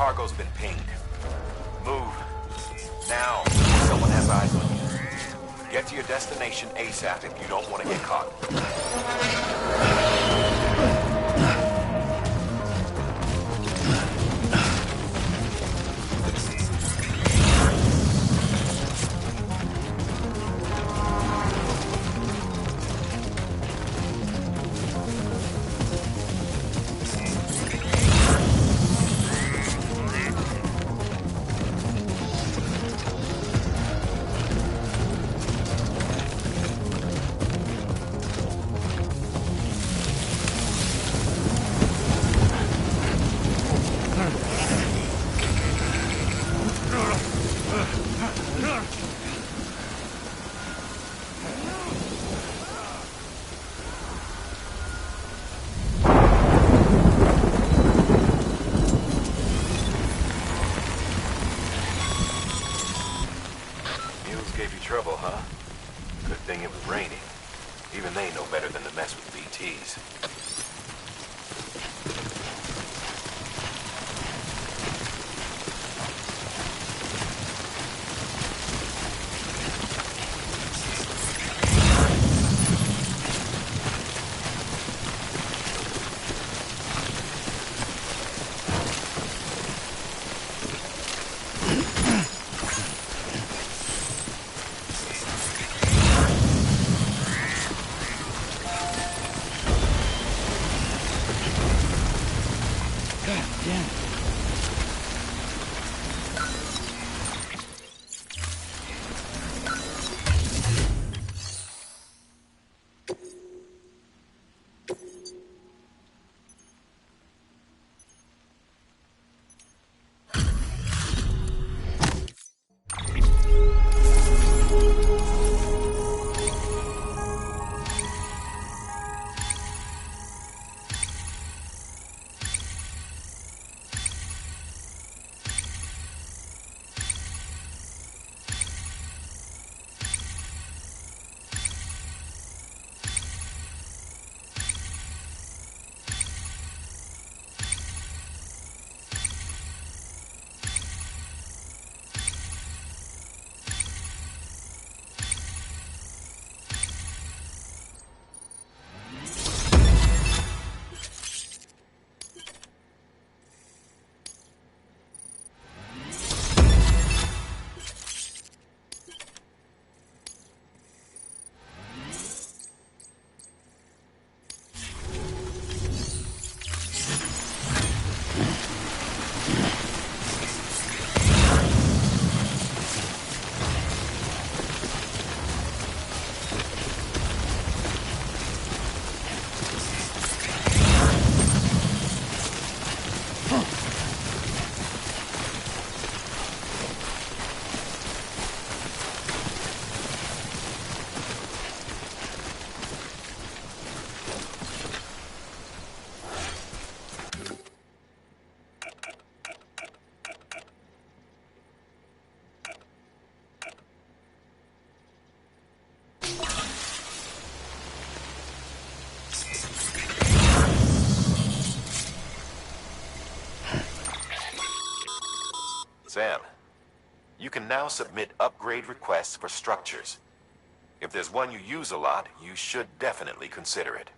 Cargo's been pinged. Move. Now, someone has eyes on you. Get to your destination ASAP if you don't want to get caught. Gave you trouble, huh? Good thing it was raining. Even they know better than to mess with BTs. Sam, you can now submit upgrade requests for structures. If there's one you use a lot, you should definitely consider it.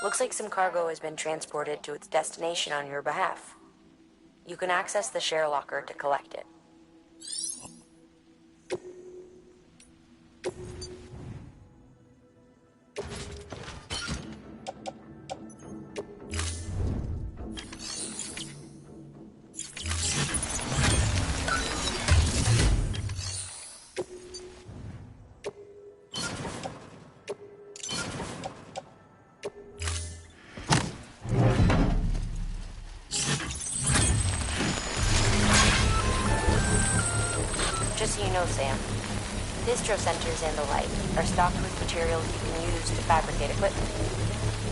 Looks like some cargo has been transported to its destination on your behalf. You can access the share locker to collect it. Just so you know, Sam, distro centers and the like are stocked with materials you can use to fabricate equipment.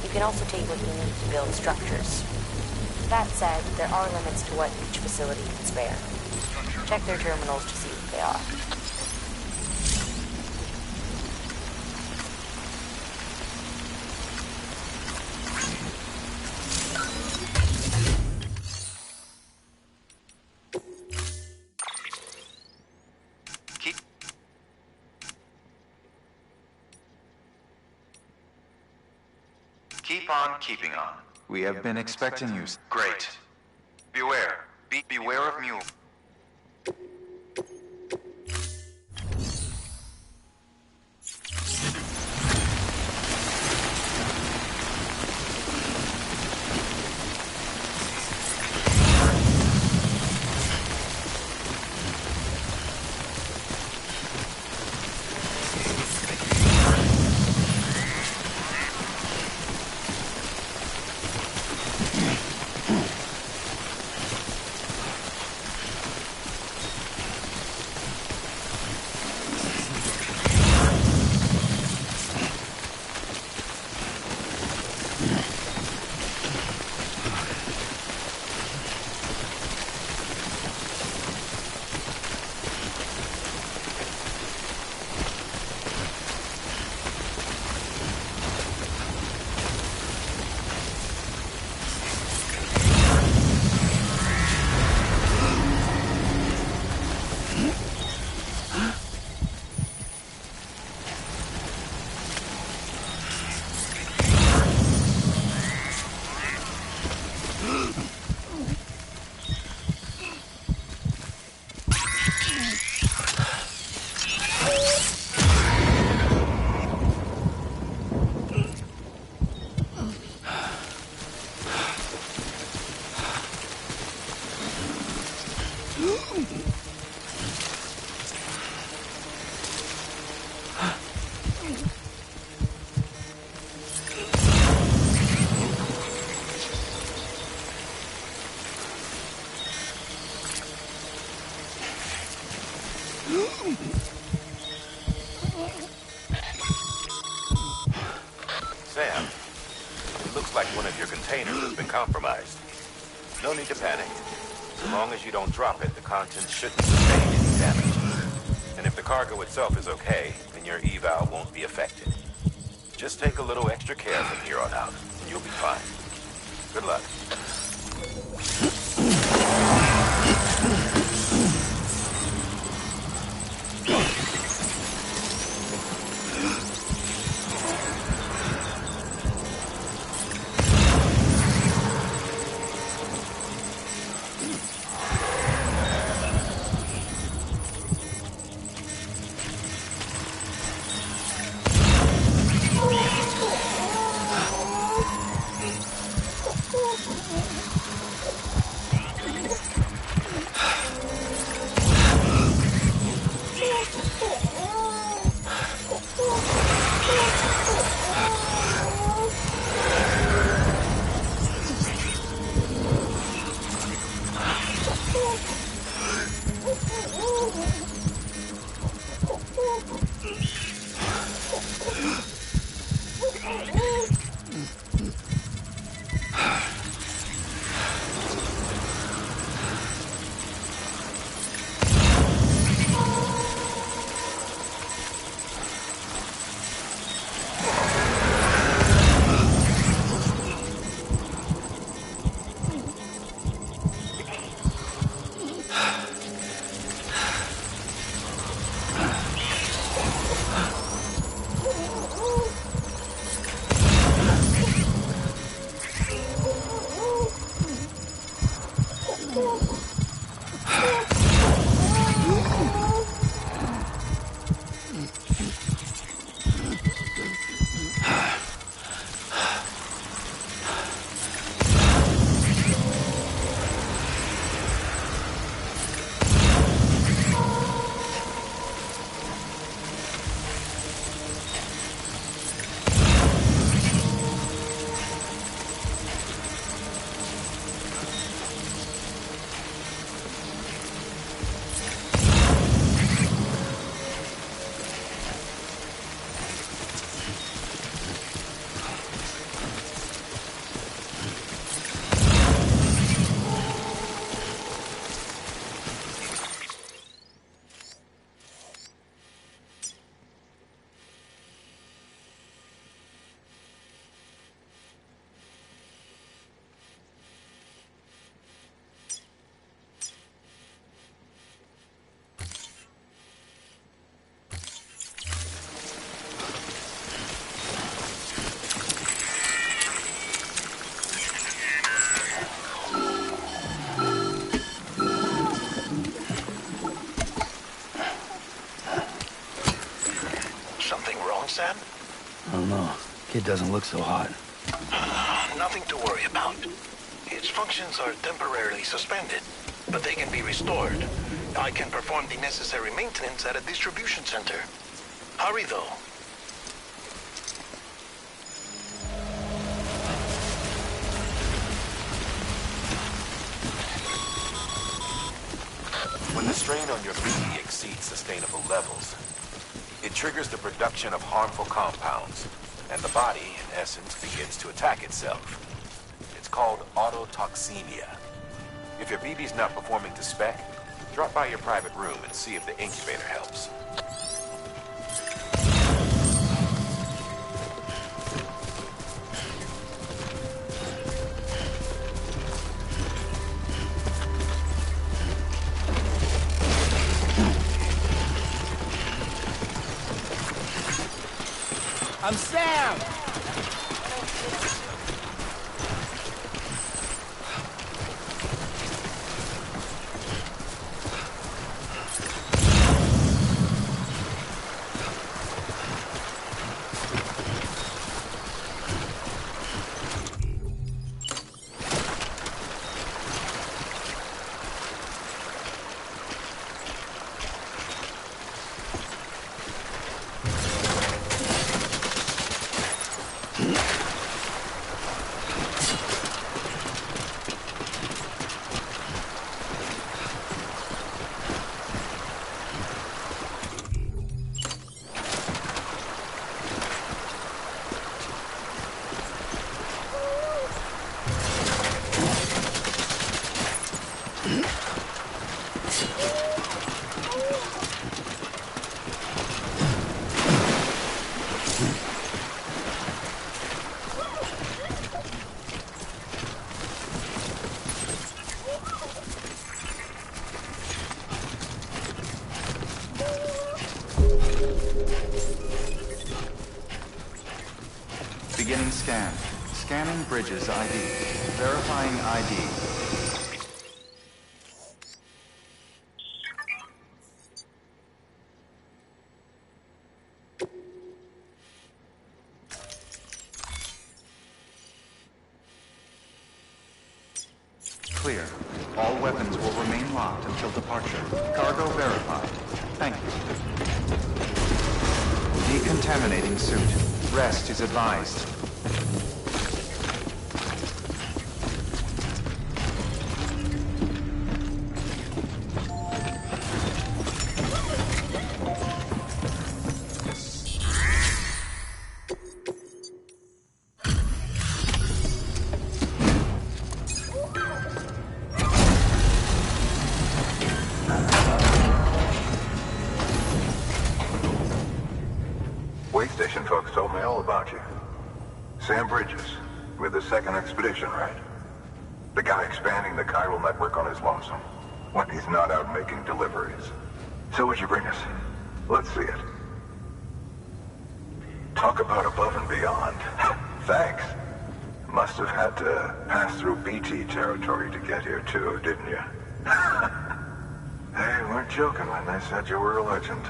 You can also take what you need to build structures. That said, there are limits to what each facility can spare. Check their terminals to see what they are. Keep on keeping on. We have been expecting you. Great. Beware. Beware of mule. Sam, it looks like one of your containers has been compromised. No need to panic. As long as you don't drop it, the contents shouldn't sustain any damage. And if the cargo itself is okay, then your eval won't be affected. Just take a little extra care from here on out, and you'll be fine. Good luck. Sam? I don't know. Kid doesn't look so hot. Nothing to worry about. Its functions are temporarily suspended, but they can be restored. I can perform the necessary maintenance at a distribution center. Hurry, though. When the strain on your BB exceeds sustainable levels, it triggers the production of harmful compounds, and the body, in essence, begins to attack itself. It's called autotoxemia. If your BB's not performing to spec, drop by your private room and see if the incubator helps. I'm Sam! Scanning Bridges ID. Verifying ID. Clear. All weapons will remain locked until departure. Cargo verified. Thank you. Decontaminating suit. Rest is advised. Way station folks told me all about you. Sam Bridges, with the second expedition, right? The guy expanding the chiral network on his lonesome, when he's not out making deliveries. So what'd you bring us? Let's see it. Talk about above and beyond. Thanks. Must have had to pass through BT territory to get here too, didn't you? They weren't joking when they said you were a legend.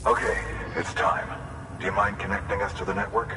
Okay, it's time. Do you mind connecting us to the network?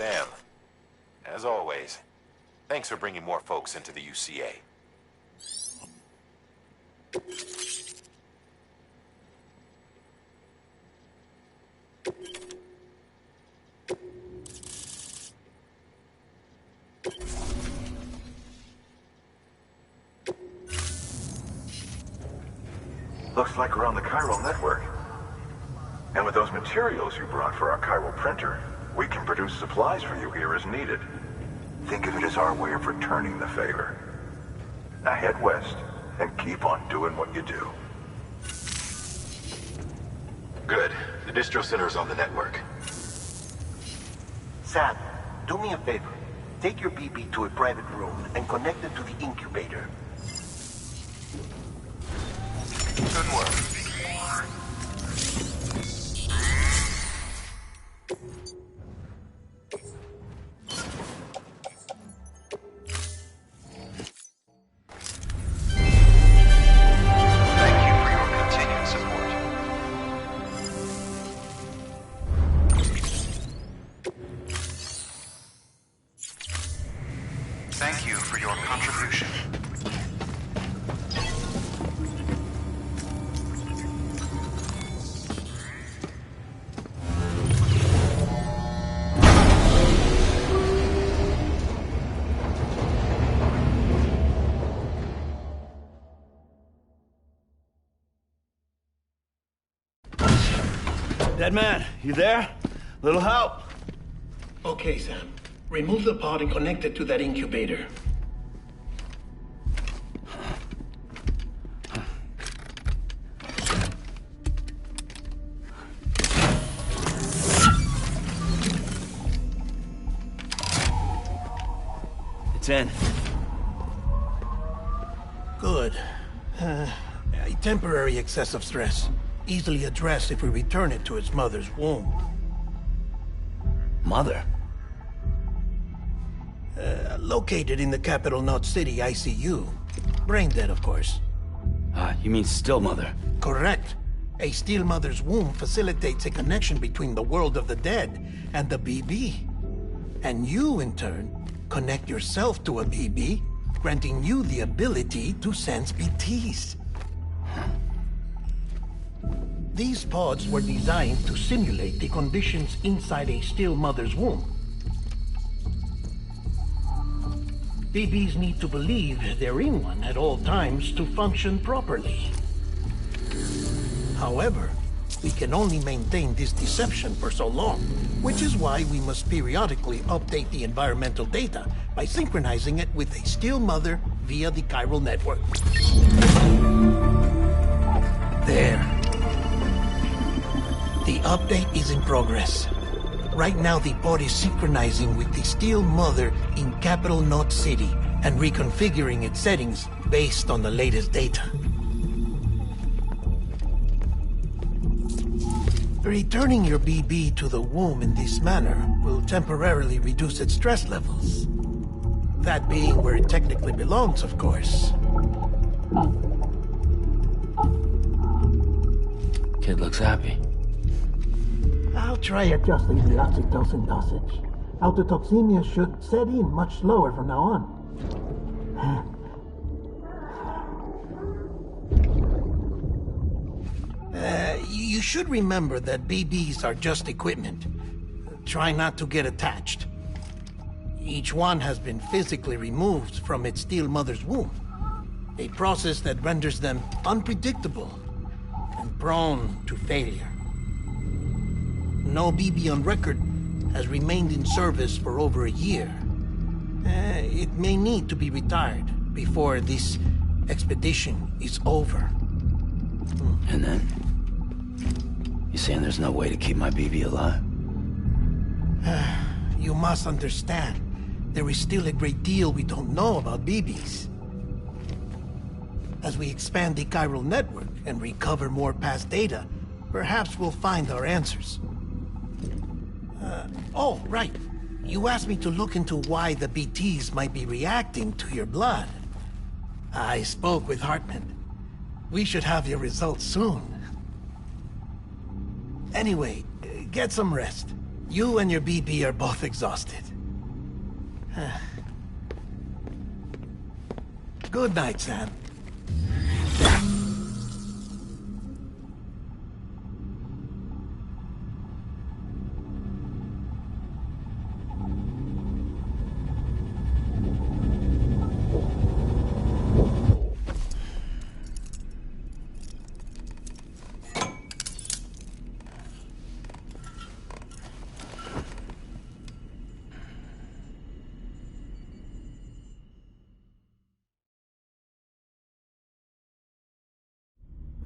Sam, as always, thanks for bringing more folks into the UCA. Looks like we're on the chiral network. And with those materials you brought for our chiral printer, we can produce supplies for you here as needed. Think of it as our way of returning the favor. Now head west and keep on doing what you do. Good. The distro center is on the network. Sam, do me a favor. Take your BB to a private room and connect it to the incubator. Good work. Thank you for your contribution. Dead man, you there? Little help? Okay, Sam. Remove the pod and connect it to that incubator. It's in. Good. A temporary excessive stress. Easily addressed if we return it to its mother's womb. Mother? Located in the capital Knot City ICU. Brain dead, of course. You mean still mother? Correct. A still mother's womb facilitates a connection between the world of the dead and the BB. And you, in turn, connect yourself to a BB, granting you the ability to sense BTs. These pods were designed to simulate the conditions inside a still mother's womb. BBs need to believe they're in one at all times to function properly. However, we can only maintain this deception for so long, which is why we must periodically update the environmental data by synchronizing it with a still mother via the chiral network. There. The update is in progress. Right now, the pod is synchronizing with the still mother in capital Knot City and reconfiguring its settings based on the latest data. Returning your BB to the womb in this manner will temporarily reduce its stress levels. That being where it technically belongs, of course. Kid looks happy. I'll try adjusting the oxytocin dosage. Autotoxemia should set in much slower from now on. You should remember that BBs are just equipment. Try not to get attached. Each one has been physically removed from its still mother's womb. A process that renders them unpredictable and prone to failure. No BB on record has remained in service for over a year. It may need to be retired before this expedition is over. And then? You saying there's no way to keep my BB alive? You must understand, there is still a great deal we don't know about BBs. As we expand the chiral network and recover more past data, perhaps we'll find our answers. Oh, right. You asked me to look into why the BTs might be reacting to your blood. I spoke with Hartman. We should have your results soon. Anyway, get some rest. You and your BB are both exhausted. Good night, Sam.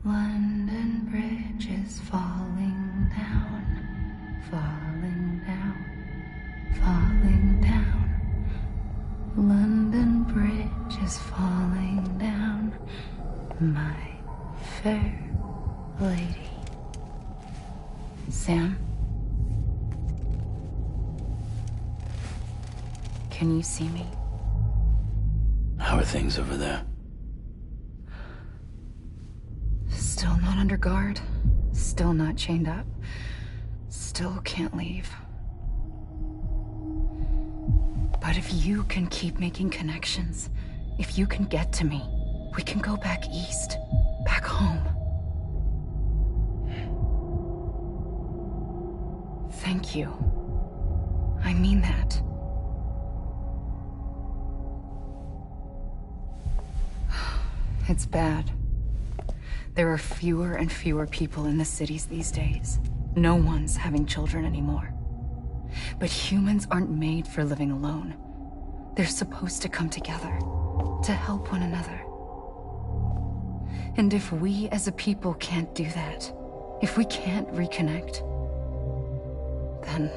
London Bridge is falling down, falling down, falling down. London Bridge is falling down, my fair lady. Sam? Can you see me? How are things over there? Still not under guard. Still not chained up. Still can't leave. But if you can keep making connections, if you can get to me, we can go back east, back home. Thank you. I mean that. It's bad. There are fewer and fewer people in the cities these days. No one's having children anymore. But humans aren't made for living alone. They're supposed to come together, to help one another. And if we as a people can't do that, if we can't reconnect, then,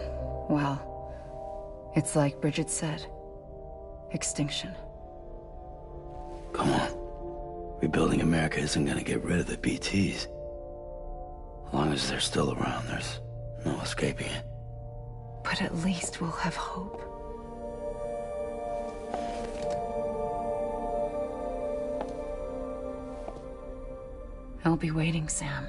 well, it's like Bridget said, extinction. Come on. Rebuilding America isn't gonna get rid of the BTs. As long as they're still around, there's no escaping it. But at least we'll have hope. I'll be waiting, Sam.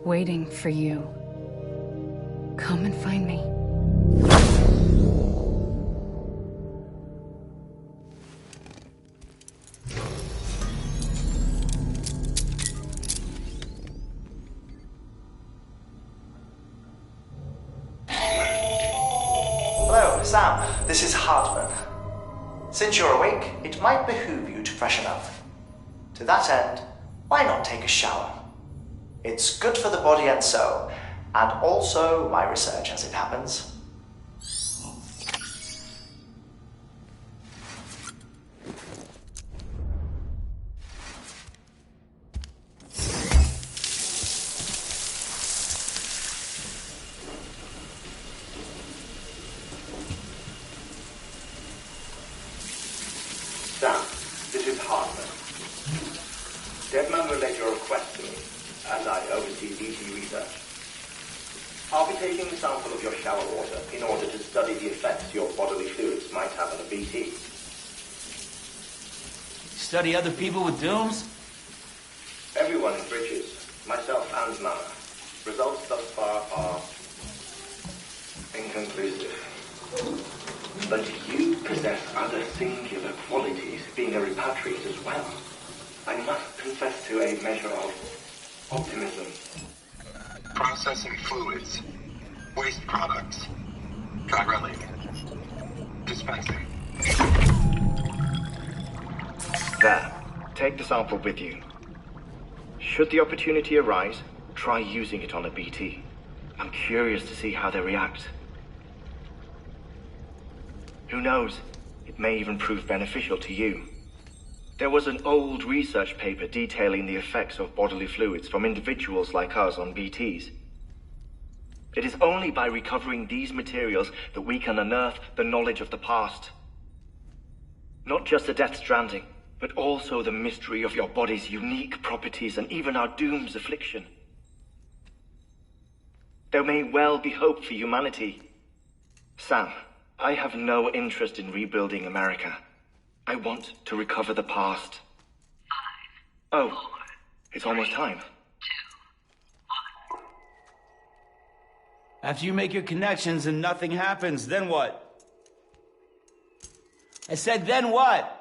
Waiting for you. Come and find me. Hello, Sam. This is Hartman. Since you're awake, it might behoove you to freshen up. To that end, why not take a shower? It's good for the body and soul, and also my research as it happens. Sam, this is Hartman. Deadman relayed your request to me, as I oversee BT research. I'll be taking a sample of your shower water in order to study the effects your bodily fluids might have on a BT. Study other people with dooms? Everyone in Bridges, myself and Nana. Results thus far are inconclusive. But you possess other singular qualities, being a repatriate as well. I must confess to a measure of optimism. Processing fluids. Waste products. Try relic. Dispensing. There. Take the sample with you. Should the opportunity arise, try using it on a BT. I'm curious to see how they react. Who knows? It may even prove beneficial to you. There was an old research paper detailing the effects of bodily fluids from individuals like us on BTs. It is only by recovering these materials that we can unearth the knowledge of the past. Not just the Death Stranding, but also the mystery of your body's unique properties and even our doom's affliction. There may well be hope for humanity. Sam, I have no interest in rebuilding America. I want to recover the past. 5, 4, it's almost time. 2, 1. After you make your connections and nothing happens, then what? I said, then what?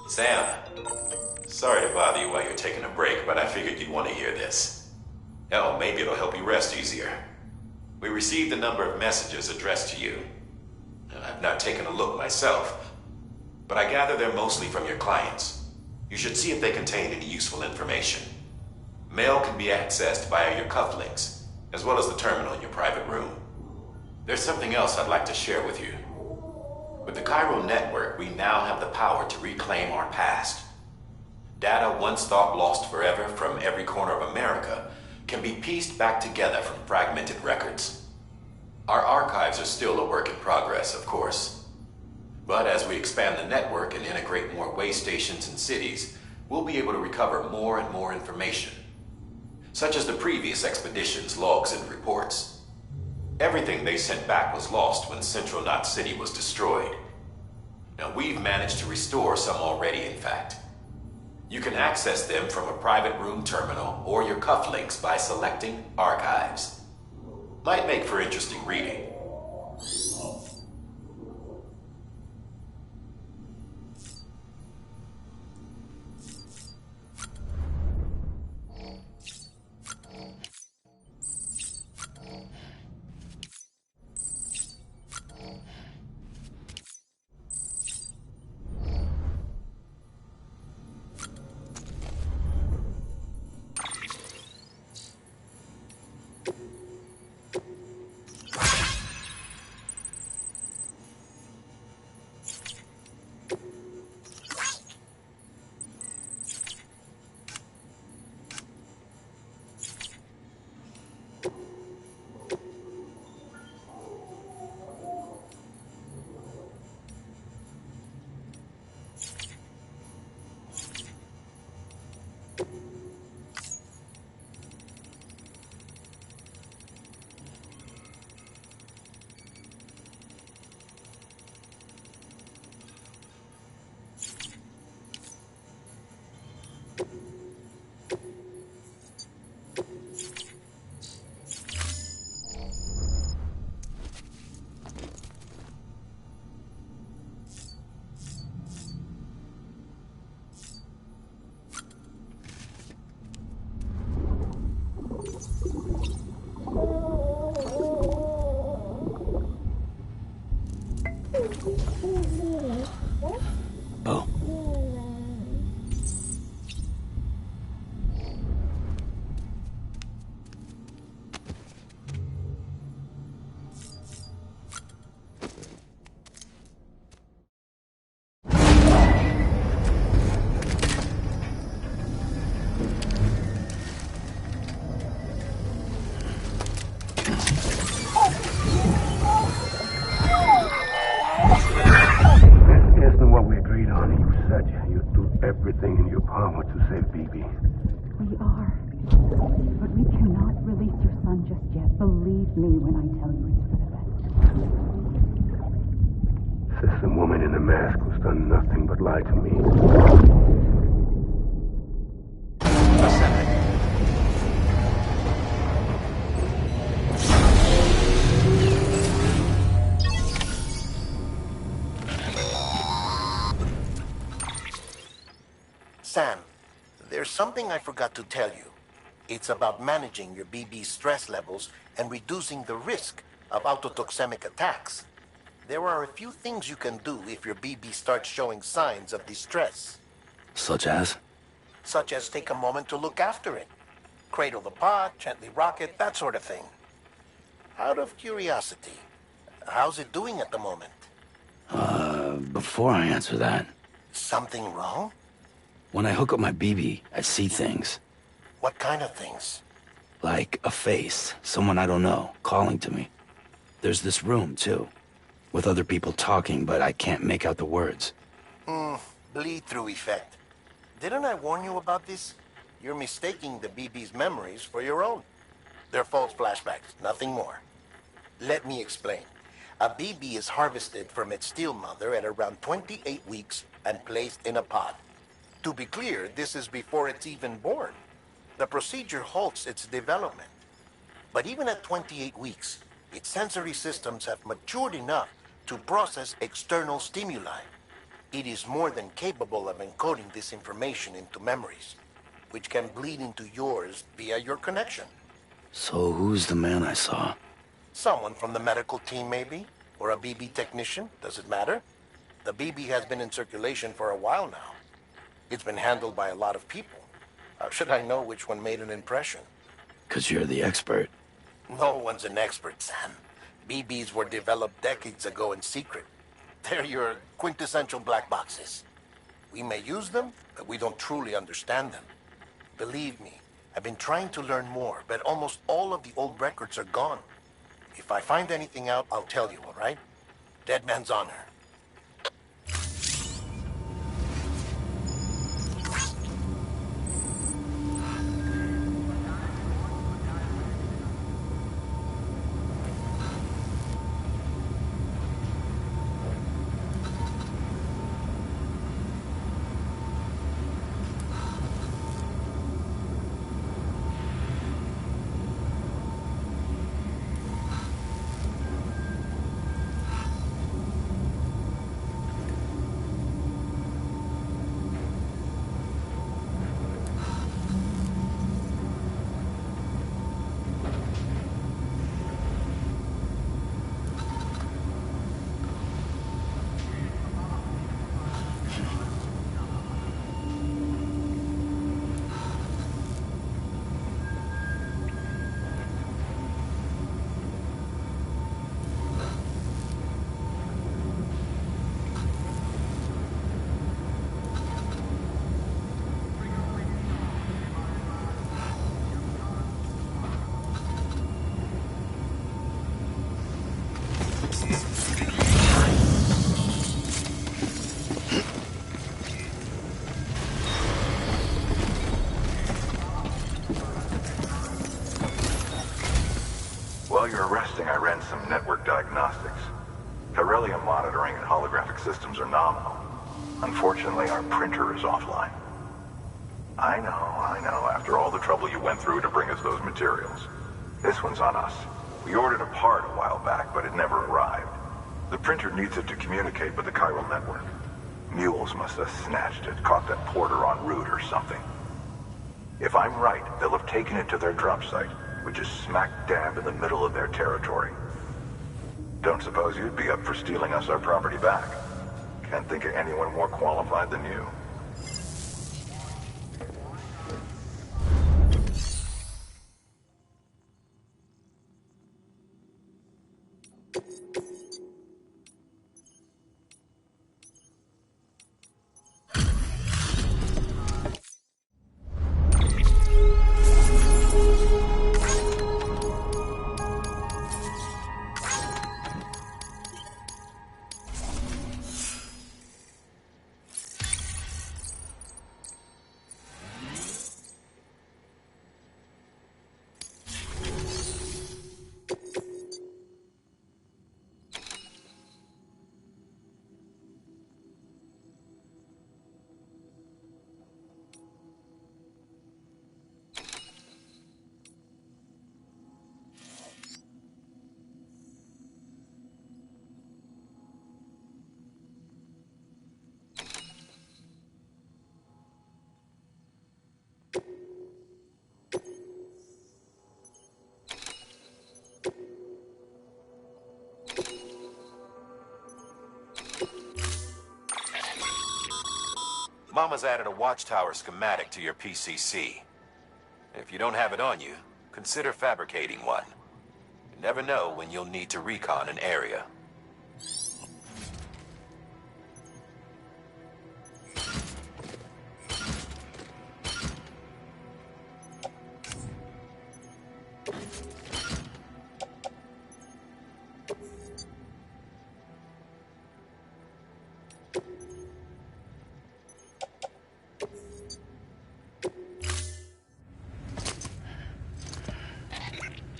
Sam, sorry to bother you while you're taking a break, but I figured you'd want to hear this. Hell, maybe it'll help you rest easier. We received a number of messages addressed to you. I've not taken a look myself, but I gather they're mostly from your clients. You should see if they contain any useful information. Mail can be accessed via your cufflinks, as well as the terminal in your private room. There's something else I'd like to share with you. With the Chiral network, we now have the power to reclaim our past. Data once thought lost forever from every corner of America can be pieced back together from fragmented records. Our archives are still a work in progress, of course. But as we expand the network and integrate more way stations and cities, we'll be able to recover more and more information, such as the previous expedition's logs and reports. Everything they sent back was lost when Central Knot City was destroyed. Now, we've managed to restore some already, in fact. You can access them from a private room terminal or your cufflinks by selecting Archives. Might make for interesting reading. Pa wants to save BB. We are. But we cannot release your son just yet. Believe me when I tell you it's for the best. Says some woman in a mask who's done nothing but lie to me. Sam, there's something I forgot to tell you. It's about managing your BB's stress levels and reducing the risk of autotoxemic attacks. There are a few things you can do if your BB starts showing signs of distress. Such as? Such as take a moment to look after it. Cradle the pod, gently rock it, that sort of thing. Out of curiosity, how's it doing at the moment? Before I answer that... Something wrong? When I hook up my BB, I see things. What kind of things? Like a face, someone I don't know, calling to me. There's this room, too, with other people talking, but I can't make out the words. Bleed-through effect. Didn't I warn you about this? You're mistaking the BB's memories for your own. They're false flashbacks, nothing more. Let me explain. A BB is harvested from its steel mother at around 28 weeks and placed in a pod. To be clear, this is before it's even born. The procedure halts its development. But even at 28 weeks, its sensory systems have matured enough to process external stimuli. It is more than capable of encoding this information into memories, which can bleed into yours via your connection. So who's the man I saw? Someone from the medical team, maybe? Or a BB technician? Does it matter? The BB has been in circulation for a while now. It's been handled by a lot of people. How should I know which one made an impression? 'Cause you're the expert. No one's an expert, Sam. BBs were developed decades ago in secret. They're your quintessential black boxes. We may use them, but we don't truly understand them. Believe me, I've been trying to learn more, but almost all of the old records are gone. If I find anything out, I'll tell you, all right? Dead man's honor. While you're resting, I ran some network diagnostics. Beryllium monitoring and holographic systems are nominal. Unfortunately, our printer is offline. I know, after all the trouble you went through to bring us those materials. This one's on us. We ordered a part a while back, but it never arrived. The printer needs it to communicate with the chiral network. Mules must have snatched it, caught that porter en route or something. If I'm right, they'll have taken it to their drop site, which is smack dab in the middle of their territory. Don't suppose you'd be up for stealing us our property back? Can't think of anyone more qualified than you. Mama's added a watchtower schematic to your PCC. If you don't have it on you, consider fabricating one. You never know when you'll need to recon an area.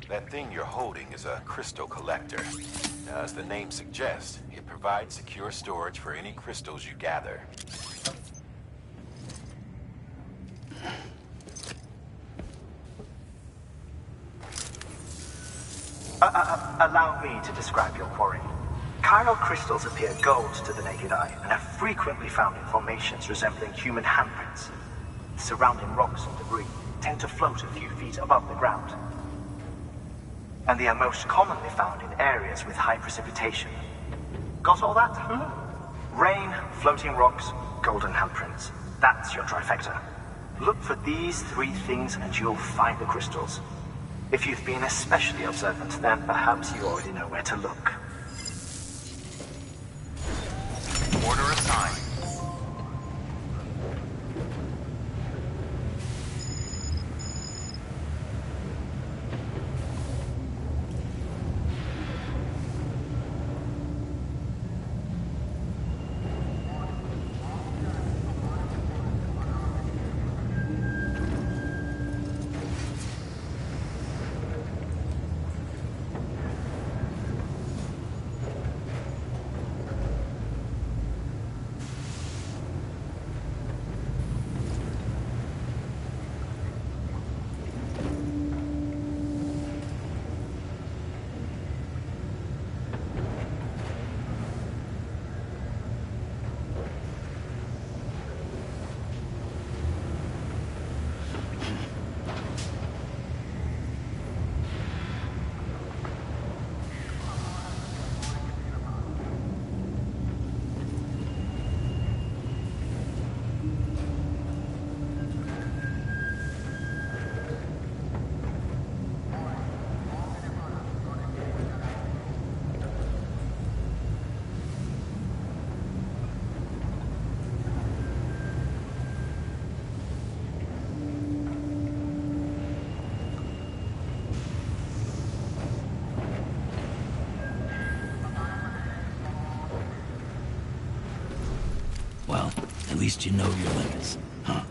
That thing you're holding is a crystal collector. Now, as the name suggests, it provides secure storage for any crystals you gather. Allow me to describe your quarry. Chiral crystals appear gold to the naked eye and are frequently found in formations resembling human handprints. Surrounding rocks and debris tend to float a few feet above the ground. And they are most commonly found in areas with high precipitation. Got all that? Rain, floating rocks, golden handprints. That's your trifecta. Look for these three things and you'll find the crystals. If you've been especially observant, then perhaps you already know where to look. Order assigned. Well, at least you know your limits, huh?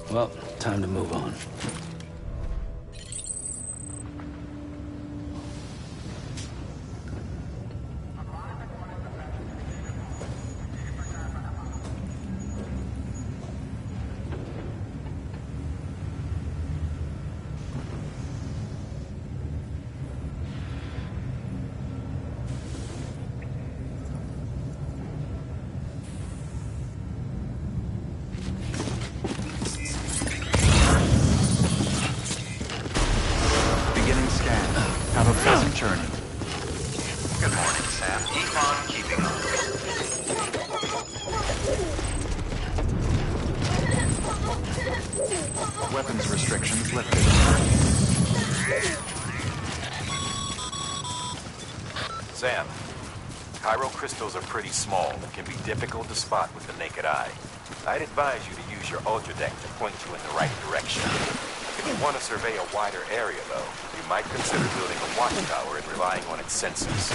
Well, time to move on. crystals are pretty small and can be difficult to spot with the naked eye. I'd advise you to use your ultra deck to point you in the right direction. If you want to survey a wider area, though, you might consider building a watchtower and relying on its sensors.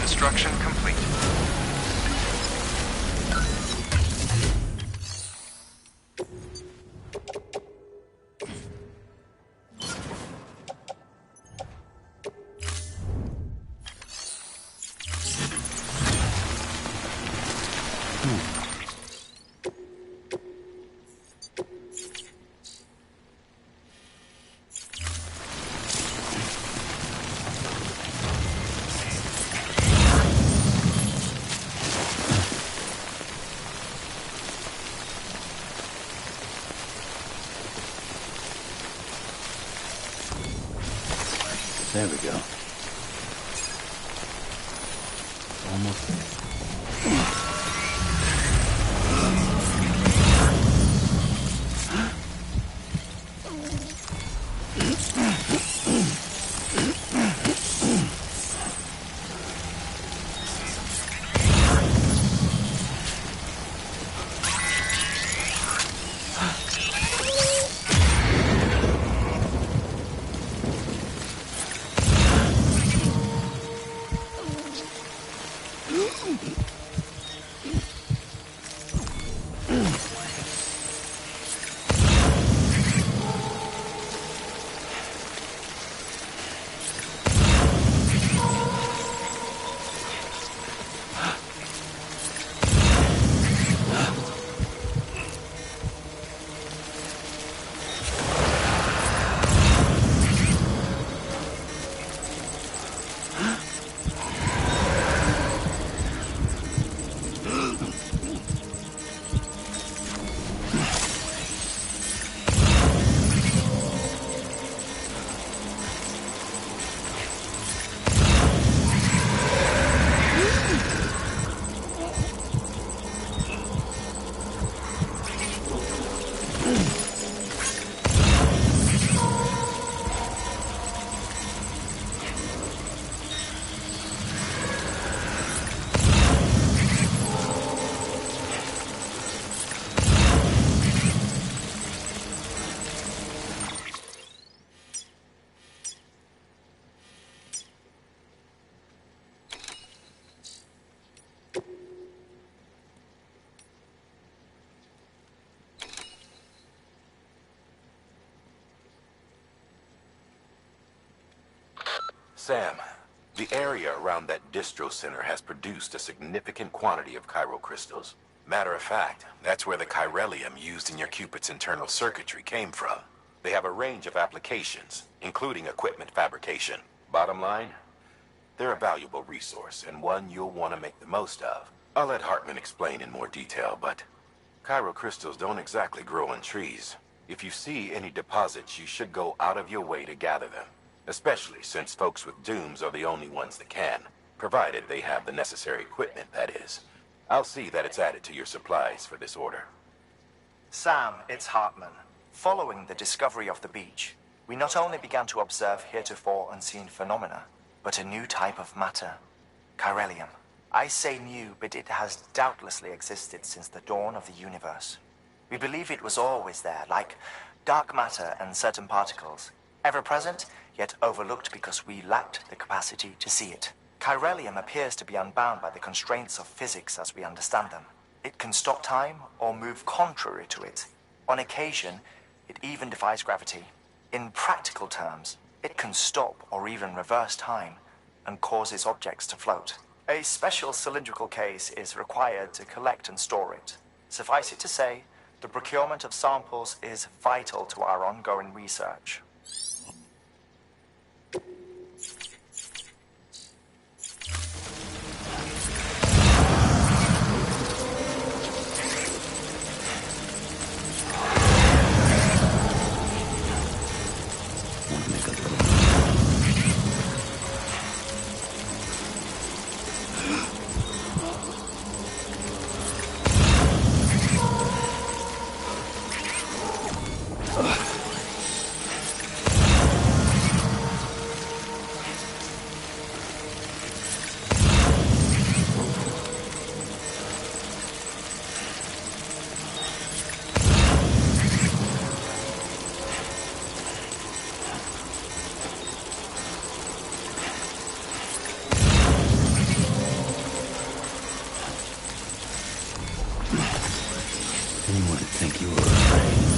Construction complete. There we go. Almost there. Sam, the area around that distro center has produced a significant quantity of chiral crystals. Matter of fact, that's where the chiralium used in your Cupid's internal circuitry came from. They have a range of applications, including equipment fabrication. Bottom line, they're a valuable resource and one you'll want to make the most of. I'll let Hartman explain in more detail, but chiral crystals don't exactly grow on trees. If you see any deposits, you should go out of your way to gather them. Especially since folks with dooms are the only ones that can, provided they have the necessary equipment, that is. I'll see that it's added to your supplies for this order. Sam, it's Hartman. Following the discovery of the beach, we not only began to observe heretofore unseen phenomena, but a new type of matter, chiralium. I say new, but it has doubtlessly existed since the dawn of the universe. We believe it was always there, like dark matter and certain particles, ever present, yet overlooked because we lacked the capacity to see it. Chiralium appears to be unbound by the constraints of physics as we understand them. It can stop time or move contrary to it. On occasion, it even defies gravity. In practical terms, it can stop or even reverse time and cause its objects to float. A special cylindrical case is required to collect and store it. Suffice it to say, the procurement of samples is vital to our ongoing research. Anyone would think you were afraid.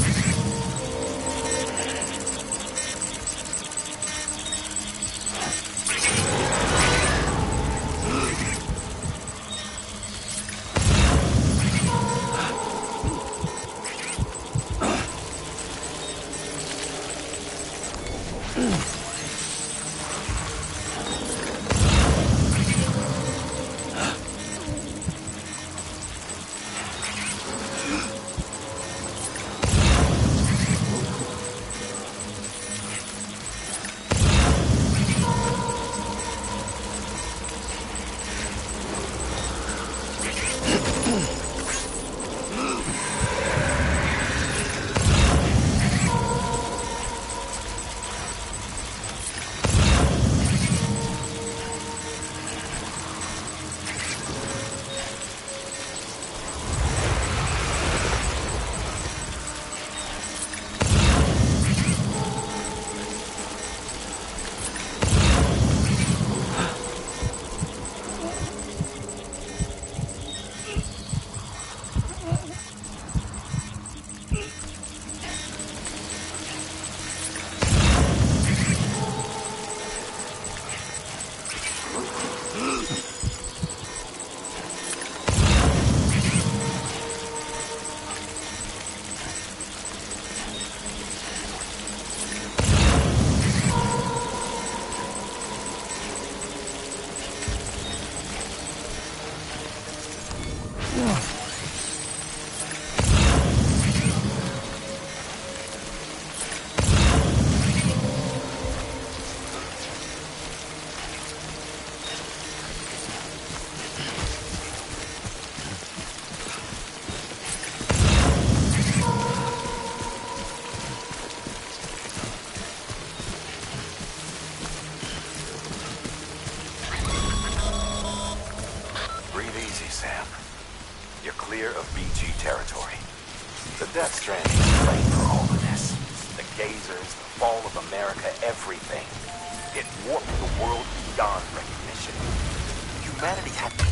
territory. The Death Stranding is playing for all of this. The gazers, the fall of America, everything. It warped the world beyond recognition. Humanity had...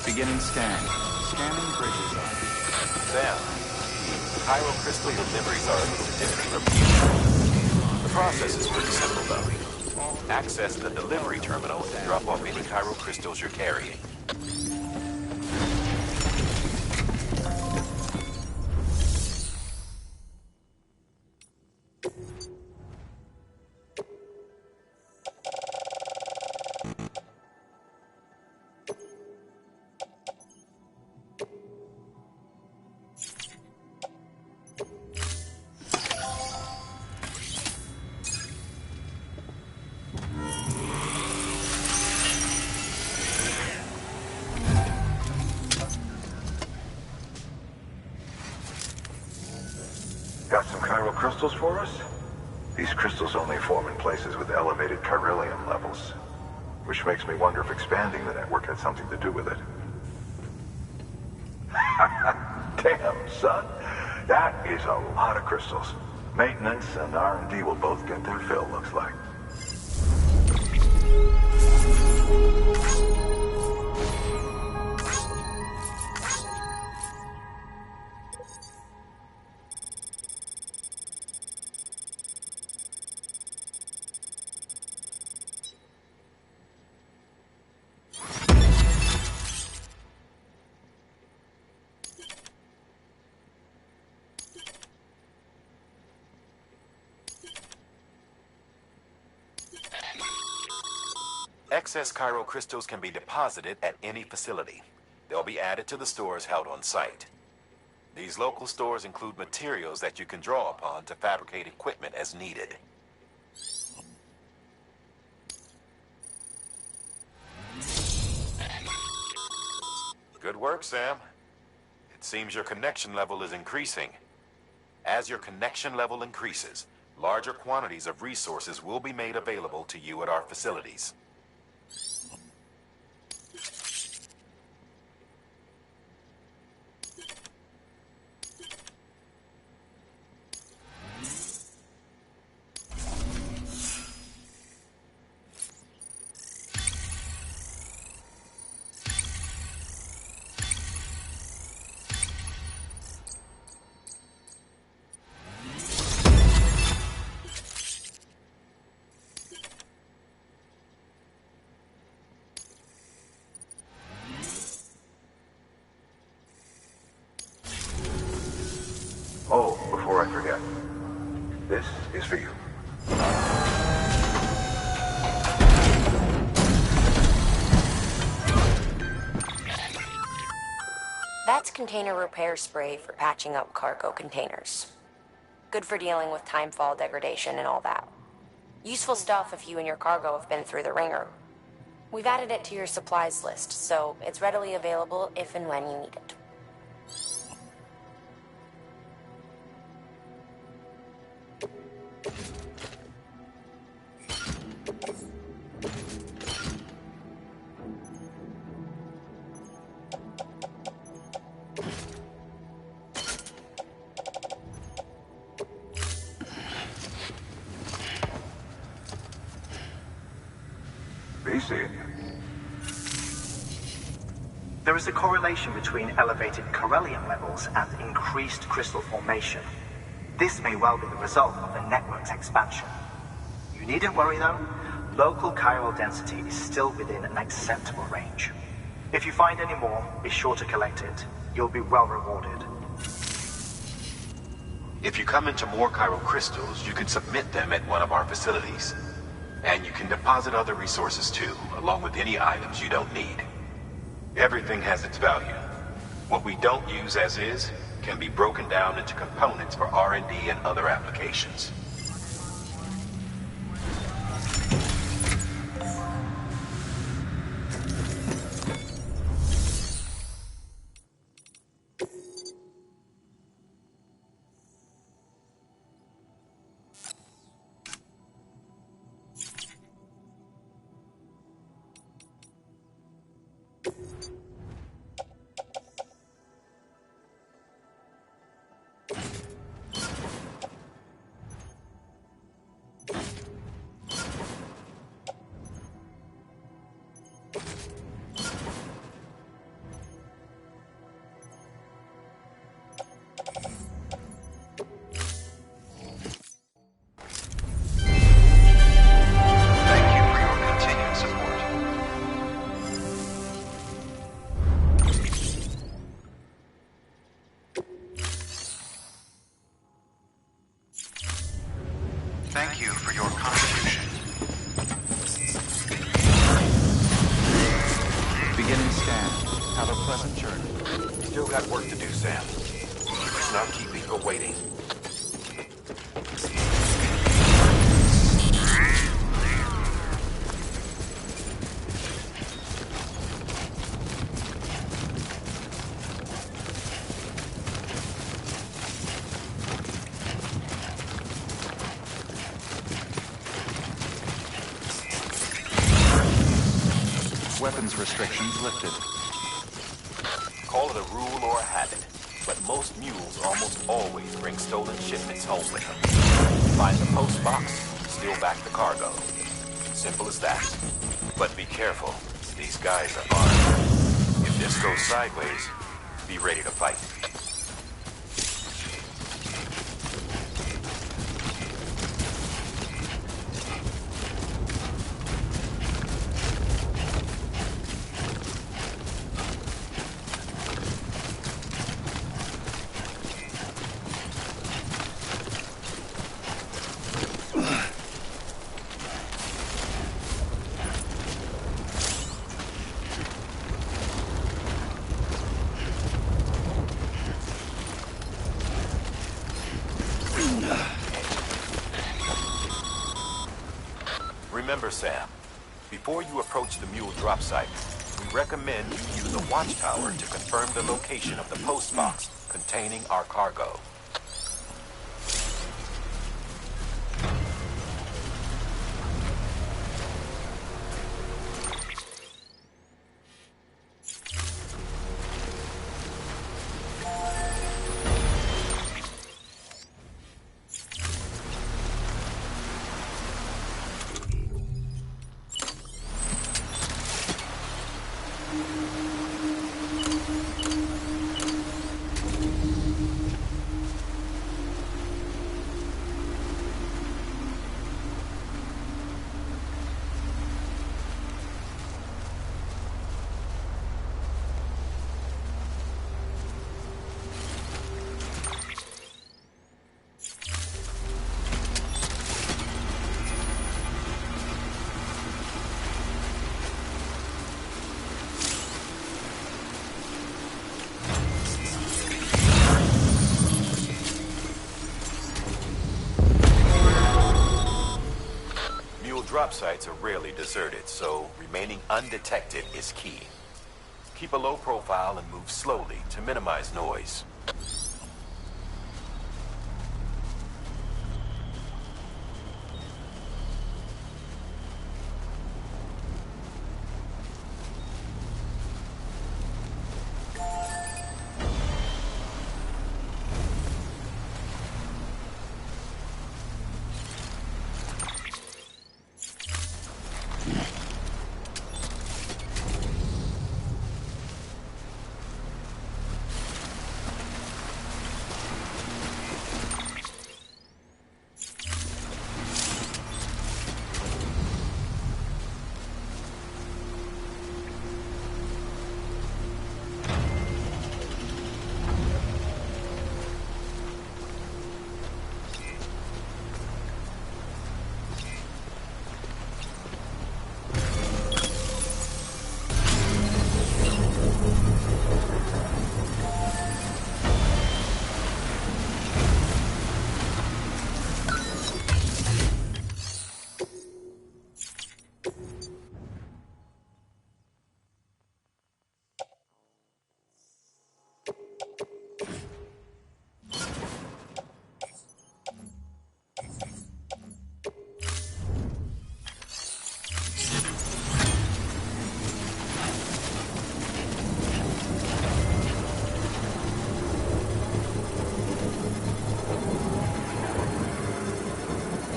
Beginning scan. Scanning bridges ID. Sam, Cairo crystal deliveries are in the certificate of. The process is pretty simple, though. Access the delivery terminal and drop off any Cairo crystals you're carrying. Got some chiral crystals for us? These crystals only form in places with elevated chiralium levels, which makes me wonder if expanding the network had something to do with it. Damn, son. That is a lot of crystals. Maintenance and R&D will both get their fill, looks like. Excess Cairo crystals can be deposited at any facility. They'll be added to the stores held on site. These local stores include materials that you can draw upon to fabricate equipment as needed. Good work, Sam. It seems your connection level is increasing. As your connection level increases, larger quantities of resources will be made available to you at our facilities. Oh, before I forget, this is for you. That's container repair spray for patching up cargo containers. Good for dealing with timefall degradation and all that. Useful stuff if you and your cargo have been through the ringer. We've added it to your supplies list, so it's readily available if and when you need it. There is a correlation between elevated chiralium levels and increased crystal formation. This may well be the result of the network's expansion. You needn't worry though, local chiral density is still within an acceptable range. If you find any more, be sure to collect it. You'll be well rewarded. If you come into more chiral crystals, you can submit them at one of our facilities. And you can deposit other resources too, along with any items you don't need. Everything has its value. What we don't use as is can be broken down into components for R&D and other applications. a pleasant journey. Still got work to do, Sam. Let's not keep people waiting. Weapons restrictions lifted. Call it a rule or a habit, but most mules almost always bring stolen shipments home with them. Find the post box, steal back the cargo. Simple as that. But be careful, these guys are armed. If this goes sideways, be ready to fight. Remember, Sam, before you approach the mule drop site, we recommend you use a watchtower to confirm the location of the post box containing our cargo. Drop sites are rarely deserted, so remaining undetected is key. Keep a low profile and move slowly to minimize noise.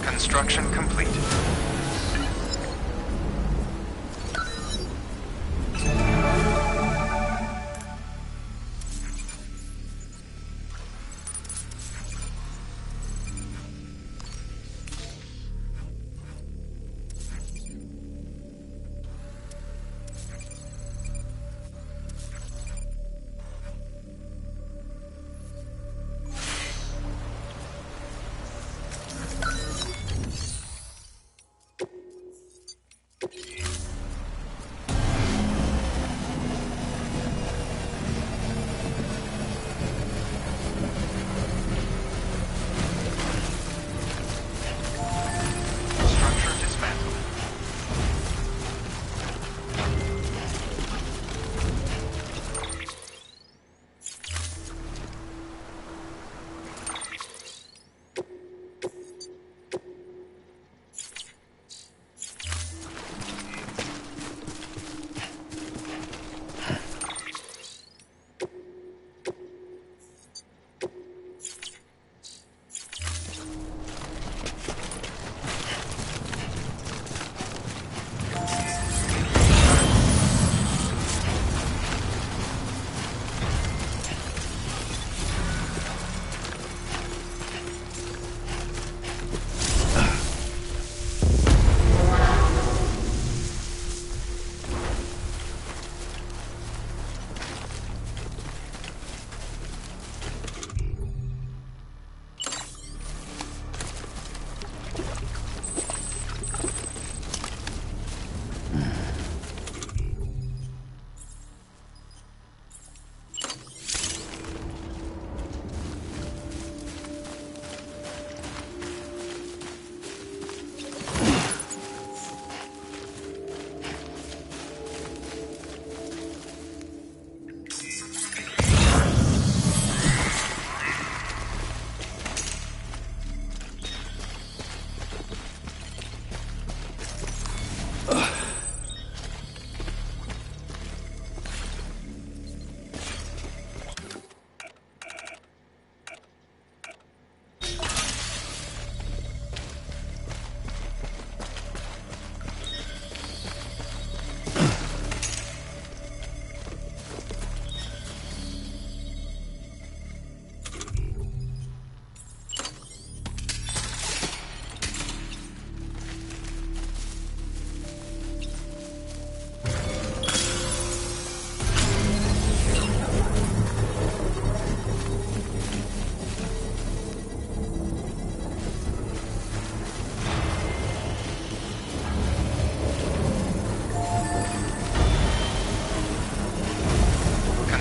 Construction complete.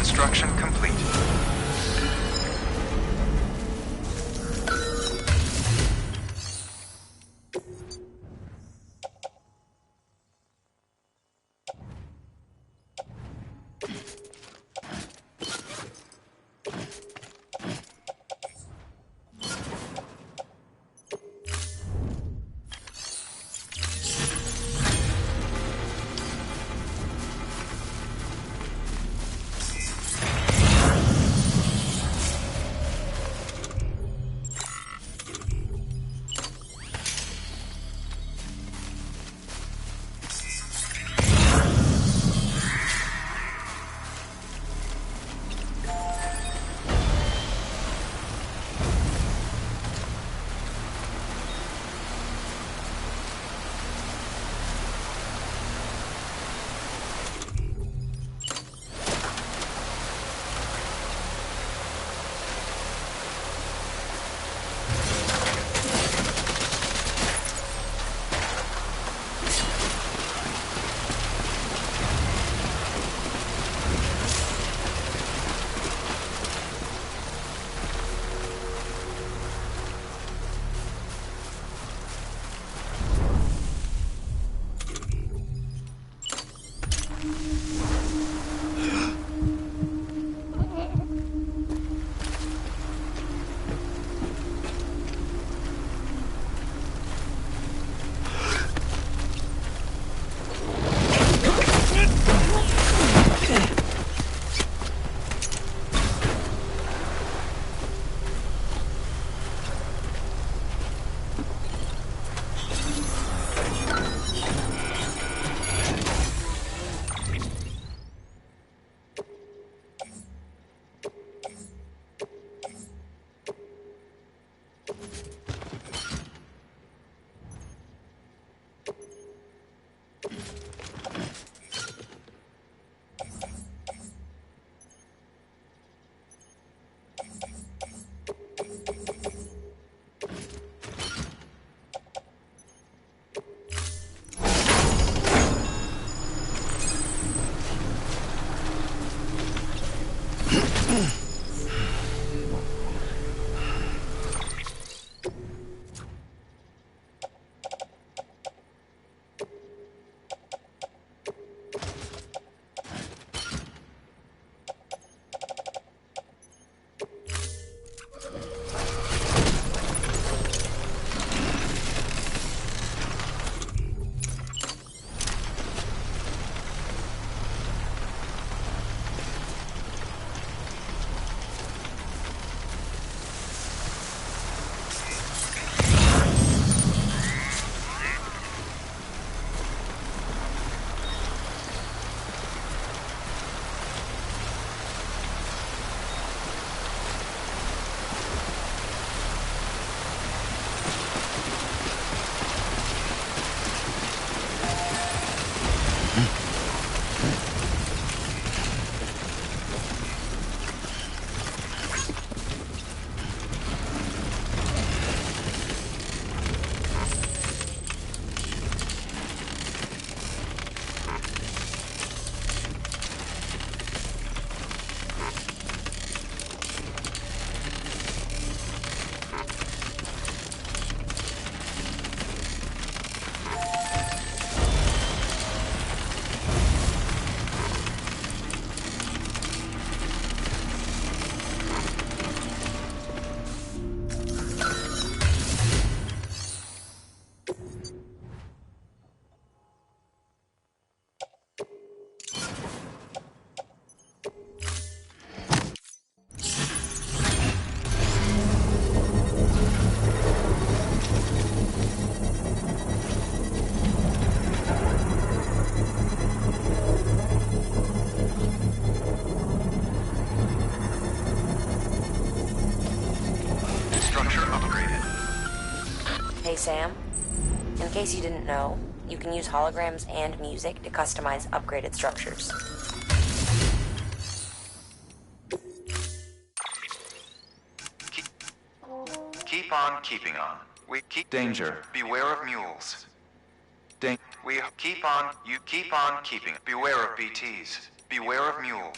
Construction complete. Hey Sam, in case you didn't know, you can use holograms and music to customize upgraded structures. Keep on keeping on. We keep danger. Beware of mules. We keep on. You keep on keeping. Beware of BTs. Beware of mule.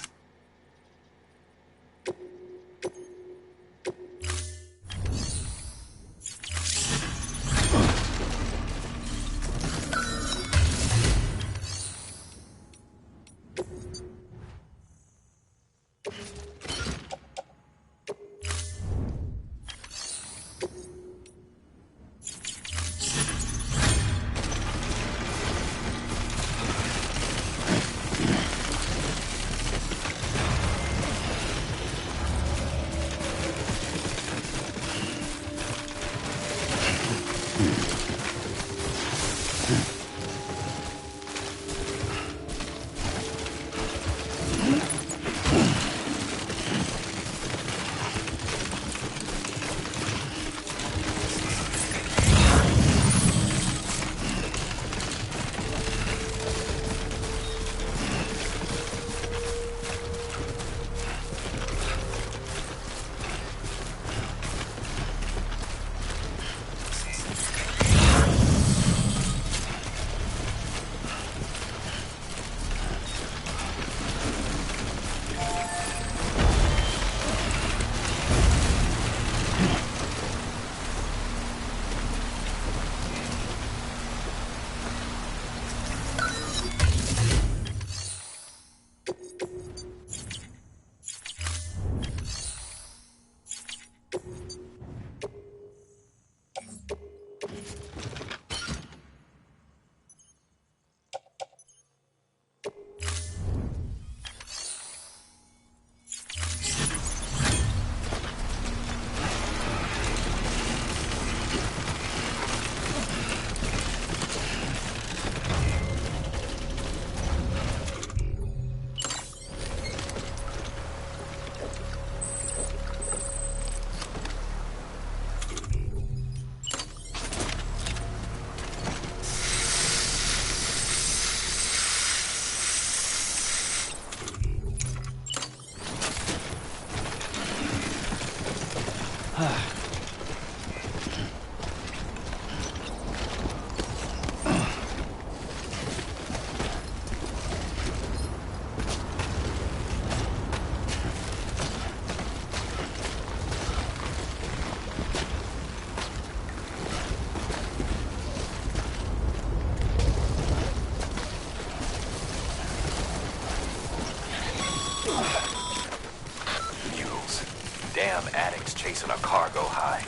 Damn addicts chasing a cargo high.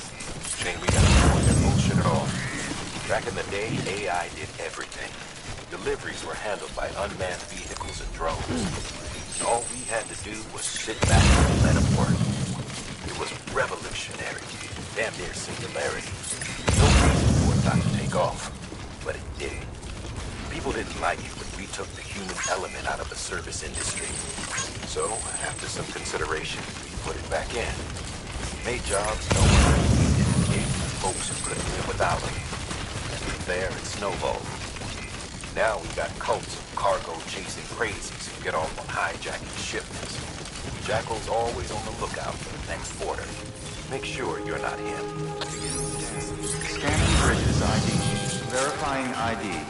Ain't we got to support their bullshit at all. Back in the day, AI did everything. Deliveries were handled by unmanned vehicles and drones. All we had to do was sit back and let them work. It was revolutionary. Damn near singularity. No reason for it not to take off. But it did. People didn't like it when we took the human element out of the service industry. So, after some consideration, we put it back in. Made jobs no one needed and gave them folks who couldn't live without them. And from there, it snowballed. Now we got cults of cargo-chasing crazies who get off on hijacking shipments. Jackal's always on the lookout for the next order. Make sure you're not him. Scanning bridges ID. Verifying ID.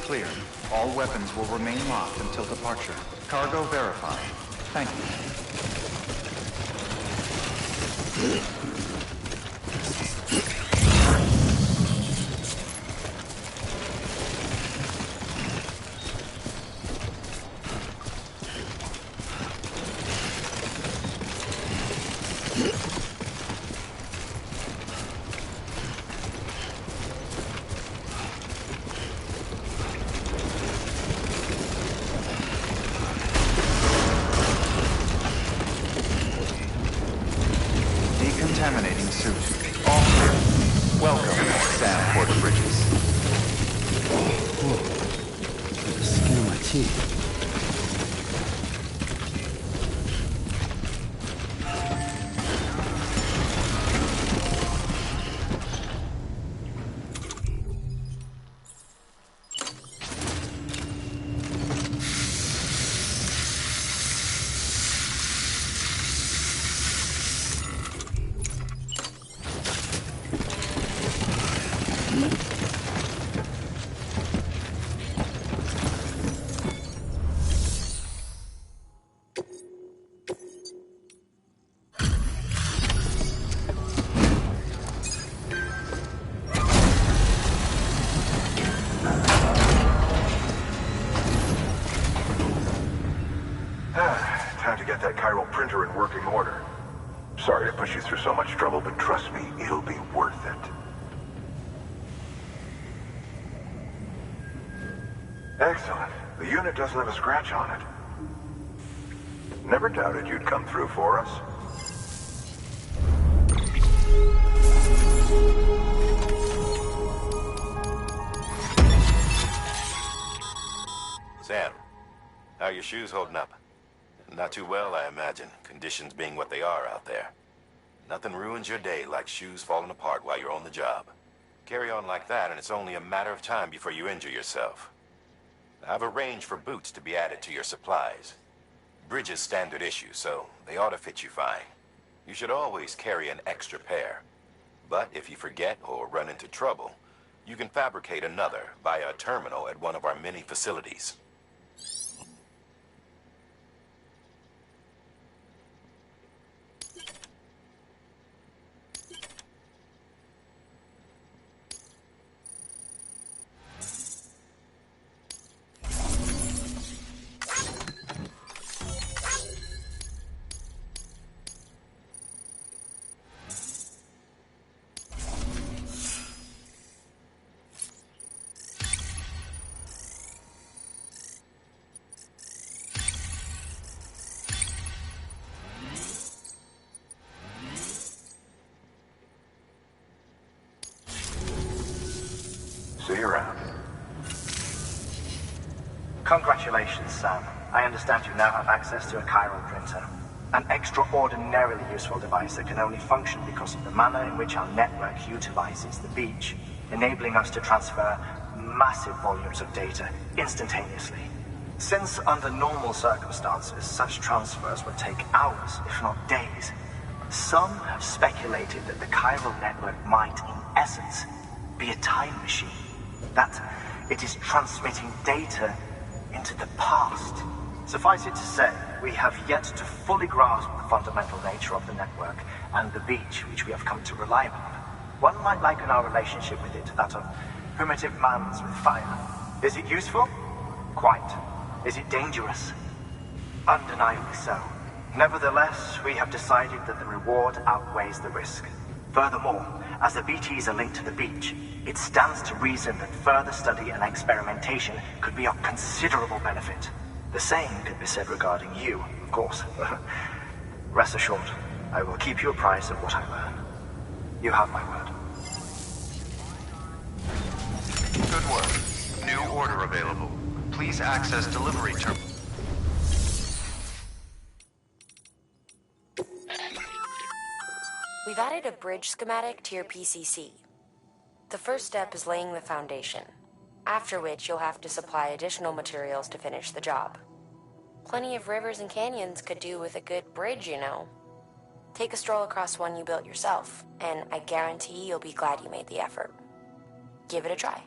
Clear. All weapons will remain locked until departure. Cargo verified. Thank you. Decontaminating suit. All clear. Welcome, Sanport Bridges. Whoa. The skin on my teeth. Time to get that chiral printer in working order. Sorry to put you through so much trouble, but trust me, it'll be worth it. Excellent. The unit doesn't have a scratch on it. Never doubted you'd come through for us. Sam, how are your shoes holding up? Not too well, I imagine, conditions being what they are out there. Nothing ruins your day like shoes falling apart while you're on the job. Carry on like that, and it's only a matter of time before you injure yourself. I've arranged for boots to be added to your supplies. Bridges standard issue, so they ought to fit you fine. You should always carry an extra pair. But if you forget or run into trouble, you can fabricate another via a terminal at one of our many facilities. Congratulations, Sam. I understand you now have access to a chiral printer. An extraordinarily useful device that can only function because of the manner in which our network utilizes the beach, enabling us to transfer massive volumes of data instantaneously. Since under normal circumstances, such transfers would take hours, if not days, some have speculated that the chiral network might, in essence, be a time machine. That it is transmitting data into the past. Suffice it to say, we have yet to fully grasp the fundamental nature of the network and the beach which we have come to rely upon. One might liken our relationship with it to that of primitive mans with fire. Is it useful? Quite. Is it dangerous? Undeniably so. Nevertheless, we have decided that the reward outweighs the risk. Furthermore, as the BTs are linked to the beach, it stands to reason that further study and experimentation could be of considerable benefit. The same could be said regarding you, of course. Rest assured, I will keep you apprised of what I learn. You have my word. Good work. New order available. Please access delivery terminal. We've added a bridge schematic to your PCC. The first step is laying the foundation, after which you'll have to supply additional materials to finish the job. Plenty of rivers and canyons could do with a good bridge, you know. Take a stroll across one you built yourself, and I guarantee you'll be glad you made the effort. Give it a try.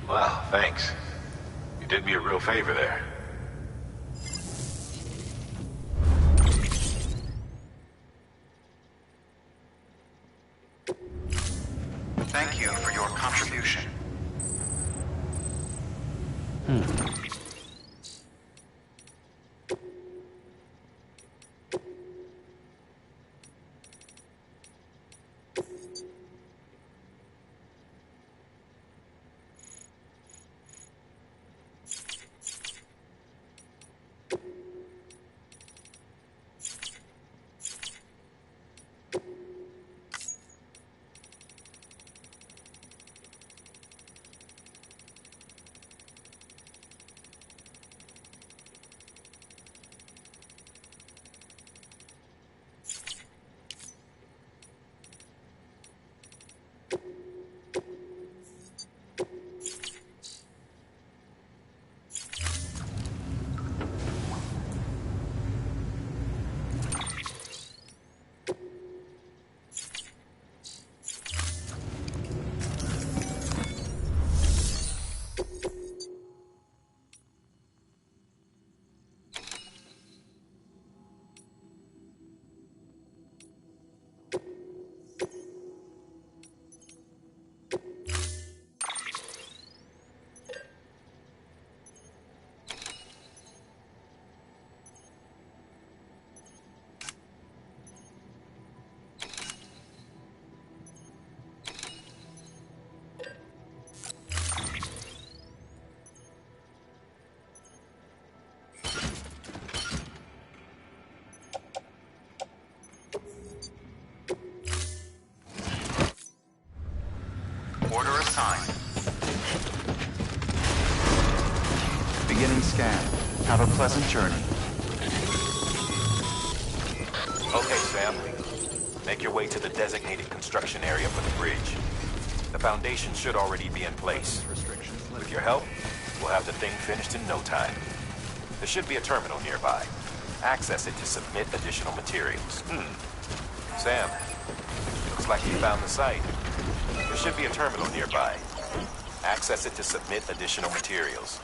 Wow, thanks. You did me a real favor there. Thank you for your contribution. Order assigned. Beginning scan. Have a pleasant journey. Okay, Sam. Make your way to the designated construction area for the bridge. The foundation should already be in place. With your help, we'll have the thing finished in no time. There should be a terminal nearby. Access it to submit additional materials. Sam, looks like you found the site. There should be a terminal nearby. Access it to submit additional materials.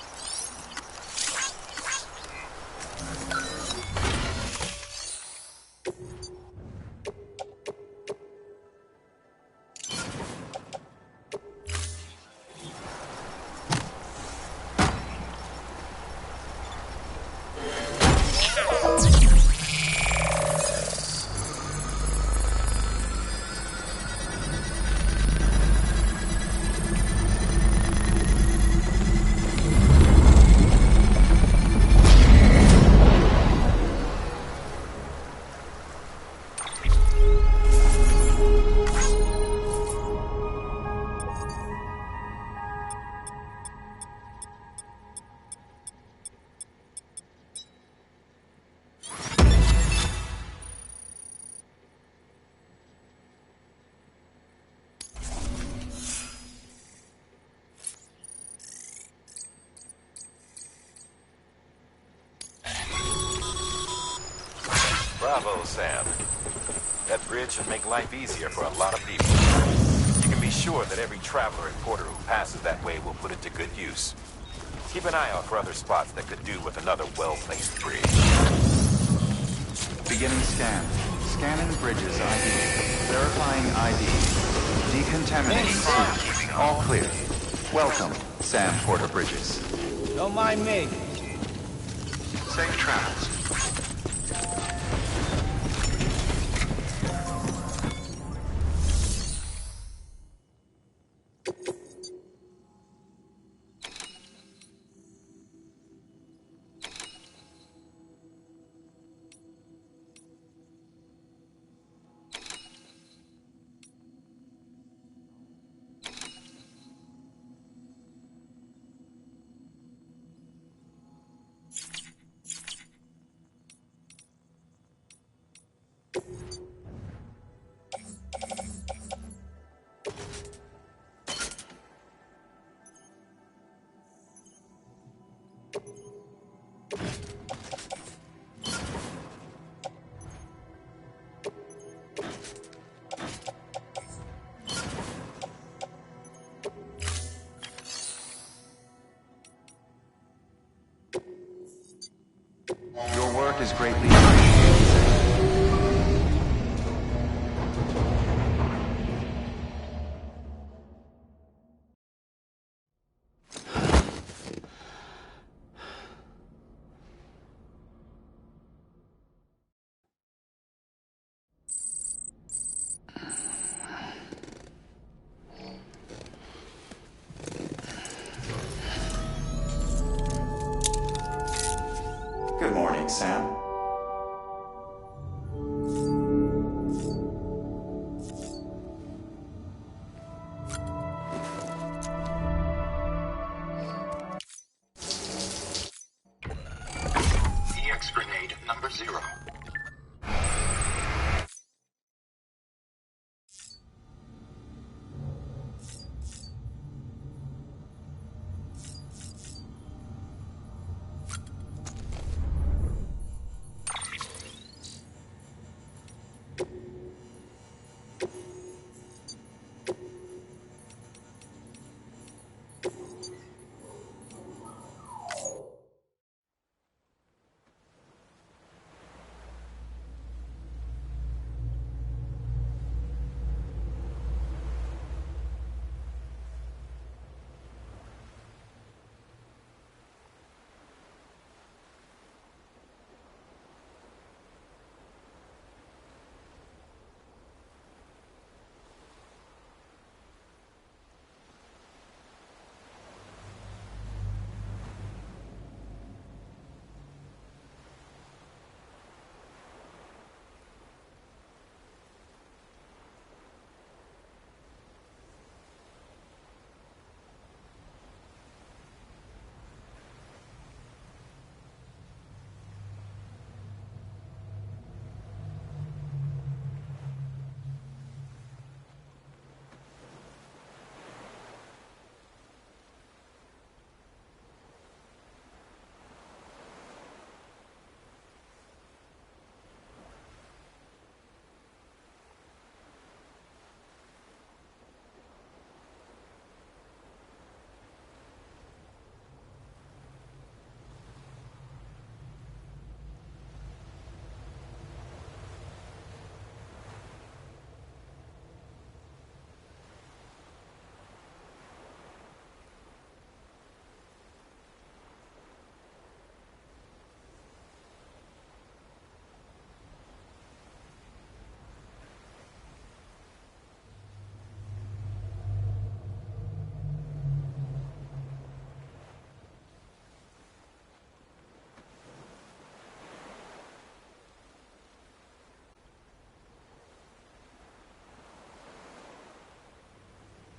Bravo, Sam. That bridge should make life easier for a lot of people. You can be sure that every traveler and porter who passes that way will put it to good use. Keep an eye out for other spots that could do with another well-placed bridge. Beginning scan. Scanning bridges ID. Verifying ID. Decontamination. All clear. Welcome, Sam Porter Bridges. Don't mind me. Safe travels. Your work is greatly appreciated. Good morning, Sam. EX grenade number 0.